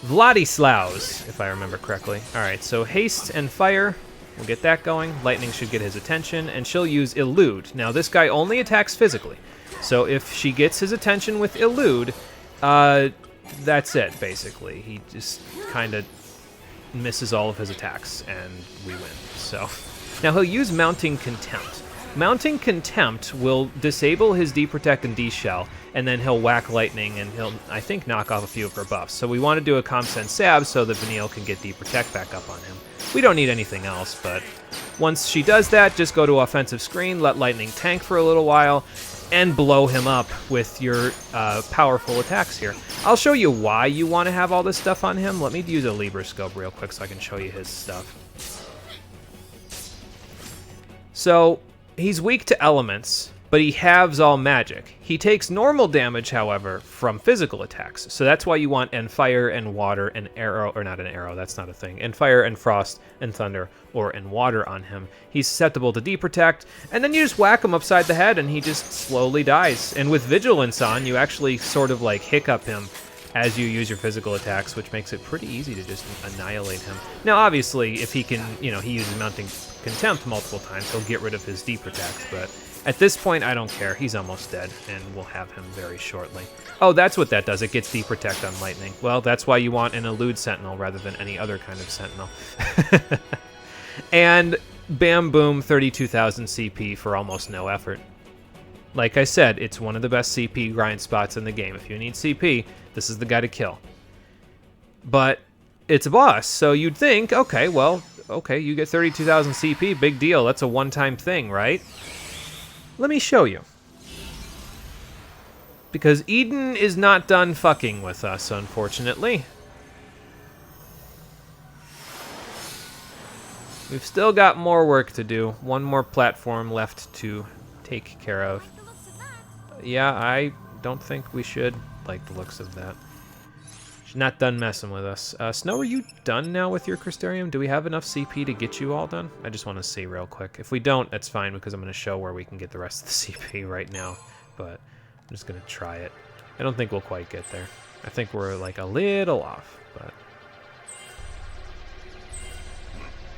Vladislaus, if I remember correctly. Alright, so haste and fire. We'll get that going. Lightning should get his attention, and she'll use elude. Now, this guy only attacks physically. So if she gets his attention with elude, that's it, basically. He just kind of misses all of his attacks, and we win. So now he'll use Mounting Contempt. Mounting Contempt will disable his D-Protect and D-Shell, and then he'll whack Lightning, and he'll, I think, knock off a few of her buffs. So we want to do a Calm Sense Sab so that Vanille can get D-Protect back up on him. We don't need anything else, but once she does that, just go to Offensive Screen, let Lightning tank for a little while, and blow him up with your powerful attacks here. I'll show you why you want to have all this stuff on him. Let me use a Libroscope real quick so I can show you his stuff. So, he's weak to elements, but he halves all magic. He takes normal damage, however, from physical attacks. So that's why you want and fire and water and arrow, or not an arrow, that's not a thing, and fire and frost and thunder or and water on him. He's susceptible to D-Protect, and then you just whack him upside the head and he just slowly dies. And with Vigilance on, you actually sort of like hiccup him as you use your physical attacks, which makes it pretty easy to just annihilate him. Now, obviously, if he can, he uses Mounting Contempt multiple times, he'll get rid of his D-Protect, but at this point, I don't care. He's almost dead, and we'll have him very shortly. Oh, that's what that does. It gets D-Protect on Lightning. Well, that's why you want an Elude Sentinel rather than any other kind of Sentinel. And bam, boom, 32,000 CP for almost no effort. Like I said, it's one of the best CP grind spots in the game. If you need CP, this is the guy to kill. But it's a boss, so you'd think, okay, you get 32,000 CP, big deal. That's a one-time thing, right? Let me show you. Because Eden is not done fucking with us, unfortunately. We've still got more work to do. One more platform left to take care of. Yeah, I don't think we should like the looks of that. She's not done messing with us. Snow, are you done now with your Crystarium? Do we have enough CP to get you all done? I just want to see real quick. If we don't, that's fine, because I'm going to show where we can get the rest of the CP right now. But I'm just going to try it. I don't think we'll quite get there. I think we're like a little off, but...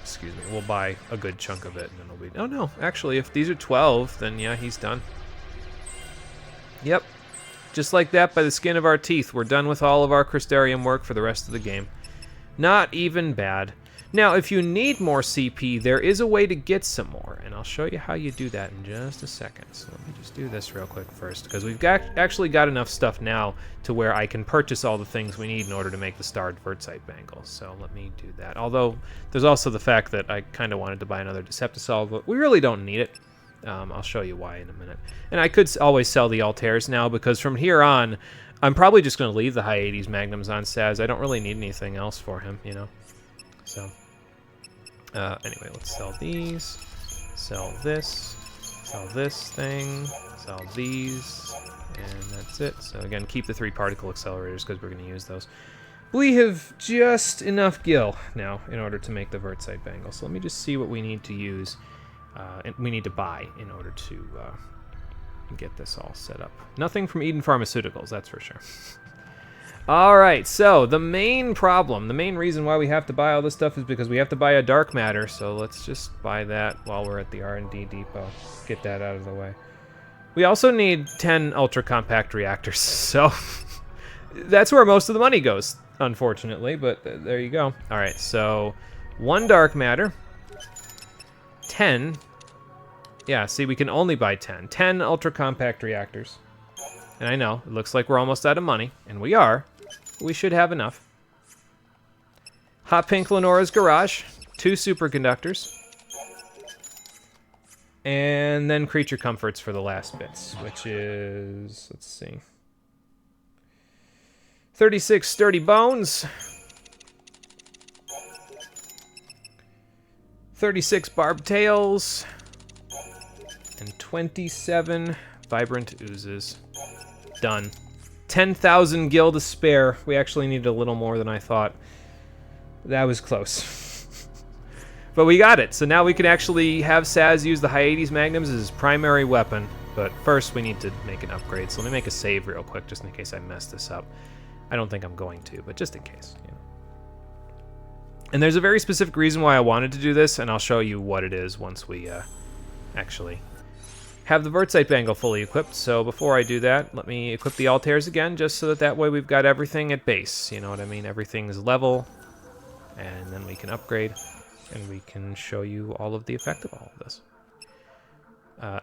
Excuse me, we'll buy a good chunk of it, and then it'll be... Oh no, actually, if these are 12, then yeah, he's done. Yep. Just like that, by the skin of our teeth, we're done with all of our Crystarium work for the rest of the game. Not even bad. Now, if you need more CP, there is a way to get some more, and I'll show you how you do that in just a second. So let me just do this real quick first, because we've actually got enough stuff now to where I can purchase all the things we need in order to make the starred Vertsite bangle. So let me do that. Although, there's also the fact that I kind of wanted to buy another Deceptisol, but we really don't need it. I'll show you why in a minute. And I could always sell the Altairs now, because from here on, I'm probably just going to leave the high 80s Magnums on Saz. I don't really need anything else for him, you know? So, anyway, let's sell these, sell this thing, sell these, and that's it. So again, keep the 3 particle accelerators, because we're going to use those. We have just enough gil now in order to make the Vertsite bangle. So let me just see what we need to use. And we need to buy in order to get this all set up. Nothing from Eden Pharmaceuticals, that's for sure. Alright, so the main problem, the main reason why we have to buy all this stuff is because we have to buy a dark matter, so let's just buy that while we're at the R&D depot. Get that out of the way. We also need 10 ultra-compact reactors, so that's where most of the money goes, unfortunately, but there you go. Alright, so 1 dark matter, 10... Yeah, see, we can only buy 10. 10 ultra-compact reactors. And I know, it looks like we're almost out of money, and we are. But we should have enough. Hot Pink Lenora's Garage. 2 superconductors. And then Creature Comforts for the last bits, which is... Let's see. 36 Sturdy Bones. 36 Barbed Tails. And 27 Vibrant Oozes. Done. 10,000 gil to spare. We actually needed a little more than I thought. That was close. But we got it. So now we can actually have Saz use the high 80s Magnums as his primary weapon. But first, we need to make an upgrade. So let me make a save real quick, just in case I mess this up. I don't think I'm going to, but just in case. You know. And there's a very specific reason why I wanted to do this, and I'll show you what it is once we actually have the Vertite Bangle fully equipped. So before I do that, let me equip the Altairs again, just so that way we've got everything at base. You know what I mean? Everything's level, and then we can upgrade, and we can show you all of the effect of all of this.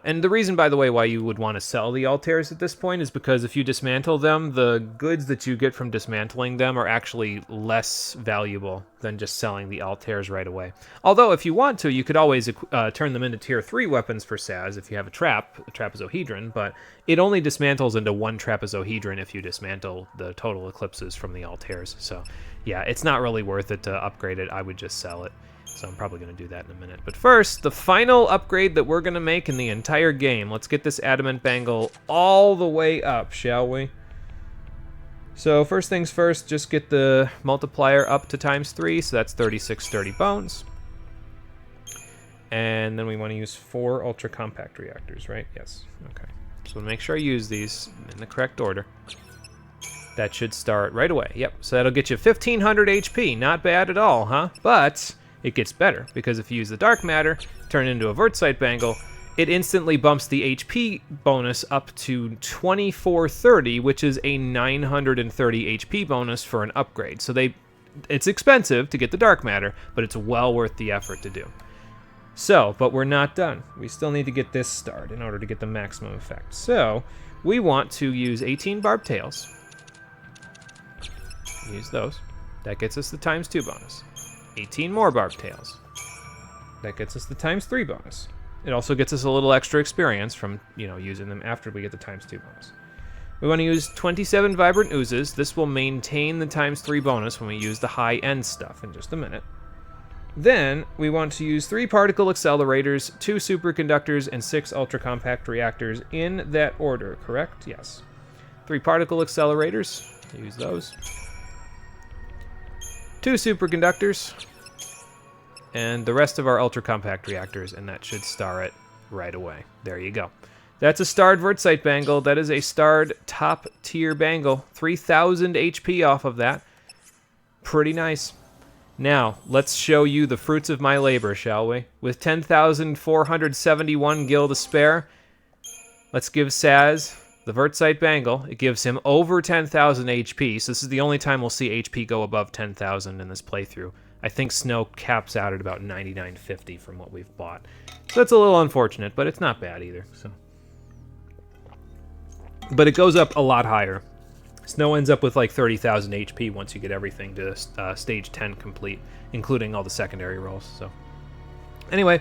And the reason, by the way, why you would want to sell the Altairs at this point is because if you dismantle them, the goods that you get from dismantling them are actually less valuable than just selling the Altairs right away. Although, if you want to, you could always turn them into Tier 3 weapons for Saz if you have a trapezohedron, but it only dismantles into one trapezohedron if you dismantle the total eclipses from the Altairs. So, yeah, it's not really worth it to upgrade it. I would just sell it. So I'm probably going to do that in a minute. But first, the final upgrade that we're going to make in the entire game. Let's get this Adamant Bangle all the way up, shall we? So first things first, just get the multiplier up to ×3, so that's 3630 bones. And then we want to use 4 ultra compact reactors, right? Yes. Okay. So make sure I use these in the correct order. That should start right away. Yep. So that'll get you 1500 HP. Not bad at all, huh? But it gets better, because if you use the dark matter, turn it into a Vertite Bangle, it instantly bumps the HP bonus up to 2430, which is a 930 HP bonus for an upgrade. So it's expensive to get the dark matter, but it's well worth the effort to do. So, but we're not done. We still need to get this starred in order to get the maximum effect. So, we want to use 18 barbed tails. Use those. That gets us the ×2 bonus. 18 more barbed tails. That gets us the ×3 bonus. It also gets us a little extra experience from, using them after we get the ×2 bonus. We want to use 27 vibrant oozes. This will maintain the ×3 bonus when we use the high-end stuff in just a minute. Then, we want to use 3 particle accelerators, 2 superconductors, and 6 ultra-compact reactors in that order, correct? Yes. 3 particle accelerators. Use those. 2 superconductors, and the rest of our ultra-compact reactors, and that should star it right away. There you go. That's a starred Vertite Bangle. That is a starred top-tier Bangle. 3000 HP off of that. Pretty nice. Now, let's show you the fruits of my labor, shall we? With 10,471 gil to spare, let's give Saz the Vertite Bangle. It gives him over 10,000 HP, so this is the only time we'll see HP go above 10,000 in this playthrough. I think Snow caps out at about 9950 from what we've bought. So it's a little unfortunate, but it's not bad either. So, but it goes up a lot higher. Snow ends up with like 30,000 HP once you get everything to stage 10 complete, including all the secondary rolls. So anyway,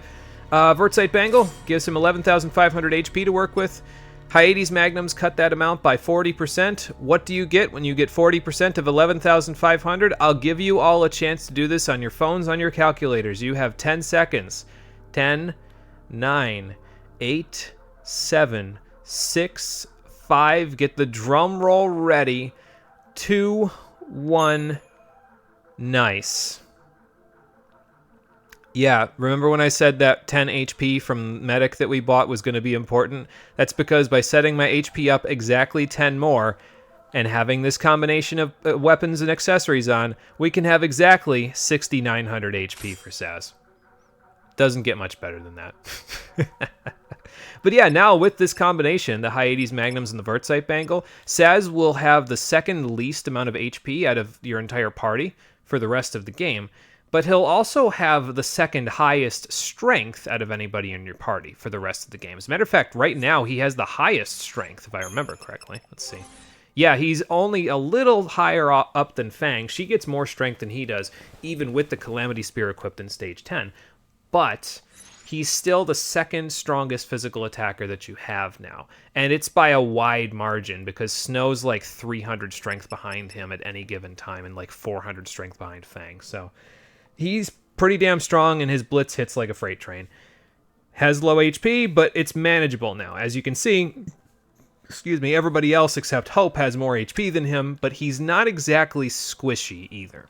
Vertite Bangle gives him 11,500 HP to work with. XIII's Magnums cut that amount by 40%. What do you get when you get 40% of 11,500? I'll give you all a chance to do this on your phones, on your calculators. You have 10 seconds. 10, 9, 8, 7, 6, 5. Get the drum roll ready. 2, 1. Nice. Yeah, remember when I said that 10 HP from Medic that we bought was going to be important? That's because by setting my HP up exactly 10 more and having this combination of weapons and accessories on, we can have exactly 6,900 HP for Saz. Doesn't get much better than that. But yeah, now with this combination, the XIII's Magnums and the Vertite Bangle, Saz will have the second least amount of HP out of your entire party for the rest of the game. But he'll also have the second highest strength out of anybody in your party for the rest of the game. As a matter of fact, right now he has the highest strength, if I remember correctly. Let's see. Yeah, he's only a little higher up than Fang. She gets more strength than he does, even with the Calamity Spear equipped in Stage 10. But he's still the second strongest physical attacker that you have now. And it's by a wide margin, because Snow's like 300 strength behind him at any given time, and like 400 strength behind Fang. So he's pretty damn strong, and his blitz hits like a freight train. Has low HP, but it's manageable now. As you can see, everybody else except Hope has more HP than him, but he's not exactly squishy either.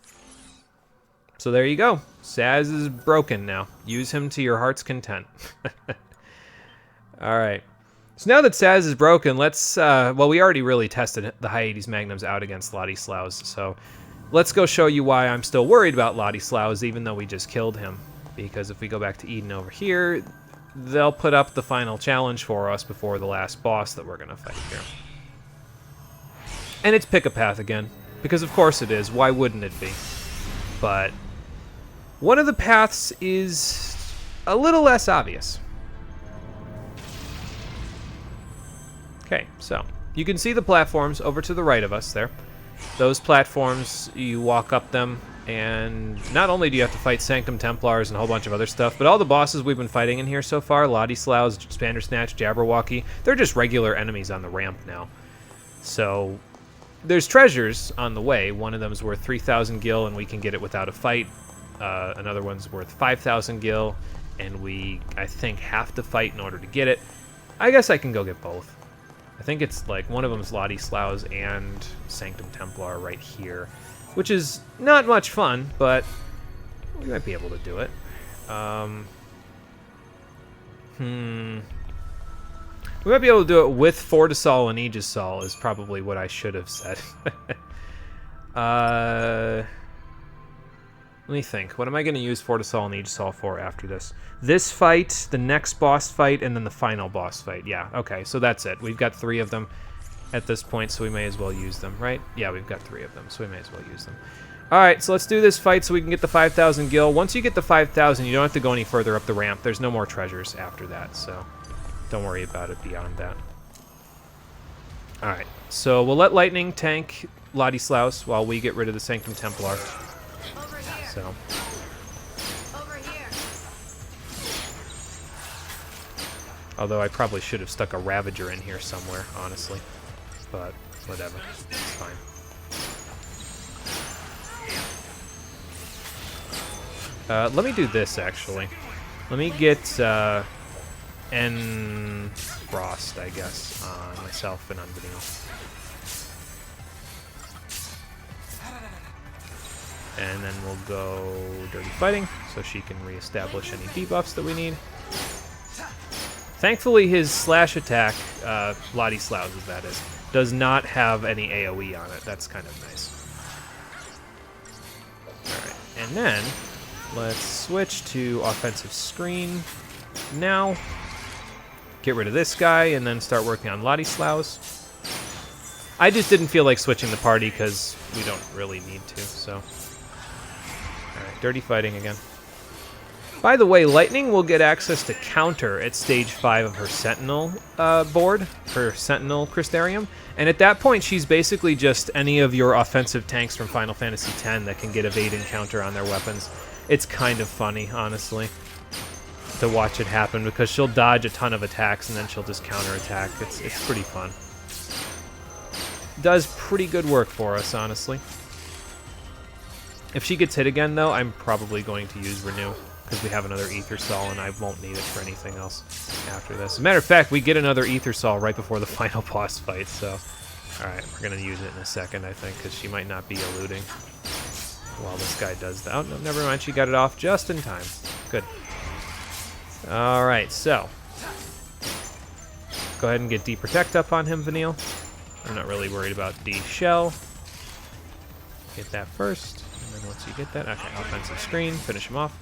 So there you go. Saz is broken now. Use him to your heart's content. All right. So now that Saz is broken, let's, well, we already really tested the high 80s Magnums out against Ladislaus, so let's go show you why I'm still worried about Ladislaus, even though we just killed him. Because if we go back to Eden over here, they'll put up the final challenge for us before the last boss that we're going to fight here. And it's Pick a Path again, because of course it is. Why wouldn't it be? But one of the paths is a little less obvious. Okay, so you can see the platforms over to the right of us there. Those platforms, you walk up them, and not only do you have to fight Sanctum Templars and a whole bunch of other stuff, but all the bosses we've been fighting in here so far, Ladislaus, Spandersnatch, Jabberwocky, they're just regular enemies on the ramp now. So there's treasures on the way. One of them is worth 3,000 gil, and we can get it without a fight. Another one's worth 5,000 gil, and we, I think, have to fight in order to get it. I guess I can go get both. I think it's like one of them is Ladislaus and Sanctum Templar right here, which is not much fun, but we might be able to do it. We might be able to do it with Fortisol and Aegisol is probably what I should have said. Let me think. What am I going to use Fortisol and Aegisol for after this? This fight, the next boss fight, and then the final boss fight. Yeah, okay, so that's it. We've got 3 of them at this point, so we may as well use them, right? Yeah, we've got 3 of them, so we may as well use them. Alright, so let's do this fight so we can get the 5,000 gil. Once you get the 5,000, you don't have to go any further up the ramp. There's no more treasures after that, so don't worry about it beyond that. Alright, so we'll let Lightning tank Ladislaus while we get rid of the Sanctum Templar. So. Over here. Although I probably should have stuck a Ravager in here somewhere, honestly. But whatever, it's fine. Let me do this, actually. Let me get N Frost, I guess, on myself and on Vanille. And then we'll go Dirty Fighting, so she can reestablish any debuffs that we need. Thankfully, his slash attack, Ladislaus, that is, does not have any AoE on it. That's kind of nice. Alright, and then let's switch to Offensive Screen now. Get rid of this guy, and then start working on Ladislaus. I just didn't feel like switching the party, because we don't really need to, so. Alright, Dirty Fighting again. By the way, Lightning will get access to counter at stage 5 of her Sentinel board, her Sentinel Crystarium, and at that point she's basically just any of your offensive tanks from Final Fantasy X that can get evade and counter on their weapons. It's kind of funny, honestly, to watch it happen, because she'll dodge a ton of attacks and then she'll just counterattack. It's pretty fun. Does pretty good work for us, honestly. If she gets hit again, though, I'm probably going to use Renew, because we have another Ether Sol, and I won't need it for anything else after this. As a matter of fact, we get another Ether Sol right before the final boss fight, so. Alright, we're going to use it in a second, I think, because she might not be eluding while this guy does that. Oh, no, never mind, she got it off just in time. Good. Alright, so. Go ahead and get D-Protect up on him, Vanille. I'm not really worried about D-Shell. Get that first. And then once you get that, okay, offensive screen, finish him off.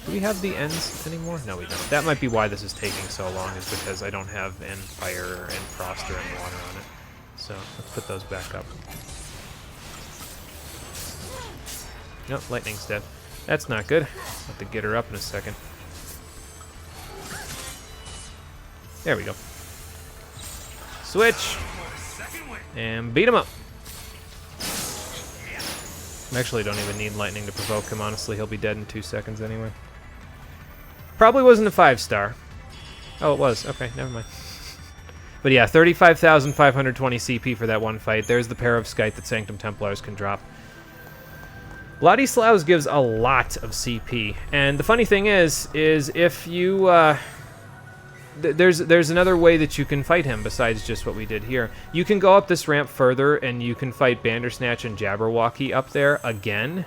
Do we have the ends anymore? No, we don't. That might be why this is taking so long, is because I don't have N Fire and Frost or N Water on it. So let's put those back up. Nope, Lightning's dead. That's not good. I'll have to get her up in a second. There we go. Switch. And beat him up. I actually don't even need Lightning to provoke him, honestly. He'll be dead in 2 seconds anyway. Probably wasn't a 5-star. Oh, it was. Okay, never mind. But yeah, 35,520 CP for that one fight. There's the pair of Skite that Sanctum Templars can drop. Ladislaus gives a lot of CP. And the funny thing is if you... There's another way that you can fight him besides just what we did here. You can go up this ramp further, and you can fight Bandersnatch and Jabberwocky up there again,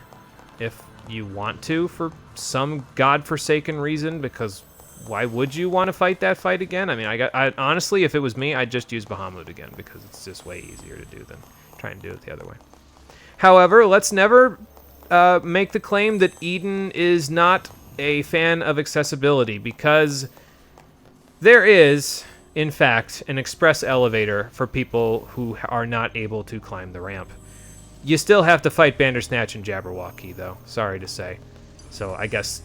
if you want to, for some godforsaken reason, because why would you want to fight that fight again? I mean, honestly, if it was me, I'd just use Bahamut again because it's just way easier to do than try and do it the other way. However, let's never make the claim that Eden is not a fan of accessibility, because there is, in fact, an express elevator for people who are not able to climb the ramp. You still have to fight Bandersnatch and Jabberwocky, though. Sorry to say. So I guess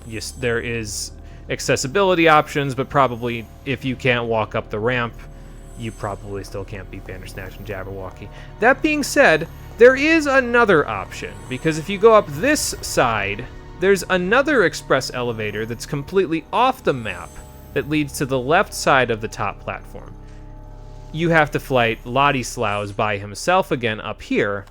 yes, there is accessibility options, but probably if you can't walk up the ramp, you probably still can't beat Bandersnatch and Jabberwocky. That being said, there is another option, because if you go up this side, there's another express elevator that's completely off the map that leads to the left side of the top platform. You have to fight Ladislaus by himself again up here,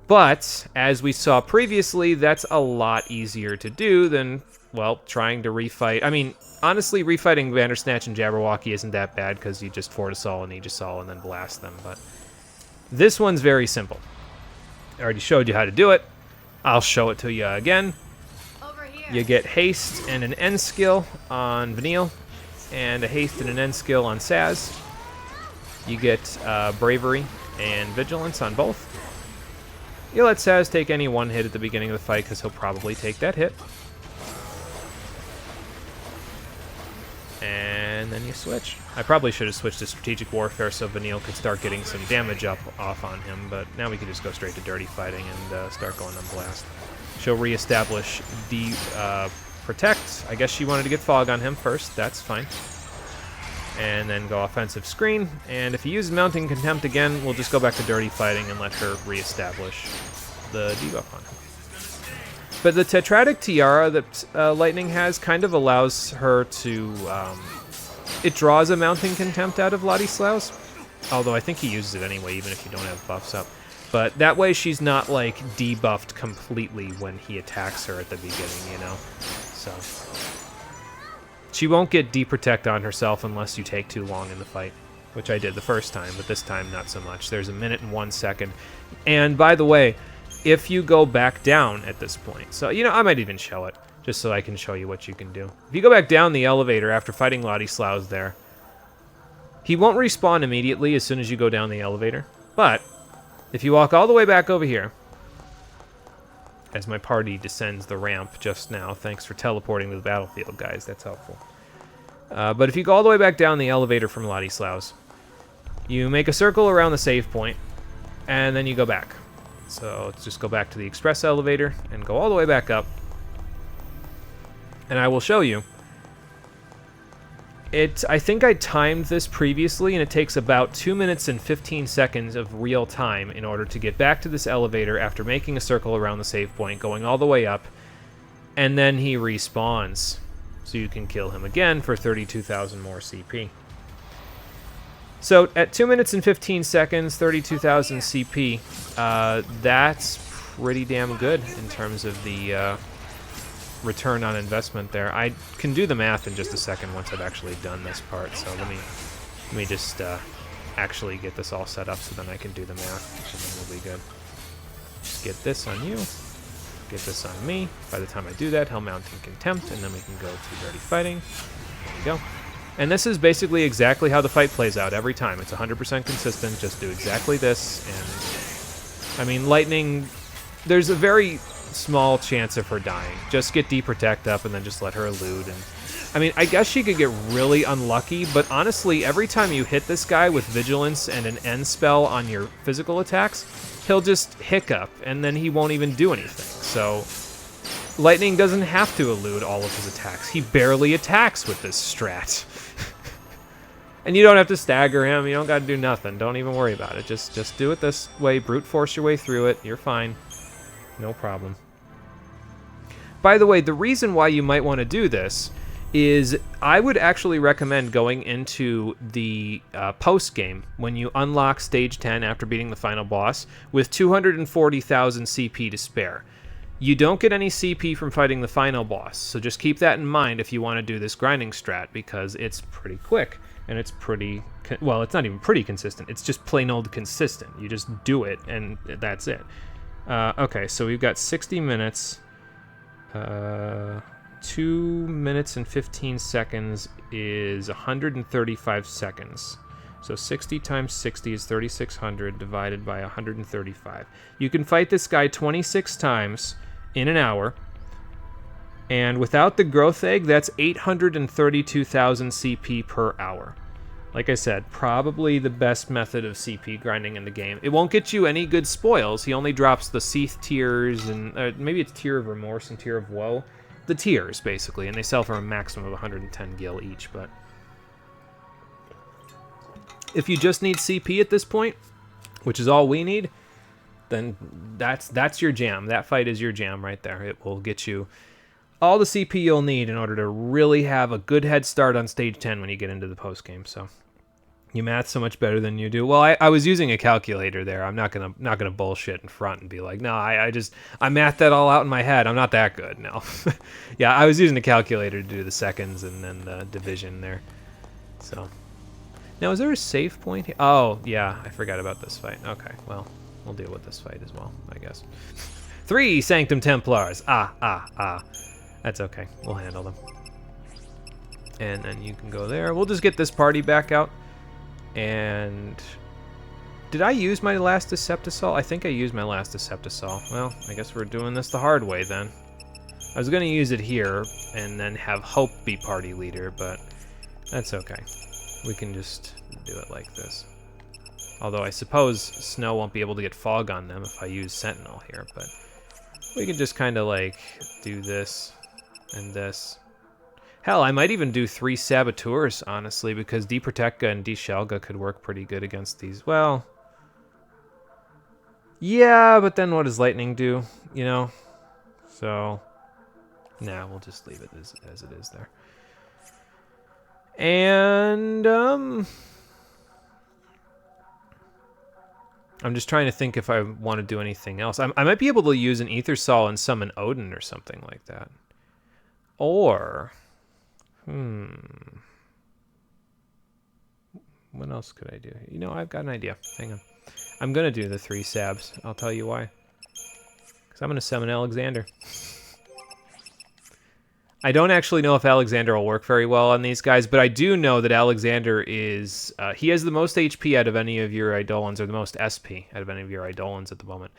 but as we saw previously, that's a lot easier to do than, well, trying to refight. I mean, honestly, refighting Bandersnatch and Jabberwocky isn't that bad because you just Fortisol and Aegisol and then blast them, but this one's very simple. I already showed you how to do it. I'll show it to you again. Over here. You get haste and an end skill on Vanille, and a haste and an end skill on Saz. You get bravery and vigilance on both. You let Saz take any one hit at the beginning of the fight because he'll probably take that hit. And then you switch. I probably should have switched to Strategic Warfare so Vanille could start getting some damage off on him, but now we can just go straight to Dirty Fighting and start going on Blast. She'll reestablish Protect. I guess she wanted to get Fog on him first. That's fine. And then go Offensive Screen. And if he uses Mounting Contempt again, we'll just go back to Dirty Fighting and let her reestablish the debuff on him. But the Tetratic Tiara that Lightning has kind of allows her to... it draws a Mounting Contempt out of Ladislaus. Although I think he uses it anyway, even if you don't have buffs up. But that way she's not, like, debuffed completely when he attacks her at the beginning, you know? So... she won't get Deprotect on herself unless you take too long in the fight, which I did the first time, but this time not so much. There's 1 minute and 1 second. And by the way, if you go back down at this point, so, you know, I might even show it, just so I can show you what you can do. If you go back down the elevator after fighting Ladislaus there, he won't respawn immediately as soon as you go down the elevator, but if you walk all the way back over here, as my party descends the ramp just now. Thanks for teleporting to the battlefield, guys. That's helpful. But if you go all the way back down the elevator from Ladislaus, you make a circle around the save point, and then you go back. So let's just go back to the express elevator and go all the way back up. And I will show you. I think I timed this previously, and it takes about 2 minutes and 15 seconds of real time in order to get back to this elevator after making a circle around the save point, going all the way up, and then he respawns. So you can kill him again for 32,000 more CP. So at 2 minutes and 15 seconds, 32,000 CP, that's pretty damn good in terms of the... return on investment there. I can do the math in just a second once I've actually done this part, so let me just actually get this all set up so then I can do the math, and then we'll be good. Just get this on you, get this on me. By the time I do that, he'll mount in Contempt, and then we can go to Dirty Fighting. There we go. And this is basically exactly how the fight plays out every time. It's 100% consistent, just do exactly this, and I mean, Lightning, there's a very small chance of her dying. Just get Deprotect up and then just let her elude. And I mean, I guess she could get really unlucky, but honestly, every time you hit this guy with Vigilance and an end spell on your physical attacks, he'll just hiccup, and then he won't even do anything. So Lightning doesn't have to elude all of his attacks. He barely attacks with this strat. And you don't have to stagger him. You don't got to do nothing. Don't even worry about it. Just do it this way. Brute force your way through it. You're fine. No problem. By the way, the reason why you might want to do this is I would actually recommend going into the post-game when you unlock Stage 10 after beating the final boss with 240,000 CP to spare. You don't get any CP from fighting the final boss, so just keep that in mind if you want to do this grinding strat, because it's pretty quick, and it's pretty... well, it's not even pretty consistent. It's just plain old consistent. You just do it, and that's it. Okay, so we've got 60 minutes 2 minutes and 15 seconds is 135 seconds. So 60 times 60 is 3,600 divided by 135. You can fight this guy 26 times in an hour. And without the growth egg, that's 832,000 CP per hour. Like I said, probably the best method of CP grinding in the game. It won't get you any good spoils. He only drops the Seath Tears and maybe it's Tear of Remorse and Tear of Woe. The tears, basically, and they sell for a maximum of 110 gil each, but if you just need CP at this point, which is all we need, then that's your jam. That fight is your jam right there. It will get you all the CP you'll need in order to really have a good head start on stage 10 when you get into the post game. So you math so much better than you do. Well, I was using a calculator there. I'm not gonna bullshit in front and be like, no, I mathed that all out in my head. I'm not that good. No. Yeah, I was using a calculator to do the seconds and then the division there. So now, is there a save point here? Oh, yeah, I forgot about this fight. Okay, well, we'll deal with this fight as well, I guess. 3 Sanctum Templars. That's okay. We'll handle them. And then you can go there. We'll just get this party back out. And did I use my last Deceptisol? I think I used my last Deceptisol. Well, I guess we're doing this the hard way then. I was going to use it here and then have Hope be party leader, but that's okay. We can just do it like this. Although I suppose Snow won't be able to get fog on them if I use Sentinel here, but we can just kind of like do this and this. Hell, I might even do 3 Saboteurs, honestly, because D Protecga and D Shelga could work pretty good against these. Well, yeah, but then what does Lightning do, you know? So, nah, we'll just leave it as it is there. And, I'm just trying to think if I want to do anything else. I might be able to use an Ether Sol and summon Odin or something like that. Or, what else could I do? You know, I've got an idea. Hang on. I'm going to do the 3 Sabs. I'll tell you why. Because I'm going to summon Alexander. I don't actually know if Alexander will work very well on these guys, but I do know that Alexander is... he has the most HP out of any of your Eidolons, or the most SP out of any of your Eidolons at the moment.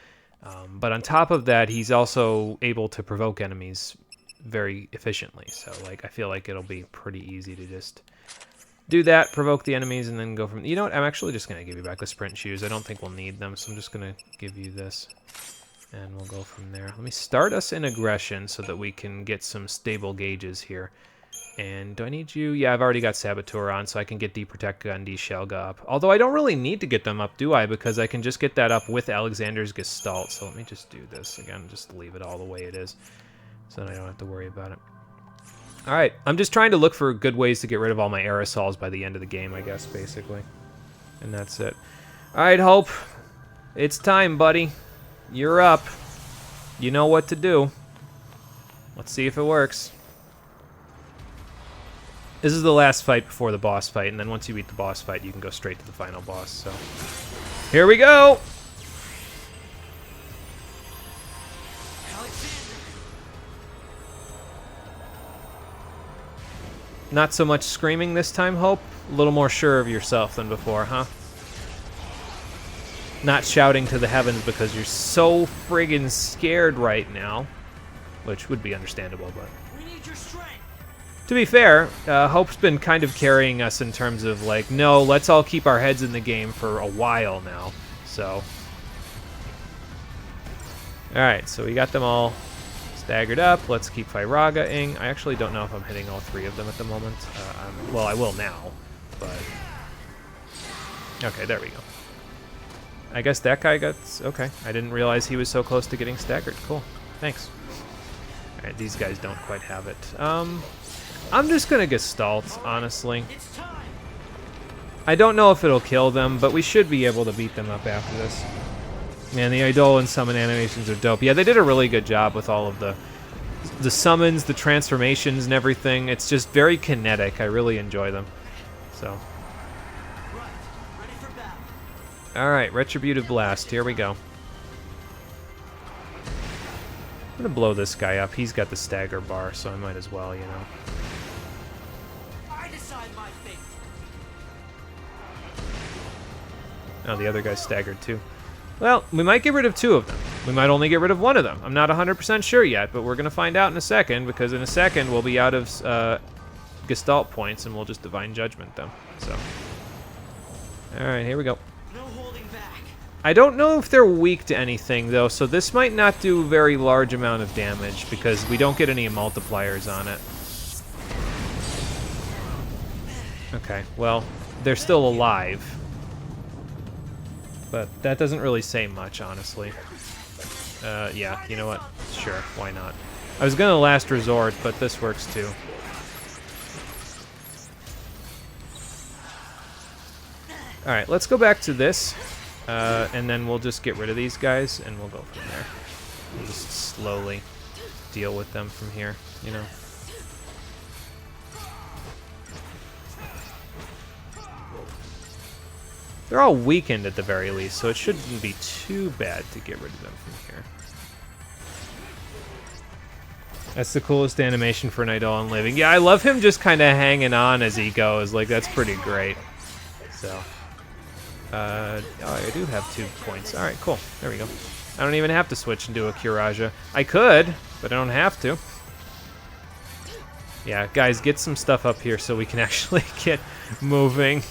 But on top of that, he's also able to provoke enemies very efficiently. So, like, I feel like it'll be pretty easy to just do that, provoke the enemies, and then go from... You know what? I'm actually just going to give you back the sprint shoes. I don't think we'll need them, so I'm just going to give you this. And we'll go from there. Let me start us in aggression so that we can get some stable gauges here. And do I need you? Yeah, I've already got Saboteur on, so I can get D Protecga and D Shelga up. Although I don't really need to get them up, do I? Because I can just get that up with Alexander's Gestalt. So let me just do this again. Just leave it all the way it is. So then I don't have to worry about it. Alright, I'm just trying to look for good ways to get rid of all my aerosols by the end of the game, I guess, basically. And that's it. Alright, Hope. It's time, buddy. You're up. You know what to do. Let's see if it works. This is the last fight before the boss fight, and then once you beat the boss fight, you can go straight to the final boss, so... Here we go! Not so much screaming this time, Hope. A little more sure of yourself than before, huh? Not shouting to the heavens because you're so friggin' scared right now. Which would be understandable, but... We need your strength. To be fair, Hope's been kind of carrying us in terms of, like, no, let's all keep our heads in the game for a while now. So... Alright, so we got them all staggered up. Let's keep Firaga-ing. I actually don't know if I'm hitting all 3 of them at the moment. Well, I will now, but... Okay, there we go. I guess that guy got... Okay, I didn't realize he was so close to getting staggered. Cool, thanks. Alright, these guys don't quite have it. I'm just gonna Gestalt, honestly. I don't know if it'll kill them, but we should be able to beat them up after this. Man, the Eidolon summon animations are dope. Yeah, they did a really good job with all of the summons, the transformations, and everything. It's just very kinetic. I really enjoy them. So... Alright, Retributive Blast. Here we go. gonna blow this guy up. He's got the stagger bar, so I might as well, you know. I decide my fate. Oh, the other guy's staggered too. Well, we might get rid of 2 of them. We might only get rid of 1 of them. I'm not 100% sure yet, but we're gonna find out in a second, because in a second we'll be out of Gestalt points, and we'll just Divine Judgment them. So, all right, here we go. No holding back. I don't know if they're weak to anything, though, so this might not do a very large amount of damage, because we don't get any multipliers on it. Okay, well, they're still alive. But that doesn't really say much, honestly. Yeah, you know what? Sure, why not? I was gonna Last Resort, but this works too. Alright, let's go back to this, and then we'll just get rid of these guys, and we'll go from there. We'll just slowly deal with them from here, you know? They're all weakened at the very least, so it shouldn't be too bad to get rid of them from here. That's the coolest animation for an Eidolon living. Yeah, I love him just kind of hanging on as he goes. Like, that's pretty great. So, oh, I do have 2 points. All right, cool. There we go. I don't even have to switch into a Kiraja. I could, but I don't have to. Yeah, guys, get some stuff up here so we can actually get moving.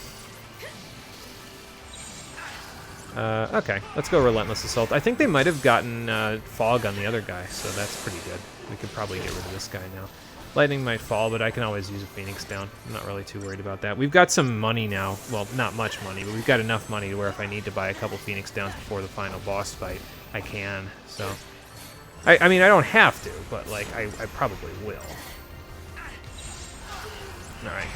Okay, let's go Relentless Assault. I think they might have gotten Fog on the other guy, so that's pretty good. We could probably get rid of this guy now. Lightning might fall, but I can always use a Phoenix down. I'm not really too worried about that. We've got some money now. Well, not much money, but we've got enough money to where if I need to buy a couple Phoenix downs before the final boss fight, I can. So, I mean, I don't have to, but, like, I probably will. Alright.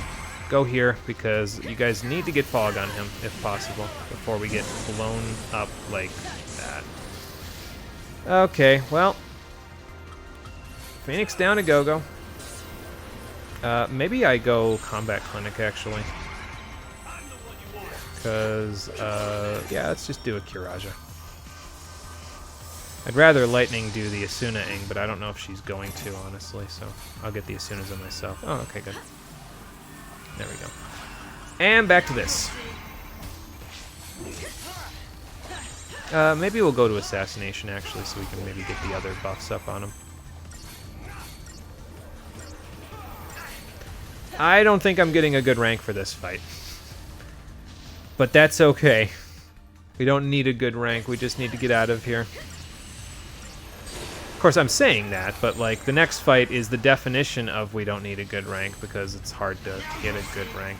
Go here, because you guys need to get Fog on him, if possible, before we get blown up like that. Okay, well. Phoenix down to Go-Go. Maybe I go Combat Clinic, actually. Because, yeah, let's just do a Kiraja. I'd rather Lightning do the Asuna-ing, but I don't know if she's going to, honestly, so I'll get the Asunas on myself. Oh, okay, good. There we go. And back to this. Maybe we'll go to Assassination, actually, so we can maybe get the other buffs up on him. I don't think I'm getting a good rank for this fight. But that's okay. We don't need a good rank, we just need to get out of here. Of course, I'm saying that, but, like, the next fight is the definition of we don't need a good rank, because it's hard to get a good rank.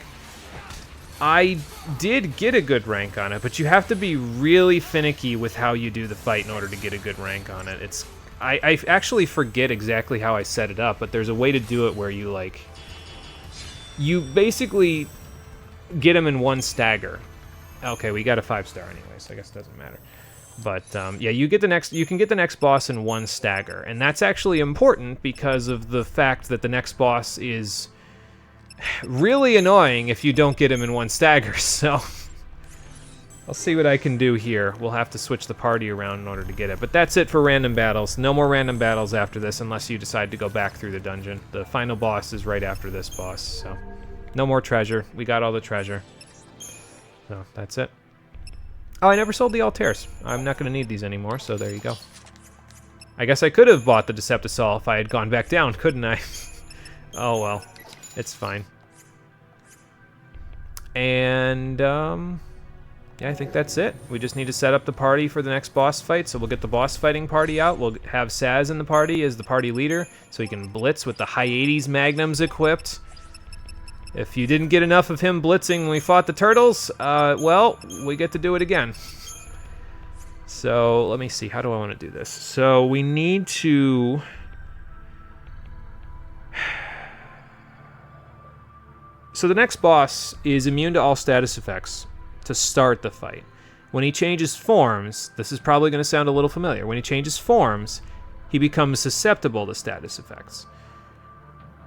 I did get a good rank on it, but you have to be really finicky with how you do the fight in order to get a good rank on it. I actually forget exactly how I set it up, but there's a way to do it where you, like... You basically get him in one stagger. Okay, we got a 5-star anyway, so I guess it doesn't matter. But yeah, you can get the next boss in one stagger, and that's actually important because of the fact that the next boss is really annoying if you don't get him in one stagger. So I'll see what I can do here. We'll have to switch the party around in order to get it. But that's it for random battles. No more random battles after this unless you decide to go back through the dungeon. The final boss is right after this boss, so no more treasure. We got all the treasure. So that's it. Oh, I never sold the Altairs. I'm not going to need these anymore, so there you go. I guess I could have bought the Deceptisol if I had gone back down, couldn't I? Oh, well. It's fine. And, yeah, I think that's it. We just need to set up the party for the next boss fight, so we'll get the boss fighting party out. We'll have Saz in the party as the party leader, so he can blitz with the Hyades Magnums equipped. If you didn't get enough of him blitzing when we fought the turtles, well, we get to do it again. So, let me see. How do I want to do this? So, we need to... So, the next boss is immune to all status effects to start the fight. When he changes forms, this is probably going to sound a little familiar. When he changes forms, he becomes susceptible to status effects.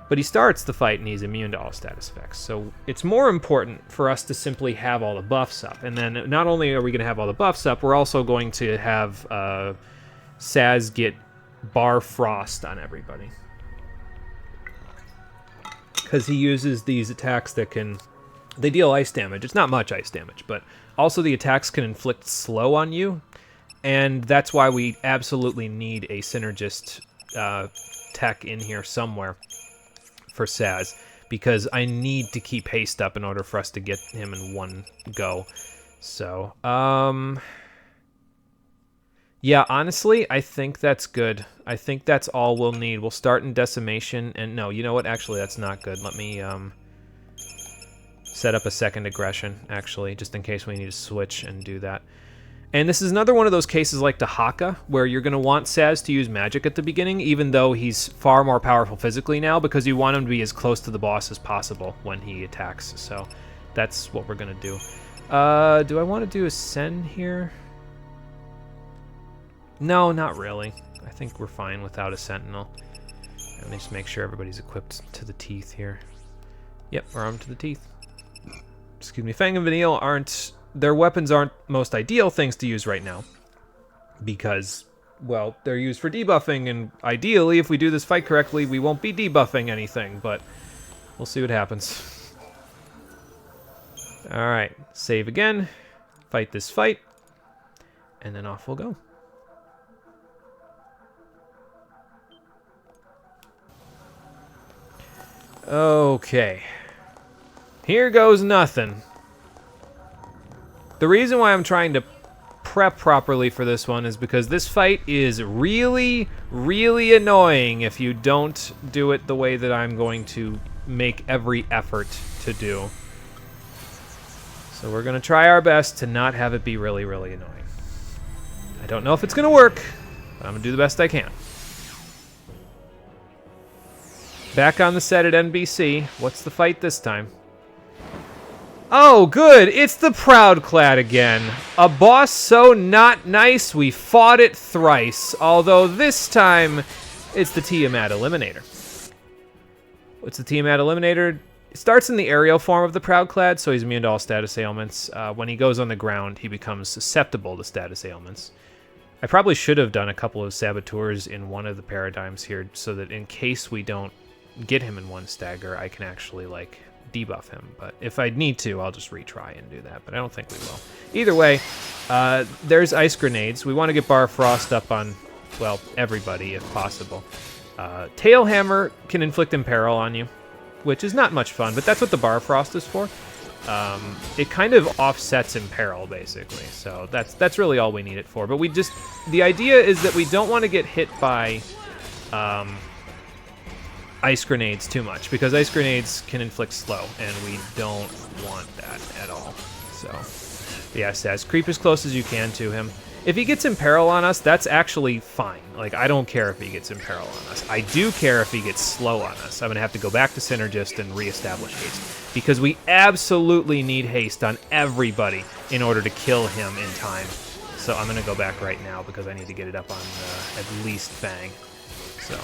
But he starts the fight and he's immune to all status effects. So it's more important for us to simply have all the buffs up. And then not only are we going to have all the buffs up, we're also going to have Saz get Bar Frost on everybody. Because he uses these attacks that can... They deal ice damage. It's not much ice damage, but also the attacks can inflict slow on you. And that's why we absolutely need a synergist tech in here somewhere for Saz. Because I need to keep haste up in order for us to get him in one go. So, yeah, honestly, I think that's good. I think that's all we'll need. We'll start in Decimation, and no, you know what? Actually, that's not good. Let me, set up a second aggression, actually, just in case we need to switch and do that. And this is another one of those cases like Dahaka, where you're going to want Saz to use magic at the beginning, even though he's far more powerful physically now, because you want him to be as close to the boss as possible when he attacks. So that's what we're going to do. Do I want to do a Sen here? No, not really. I think we're fine without a Sentinel. Let me just make sure everybody's equipped to the teeth here. Yep, we're armed to the teeth. Excuse me, Fang and Vanille aren't... Their weapons aren't most ideal things to use right now. Because, well, they're used for debuffing, and ideally, if we do this fight correctly, we won't be debuffing anything, but we'll see what happens. Alright, save again. Fight this fight. And then off we'll go. Okay. Here goes nothing. The reason why I'm trying to prep properly for this one is because this fight is really, really annoying if you don't do it the way that I'm going to make every effort to do. So we're going to try our best to not have it be really, really annoying. I don't know if it's going to work, but I'm going to do the best I can. Back on the set at NBC. What's the fight this time? Oh, good. It's the Proudclad again. A boss so not nice, we fought it thrice. Although this time, it's the Tiamat Eliminator. What's the Tiamat Eliminator? It starts in the aerial form of the Proudclad, so he's immune to all status ailments. When he goes on the ground, he becomes susceptible to status ailments. I probably should have done a couple of saboteurs in one of the paradigms here, so that in case we don't get him in one stagger, I can actually, like, debuff him. But if I need to, I'll just retry and do that, but I don't think we will. Either way, there's ice grenades. We want to get Bar Frost up on, well, everybody if possible. Tail Hammer can inflict imperil on you, which is not much fun, but that's what the Bar Frost is for. It kind of offsets imperil, basically, so that's really all we need it for. But we just, the idea is that we don't want to get hit by ice grenades too much, because ice grenades can inflict slow, and we don't want that at all. So, yes, as creep as close as you can to him. If he gets imperil on us, that's actually fine. Like, I don't care if he gets imperil on us. I do care if he gets slow on us. I'm going to have to go back to Synergist and reestablish haste, because we absolutely need haste on everybody in order to kill him in time. So I'm going to go back right now, because I need to get it up on at least Fang. So,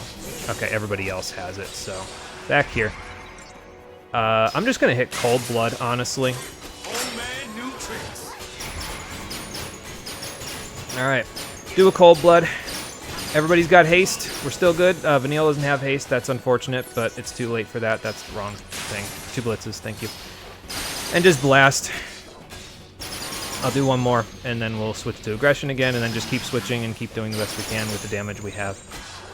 okay, everybody else has it, so back here. I'm just going to hit Cold Blood, honestly. Alright, do a Cold Blood. Everybody's got haste. We're still good. Vanille doesn't have haste. That's unfortunate, but it's too late for that. That's the wrong thing. 2 blitzes, thank you. And just blast. I'll do one more, and then we'll switch to aggression again, and then just keep switching and keep doing the best we can with the damage we have.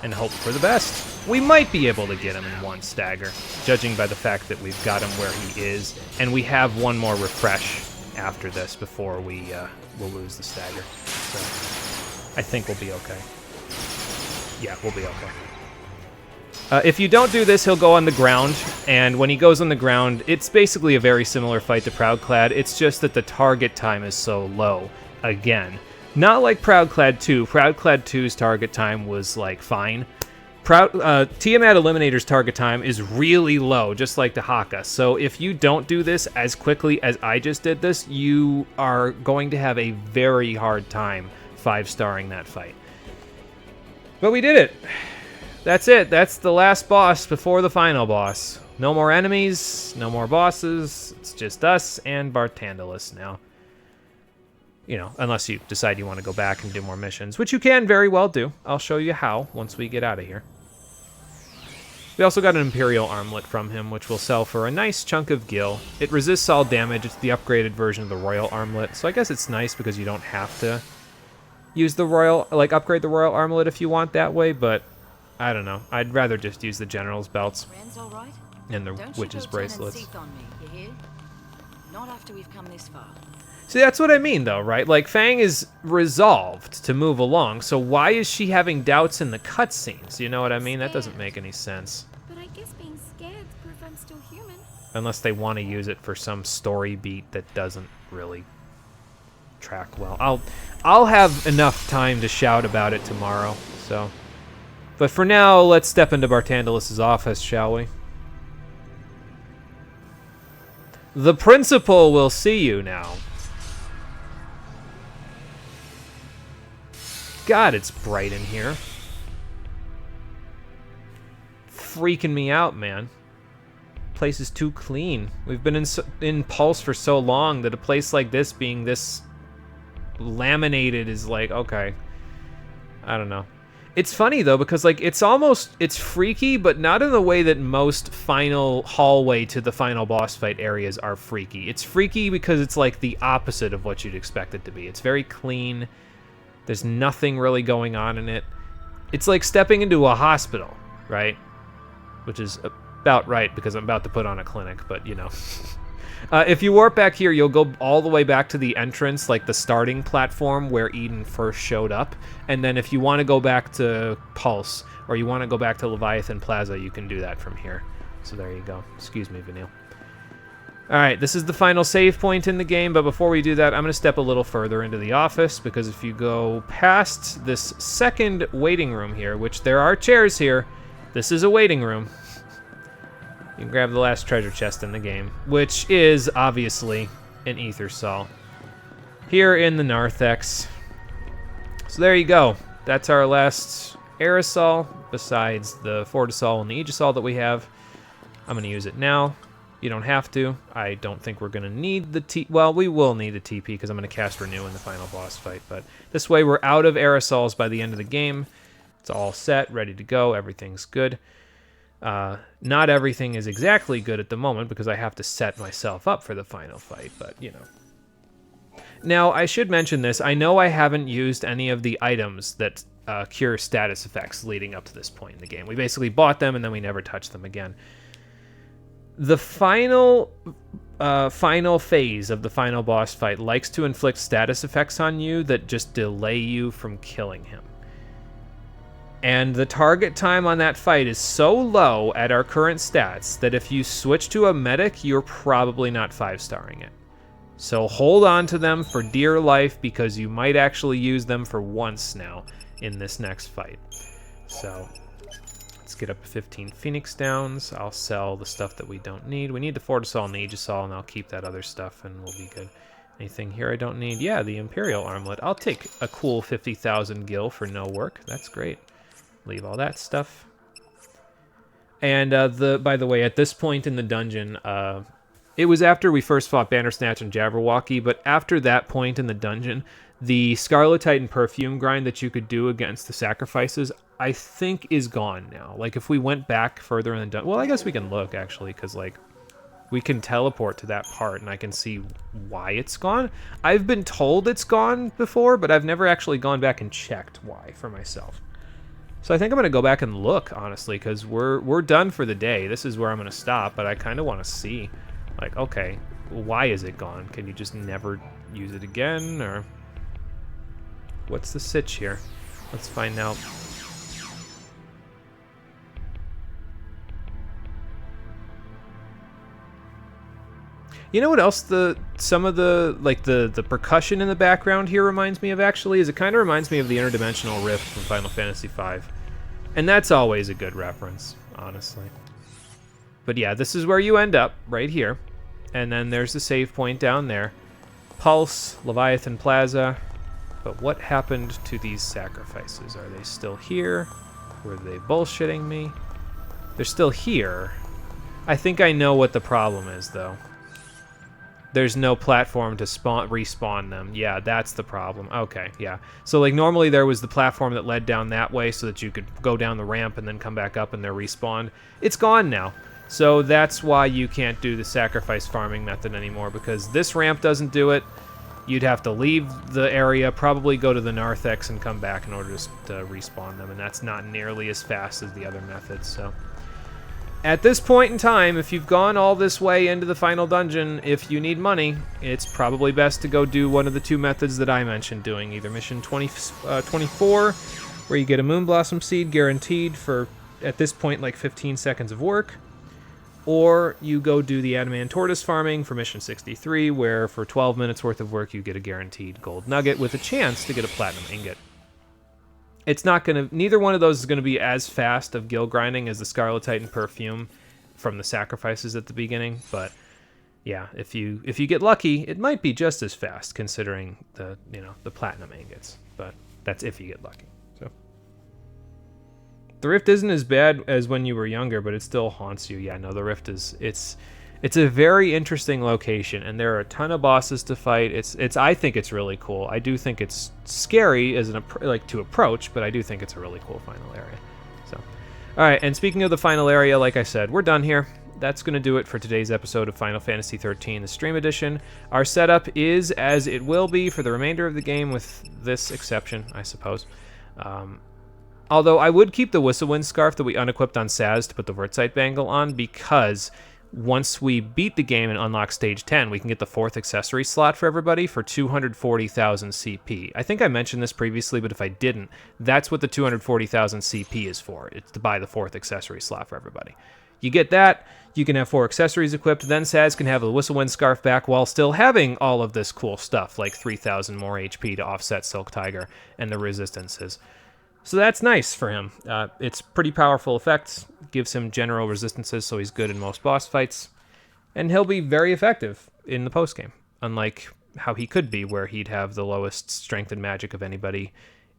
And hope for the best. We might be able to get him in one stagger, judging by the fact that we've got him where he is, and we have one more refresh after this before we will lose the stagger. So I think we'll be okay. Yeah, we'll be okay. If you don't do this, he'll go on the ground, and when he goes on the ground, it's basically a very similar fight to Proudclad. It's just that the target time is so low. Again. Not like Proudclad 2. Proudclad 2's target time was, like, fine. Tiamat Eliminator's target time is really low, just like the Haka. So if you don't do this as quickly as I just did this, you are going to have a very hard time 5-starring that fight. But we did it. That's it. That's the last boss before the final boss. No more enemies, no more bosses. It's just us and Bartandalus now. You know, unless you decide you want to go back and do more missions, which you can very well do. I'll show you how once we get out of here. We also got an Imperial Armlet from him, which will sell for a nice chunk of gil. It resists all damage. It's the upgraded version of the Royal Armlet, so I guess it's nice because you don't have to use the Royal, like upgrade the Royal Armlet if you want that way, but I don't know. I'd rather just use the General's belts Friends all right? and the Don't Witch's you go turning bracelets. Seath on me, you hear? Not after we've come this far. See, that's what I mean, though, right? Like, Fang is resolved to move along, so why is she having doubts in the cutscenes? You know what I mean? That doesn't make any sense. But I guess being scared proves I'm still human. Unless they want to use it for some story beat that doesn't really track well. I'll have enough time to shout about it tomorrow, so... But for now, let's step into Bartandalis' office, shall we? The principal will see you now. God, it's bright in here. Freaking me out, man. Place is too clean. We've been in Pulse for so long that a place like this being this laminated is like, okay. I don't know. It's funny, though, because, like, it's freaky, but not in the way that most final hallway to the final boss fight areas are freaky. It's freaky because it's, like, the opposite of what you'd expect it to be. It's very clean. There's nothing really going on in it. It's like stepping into a hospital, right? Which is about right, because I'm about to put on a clinic, but, you know. If you warp back here, you'll go all the way back to the entrance, like the starting platform where Eden first showed up. And then if you want to go back to Pulse, or you want to go back to Leviathan Plaza, you can do that from here. So there you go. Excuse me, Vanille. Alright, this is the final save point in the game, but before we do that, I'm going to step a little further into the office, because if you go past this second waiting room here, which there are chairs here, this is a waiting room. You can grab the last treasure chest in the game, which is, obviously, an Ether Sol. Here in the Narthex. So there you go. That's our last Aerosol, besides the Fortisol and the Aegisol that we have. I'm going to use it now. You don't have to. I don't think we're going to need the well, we will need the TP because I'm going to cast Renew in the final boss fight. But this way we're out of aerosols by the end of the game. It's all set, ready to go. Everything's good. Not everything is exactly good at the moment because I have to set myself up for the final fight, but, you know. Now, I should mention this. I know I haven't used any of the items that cure status effects leading up to this point in the game. We basically bought them and then we never touched them again. The final phase of the final boss fight likes to inflict status effects on you that just delay you from killing him. And the target time on that fight is so low at our current stats that if you switch to a medic, you're probably not 5-starring it. So hold on to them for dear life because you might actually use them for once now in this next fight. So... let's get up to 15 Phoenix Downs. I'll sell the stuff that we don't need. We need the Fortisol and the Aegisol, and I'll keep that other stuff, and we'll be good. Anything here I don't need? Yeah, the Imperial Armlet. I'll take a cool 50,000 gil for no work. That's great. Leave all that stuff. And by the way, at this point in the dungeon, it was after we first fought Bandersnatch and Jabberwocky, but after that point in the dungeon, the Scarlet Titan perfume grind that you could do against the sacrifices, I think is gone now. Like, if we went back further in the dungeon... well, I guess we can look, actually, because, like, we can teleport to that part, and I can see why it's gone. I've been told it's gone before, but I've never actually gone back and checked why for myself. So I think I'm going to go back and look, honestly, because we're done for the day. This is where I'm going to stop, but I kind of want to see, like, okay, why is it gone? Can you just never use it again, or... what's the sitch here? Let's find out. You know what else some of the percussion in the background here reminds me of, actually, is it kind of reminds me of the Interdimensional Rift from Final Fantasy V. And that's always a good reference, honestly. But yeah, this is where you end up, right here. And then there's the save point down there. Pulse, Leviathan Plaza. But what happened to these sacrifices? Are they still here? Were they bullshitting me? They're still here. I think I know what the problem is, though. There's no platform to respawn them. Yeah, that's the problem. Okay, yeah. So, like, normally there was the platform that led down that way so that you could go down the ramp and then come back up and they're respawned. It's gone now. So that's why you can't do the sacrifice farming method anymore, because this ramp doesn't do it. You'd have to leave the area, probably go to the narthex and come back in order to respawn them, and that's not nearly as fast as the other methods, so... At this point in time, if you've gone all this way into the final dungeon, if you need money, it's probably best to go do one of the two methods that I mentioned doing, either mission 24, where you get a Moonblossom Seed guaranteed for, at this point, like 15 seconds of work, or you go do the Adamant Tortoise farming for mission 63, where for 12 minutes worth of work you get a guaranteed gold nugget with a chance to get a platinum ingot. It's not going to... Neither one of those is going to be as fast of gil grinding as the Scarlet Titan perfume from the sacrifices at the beginning, but yeah, if you get lucky, it might be just as fast considering the platinum ingots, but that's if you get lucky. So the Rift isn't as bad as when you were younger, but it still haunts you. Yeah, no, the Rift is... It's a very interesting location, and there are a ton of bosses to fight. I think it's really cool. I do think it's scary as to approach, but I do think it's a really cool final area. So, all right. And speaking of the final area, like I said, we're done here. That's going to do it for today's episode of Final Fantasy XIII, the Stream Edition. Our setup is as it will be for the remainder of the game, with this exception, I suppose. Although I would keep the Whistlewind Scarf that we unequipped on Saz to put the Wurtzite Bangle on, because once we beat the game and unlock Stage 10, we can get the 4th accessory slot for everybody for 240,000 CP. I think I mentioned this previously, but if I didn't, that's what the 240,000 CP is for. It's to buy the 4th accessory slot for everybody. You get that, you can have 4 accessories equipped, then Saz can have the Whistlewind Scarf back while still having all of this cool stuff, like 3,000 more HP to offset Silk Tiger and the resistances. So that's nice for him. It's pretty powerful effects, gives him general resistances, so he's good in most boss fights. And he'll be very effective in the postgame, unlike how he could be, where he'd have the lowest strength and magic of anybody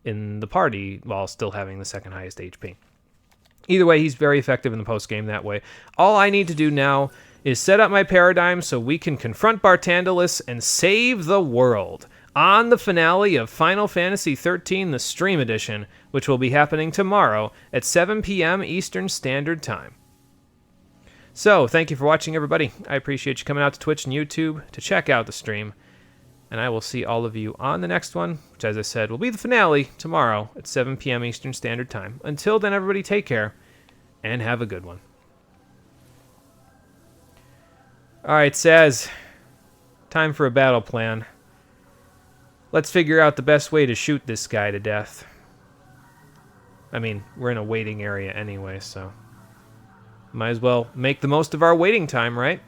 in the party while still having the second highest HP. Either way, he's very effective in the postgame that way. All I need to do now is set up my paradigm so we can confront Bartandalus and save the world on the finale of Final Fantasy XIII, the Stream Edition, which will be happening tomorrow at 7 p.m. Eastern Standard Time. So, thank you for watching, everybody. I appreciate you coming out to Twitch and YouTube to check out the stream. And I will see all of you on the next one, which, as I said, will be the finale tomorrow at 7 p.m. Eastern Standard Time. Until then, everybody, take care and have a good one. Alright, Saz. Time for a battle plan. Let's figure out the best way to shoot this guy to death. I mean, we're in a waiting area anyway, so might as well make the most of our waiting time, right?